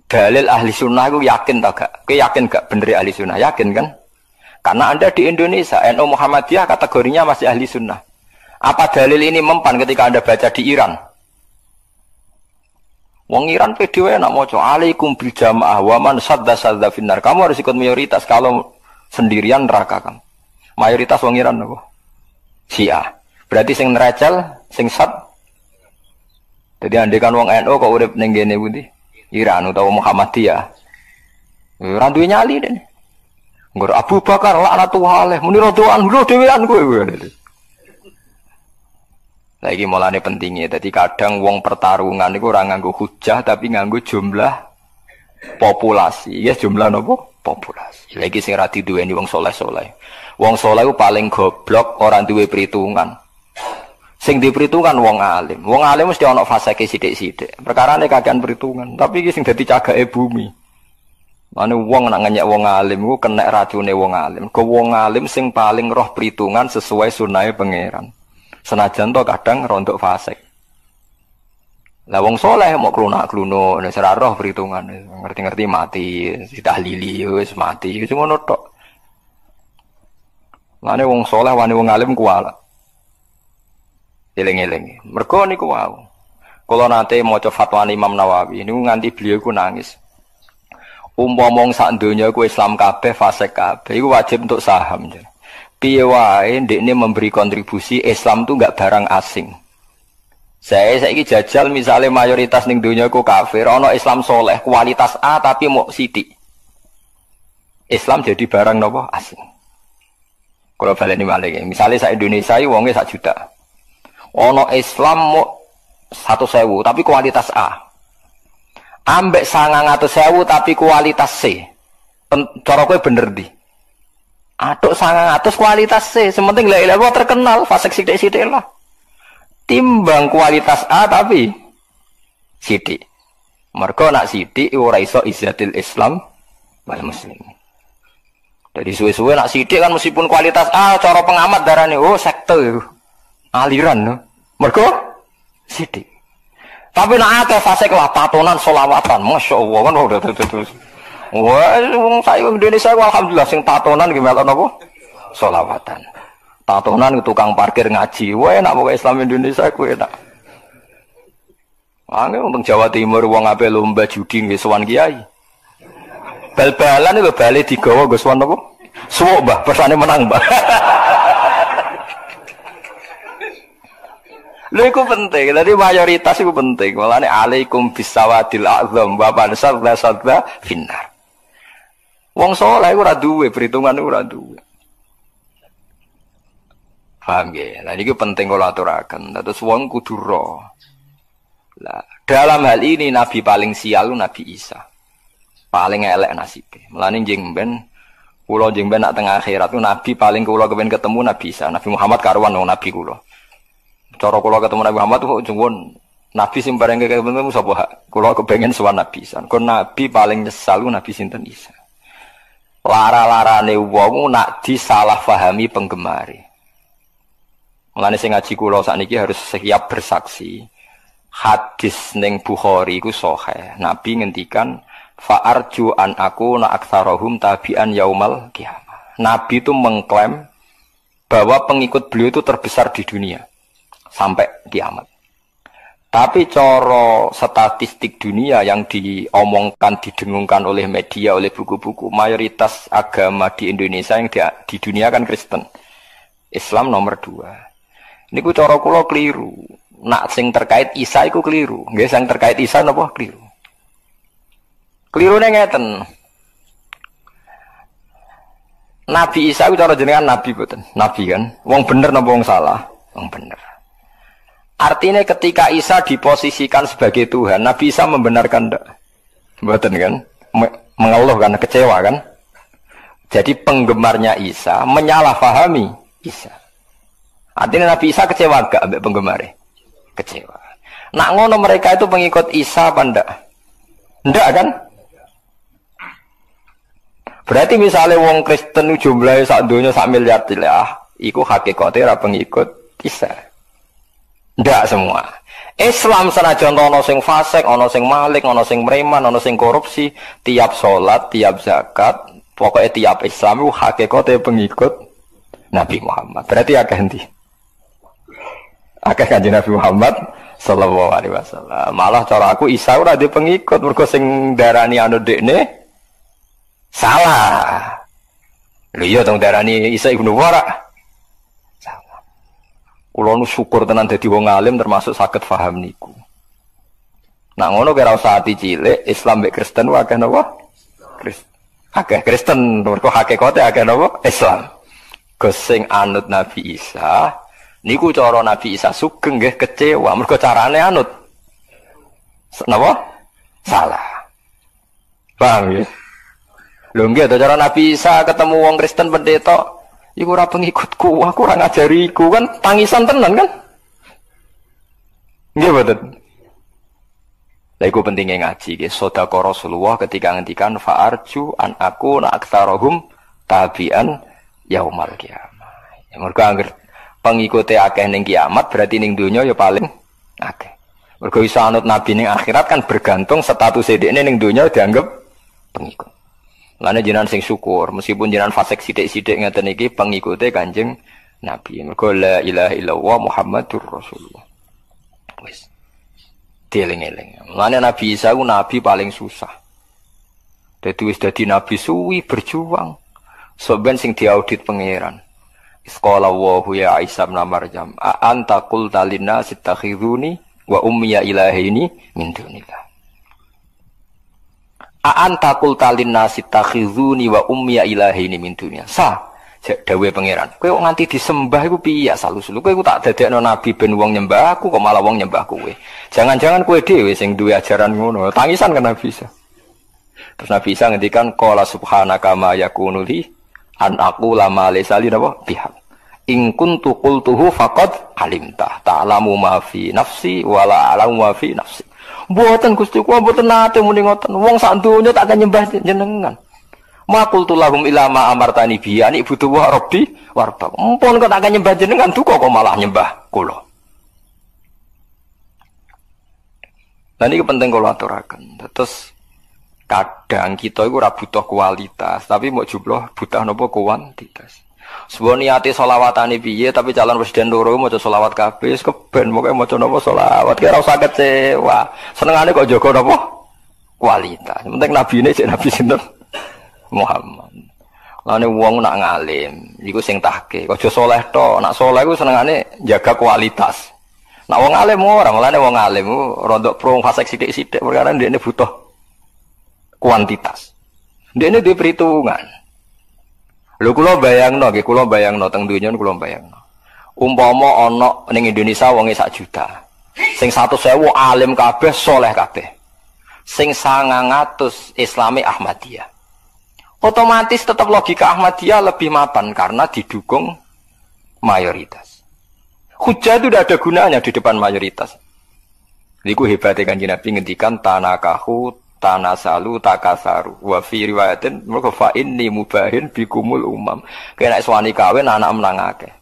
Dalil ahli sunnah iku yakin ta gak? Kowe yakin gak bener ahli sunnah? Yakin kan? Karena Anda di Indonesia, NU Muhammadiyah kategorinya masih ahli sunnah. Apa dalil ini mempan ketika Anda baca di Iran? Wong Iran PDW nak maca alaikum bil jamaah wa man sadda finnar. Kamu harus ikut mayoritas, kalau sendirian neraka kamu. Mayoritas wong Iran apa? Syiah. Berarti sing nerajal, sing sad. Jadi andai kan wong NU kok urip ning kene pundi? Iran utawa Muhammadiyah. Ora duwe nyali den. Nggo Abu Bakar laknatullah muni radhiyallahu anhu dhewean kowe. Saiki mulane pentingnya. Dadi kadang wong pertarungan niku ora nganggo hujah tapi nganggo jumlah populasi. Ya jumlah napa? Populasi. Lagi sing ra diduweni wong saleh-saleh. Wong saleh ku paling goblok ora duwe perhitungan. Sing diperhitungan wong alim. Wong alim mesti ana faseke sithik-sithik. Perkarane kakean perhitungan, tapi iki sing dadi cagake bumi. Mane wong nak ngenyek wong alim ku kena racune wong alim. Ke wong alim sing paling roh perhitungan sesuai sunahe pangeran. Senajan to kadang rontok fasik. Lah wong saleh mau klunak-klunuk nek ora roh perhitungan, ngerti-ngerti mati, ditahlili wis mati, wis ngono tok. Mane wong saleh wani wong alim kuwala. Eling-eling. Mergo niku wau. Kula nate maca fatwa Imam Nawawi niku nganti beliau ku nangis. Umpama wong sak donya ku Islam kabeh, fasik kabeh, iku wajib untuk saham. Piye wae ndekne memberi kontribusi Islam tu enggak barang asing. Saya saiki jajal misalnya mayoritas ning donya ku kafir, ana Islam soleh kualitas A tapi mau sithik. Islam jadi barang nopo asing. Kalau baleni malih, misalnya sak Indonesia iki wonge 1 juta. Ono Islam mau 100.000 tapi kualitas A. Ambek 900.000 tapi kualitas C. Cara kowe bener di. Atuk 900 kualitas C, sementing la ilaha terkenal, fasik sithik-sithik lah. Timbang kualitas A tapi sithik. Mergo nak sithik ora iso izzatil Islam wal muslim. Jadi suwe-suwe nak sithik kan meskipun kualitas A cara pengamat darane oh sekte itu. Aliran no. Mergo sithik. Tapi nek akeh fasik lah tatonan selawatan, masyaallah kan udah terus. Wah, wong saya Indonesia alhamdulillah sing tatonan nggih melok napa? Selawatan. Tatonan tukang parkir ngaji. Wah, enak pokoke Islam Indonesia ku enak. Angge wong Jawa Timur wong ape lomba judi nggih sowan kiai. Bal-balan itu bali digawa nggo sowan napa? Suwuk Mbah, persane menang Mbah. Lha iku penting, dadi mayoritas iku penting. Mulane alaikum bisawadil a'zam wa sadza finnar. Wong saleh iku ora duwe perhitungan iku ora duwe. Paham nggih? Lah niki penting kula aturaken. Terus wong kudu ro. Lah dalam hal ini nabi paling sial Nabi Isa. Paling elek nasibe. Mulane njing ben kula njing ben nak teng akhirat nabi paling kula kepen ketemu Nabi Isa. Nabi Muhammad karuan wong nabi kula. Cara kula ketemu Nabi Muhammad kok jengwon nabi sing bareng ketemu sapa? Kula kepengin sowan Nabi Isa. Kon nabi paling nyesal Nabi sinten Isa. Lara-larane wong nak disalah pahami penggemare. Mulane sing ngaji kula sakniki harus siap bersaksi. Hadis ning Bukhari iku sahih. Nabi ngendikan fa'arju an aku na aktsarahum tabi'an yaumal qiyamah. Nabi itu mengklaim bahwa pengikut beliau itu terbesar di dunia sampai kiamat. Tapi coro statistik dunia yang diomongkan, didengungkan oleh media, oleh buku-buku, mayoritas agama di Indonesia yang di dunia kan Kristen. Islam nomor 2. Ini ku coro kula keliru. Nak sing terkait Isa iku keliru. Nggih sing terkait Isa napa keliru. Kelirune ngeten. Nabi Isa iku cara jenengan nabi boten? Nabi kan. Wong bener napa wong salah? Wong bener. Artinya ketika Isa diposisikan sebagai Tuhan, Nabi Isa membenarkan enggak? Mboten kan? Mengeluh kan, kecewa kan? Jadi penggemarnya Isa menyalahpahami Isa. Artinya Nabi Isa kecewa enggak ambek penggemarnya? Kecewa. Nak ngono mereka itu pengikut Isa apa enggak? Enggak kan? Berarti misalnya wong Kristen jumlahnya sak donya sak miliar lah, iku hakikate ora pengikut Isa. Ndak semua. Islam senajan ana sing fasik, ana sing malik, ana sing preman, ana sing korupsi, tiap salat, tiap zakat, pokoknya tiap Islam itu hakikate pengikut Nabi Muhammad. Berarti akeh endi? Akeh Kanjeng Nabi Muhammad sallallahu alaihi wasallam. Malah cara aku Isa ora di pengikut, mergo sing darani anu dekne salah. Lho iya tong darani Isa ibnu Wara. Kulo nu syukur tenan dadi wong alim termasuk saged paham niku. Nak ngono kira usah ati cilik, Islam mbek Kristen wae akeh napa? Akeh Kristen, mergo hakikate akeh napa? Islam. Gus sing anut Nabi Isa, niku cara Nabi Isa sugeng nggih kecewa, mergo carane anut. Napa? Salah. Paham ya? Lho nggih cara Nabi Isa ketemu wong Kristen pendeta, iku ora pengikutku, aku ora ngajariku kan tangisan tenan kan? Nggih mboten. Lah iku pentingnya ngaji nggih. Sedekah Rasulullah ketika ngendikan fa'arju an aku na aktsarahum tabi'an yaumal qiyamah. Ya mergo anggere pengikute akeh ning kiamat berarti ning donya ya paling akeh. Mergo iso anut nabi ning akhirat kan bergantung status dekne ning donya dianggap pengikut. Lane jenengan sing syukur meskipun jenengan fasik sithik-sithik ngeten iki pengikute Kanjeng Nabi. Mergo la ilaha illallah Muhammadur Rasulullah. Wis dieling-eling. Mulane Nabi Isa ku nabi paling susah. Dadi wis dadi nabi suwi berjuang. Soben sing diaudit pangeran. Isqala Allahu ya Isa bin Maryam, a anta qulta linnasi ittakhiduni wa ummi ilahaini min dunillah. A anta qulta linnasi ittakhiduni wa ummi ilahaini min dunillah. Dawuhe pangeran, kowe kok nganti disembah iku piye asal-usul? Kowe tak dadekno nabi ben wong nyembah aku kok malah wong nyembah kowe. Jangan-jangan kowe dhewe sing duwe ajaran ngono. Tangisan kan Nabi Isa. Terus Nabi Isa ngendikan qala subhanaka ma yakunu li an aqula ma laysa li bihaq. In kuntu qultuhu faqad alimta ta'lamu ma fi nafsi wa la a'lamu ma fi nafsi. Mboten Gusti kula mboten nate muni ngoten. Wong sak donya tak akan nyembah jenengan. Ma qultu lahum ila ma amartani bi ani butuh wa rabbi warba. Mumpun kok tak nyembah jenengan duka kok malah nyembah kula. Lah niki penting kula aturaken. Terus kadang kita iku ora butuh kualitas, tapi mau jumlah butuh napa kuantitas. Sebuah niate selawatane piye tapi calon presiden loro maca selawat kabeh wis keben pokoke maca napa selawat kira ora usah kecewa. Senengane kok jaga napa kualitas. Penting nabine cek nabi sinten Muhammad. Lane wong nak ngalim, iku sing tahke. Aja saleh tok, nak saleh iku senengane jaga kualitas. Nak wong alim ora, mulane wong alim rodok prong fasik sithik-sithik perkara ndekne butuh kuantitas. Ndekne duwe perhitungan. Lho kula bayangno nggih, kula bayangno teng donya kula bayangno. Umpama ana ning Indonesia wonge 1 juta. Sing 100.000 alim kabeh, saleh kabeh. Sing 900 Islami Ahmadiyah. Otomatis tetap logika Ahmadiyah lebih mapan karena didukung mayoritas. Hujah itu tidak ada gunanya di depan mayoritas. Iku hebatnya Kanjeng Nabi ngendikan tanakahu tanasalu takasaru wa fi riwayatin mergo fa inni mubahin bikumul umam. Kena suwani kawin anak menang akeh.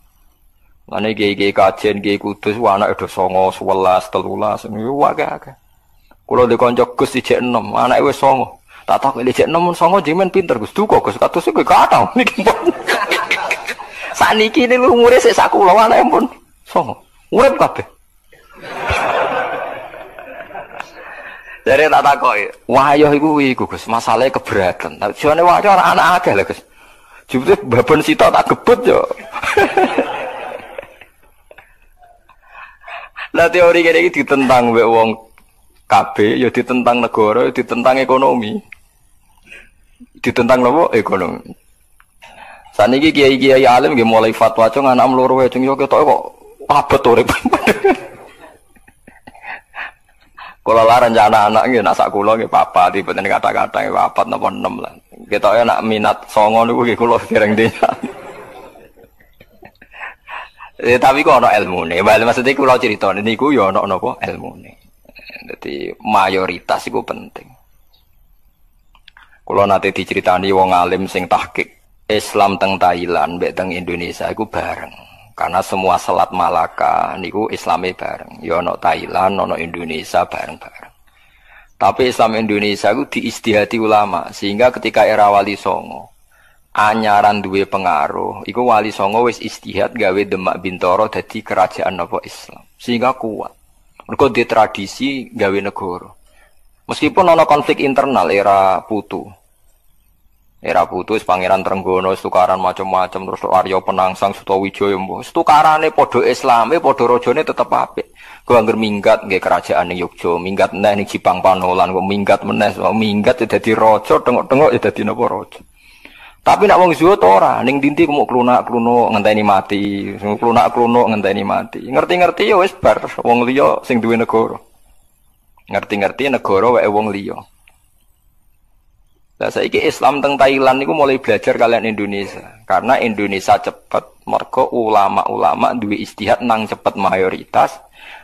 Mane iki kajen iki kudus anak do 9 11 13 akeh. Kula de kanca Gus dijek 6, anake wis 9. Tak tahu lecek nemen songo jimen pinter Gus duka Gus kados iku kathah niki. Saniki niku umure sik sak kula anake pun songo. Urip kabeh. Jare tak takoki, wayah iku Gus, masalahe keberatan. Jane wayah ora anak akeh lho Gus. Jebule babon sita tak gebut yo. Lah teori kene iki ditentang mbek wong kabeh ya ditentang negara, ya ditentang ekonomi. Ditentang nopo ekonomi. Saniki kiai-kiai alim nggih mulai fatwa cung anak loro wae cung yo ketok kok abot urip. Kula lah rencana anak nggih nak sak kula nggih papat tiba-tiba kata-kata nggih papat napa 6 lah. Ketoke nak minat 9 niku nggih kula dereng desa. Tapi kok ana ilmune. Maksudnya kula critane niku ya ana napa ilmune. Dadi mayoritas iku penting. Kula nate diceritani wong alim sing tahqiq Islam teng Thailand mbek teng Indonesia iku bareng. Karena semua Selat Malaka niku Islame bareng. Ya ana Thailand, ana Indonesia bareng-bareng. Tapi Islam Indonesia iku diistihati ulama sehingga ketika era Wali Songo anyaran duwe pengaruh, iku Wali Songo wis istihad gawe Demak Bintoro dadi kerajaan napa Islam. Sehingga kuat. Mergo di tradisi gawe negara. Meskipun ana konflik internal era Putu. Era putus Pangeran Trenggono tukaran macam-macam terus Arya Penangsang Sutawijaya mbok. Tukarane padha Islame padha rajane tetep apik. Ku angger minggat nggih kerajaan ning Yogya, minggat neh ning Jipang Panolan, kok minggat meneh, minggat dadi raja, tengok-tengok ya dadi napa raja. Tapi nak wong zuhud ora, ning dinti kemuk klunak-klunuk ngenteni mati, klunak-klunuk ngenteni mati. Ngerti-ngerti ya wis bar wong liya sing duwe negara. Ngerti-ngerti negara wae wong liya. Lah saiki Islam teng Thailand niku mulai belajar kalian Indonesia. Karena Indonesia cepet, mergo ulama-ulama duwe ijtihad nang cepet mayoritas,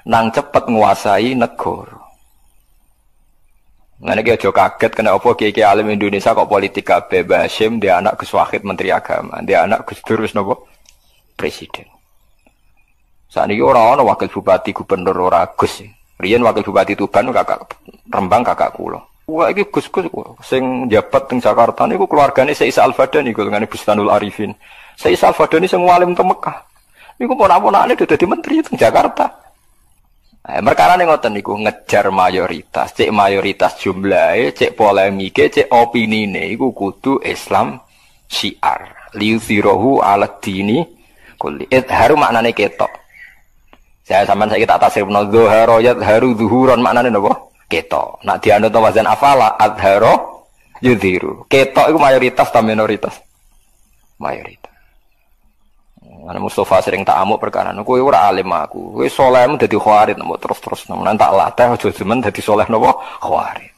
nang cepet nguasai negara. Ngene iki aja kaget kena apa kiai alim Indonesia kok politik kabeh. Mbah Hasyim dia anak Gus Wahid Menteri Agama, dia anak Gus Dur wis napa presiden. Saniki ora ana wakil bupati gubernur ora Gus. Riyen wakil bupati Tuban kakak Rembang kakak kula. Wah iki Gus-gus sing jabat teng Jakarta niku keluargane Syekh Al-Fadani niku ngene Bustanul Arifin. Syekh Al-Fadani sing alim teng Mekah. Niku ponak-ponakane dadi menteri teng Jakarta. Perkarane ngoten niku ngejar mayoritas, cek mayoritas jumlahe, cek polemike, cek opinine iku kudu Islam syiar. Liuthirahu 'ala dini kulli. Haru maknane ketok. Saya sampean saiki tak tasrifno dzahara yadharu dzuhuran maknane napa? Ketok. Nak dianut wazan afala adharo yudhiru. Ketok itu mayoritas atau minoritas? Mayoritas. Ana Mustafa sering tak amuk perkara kowe ora alim aku. Kowe salehmu dadi khawarit mbok terus-terus nang tak latih aja jemen dadi saleh napa khawarit.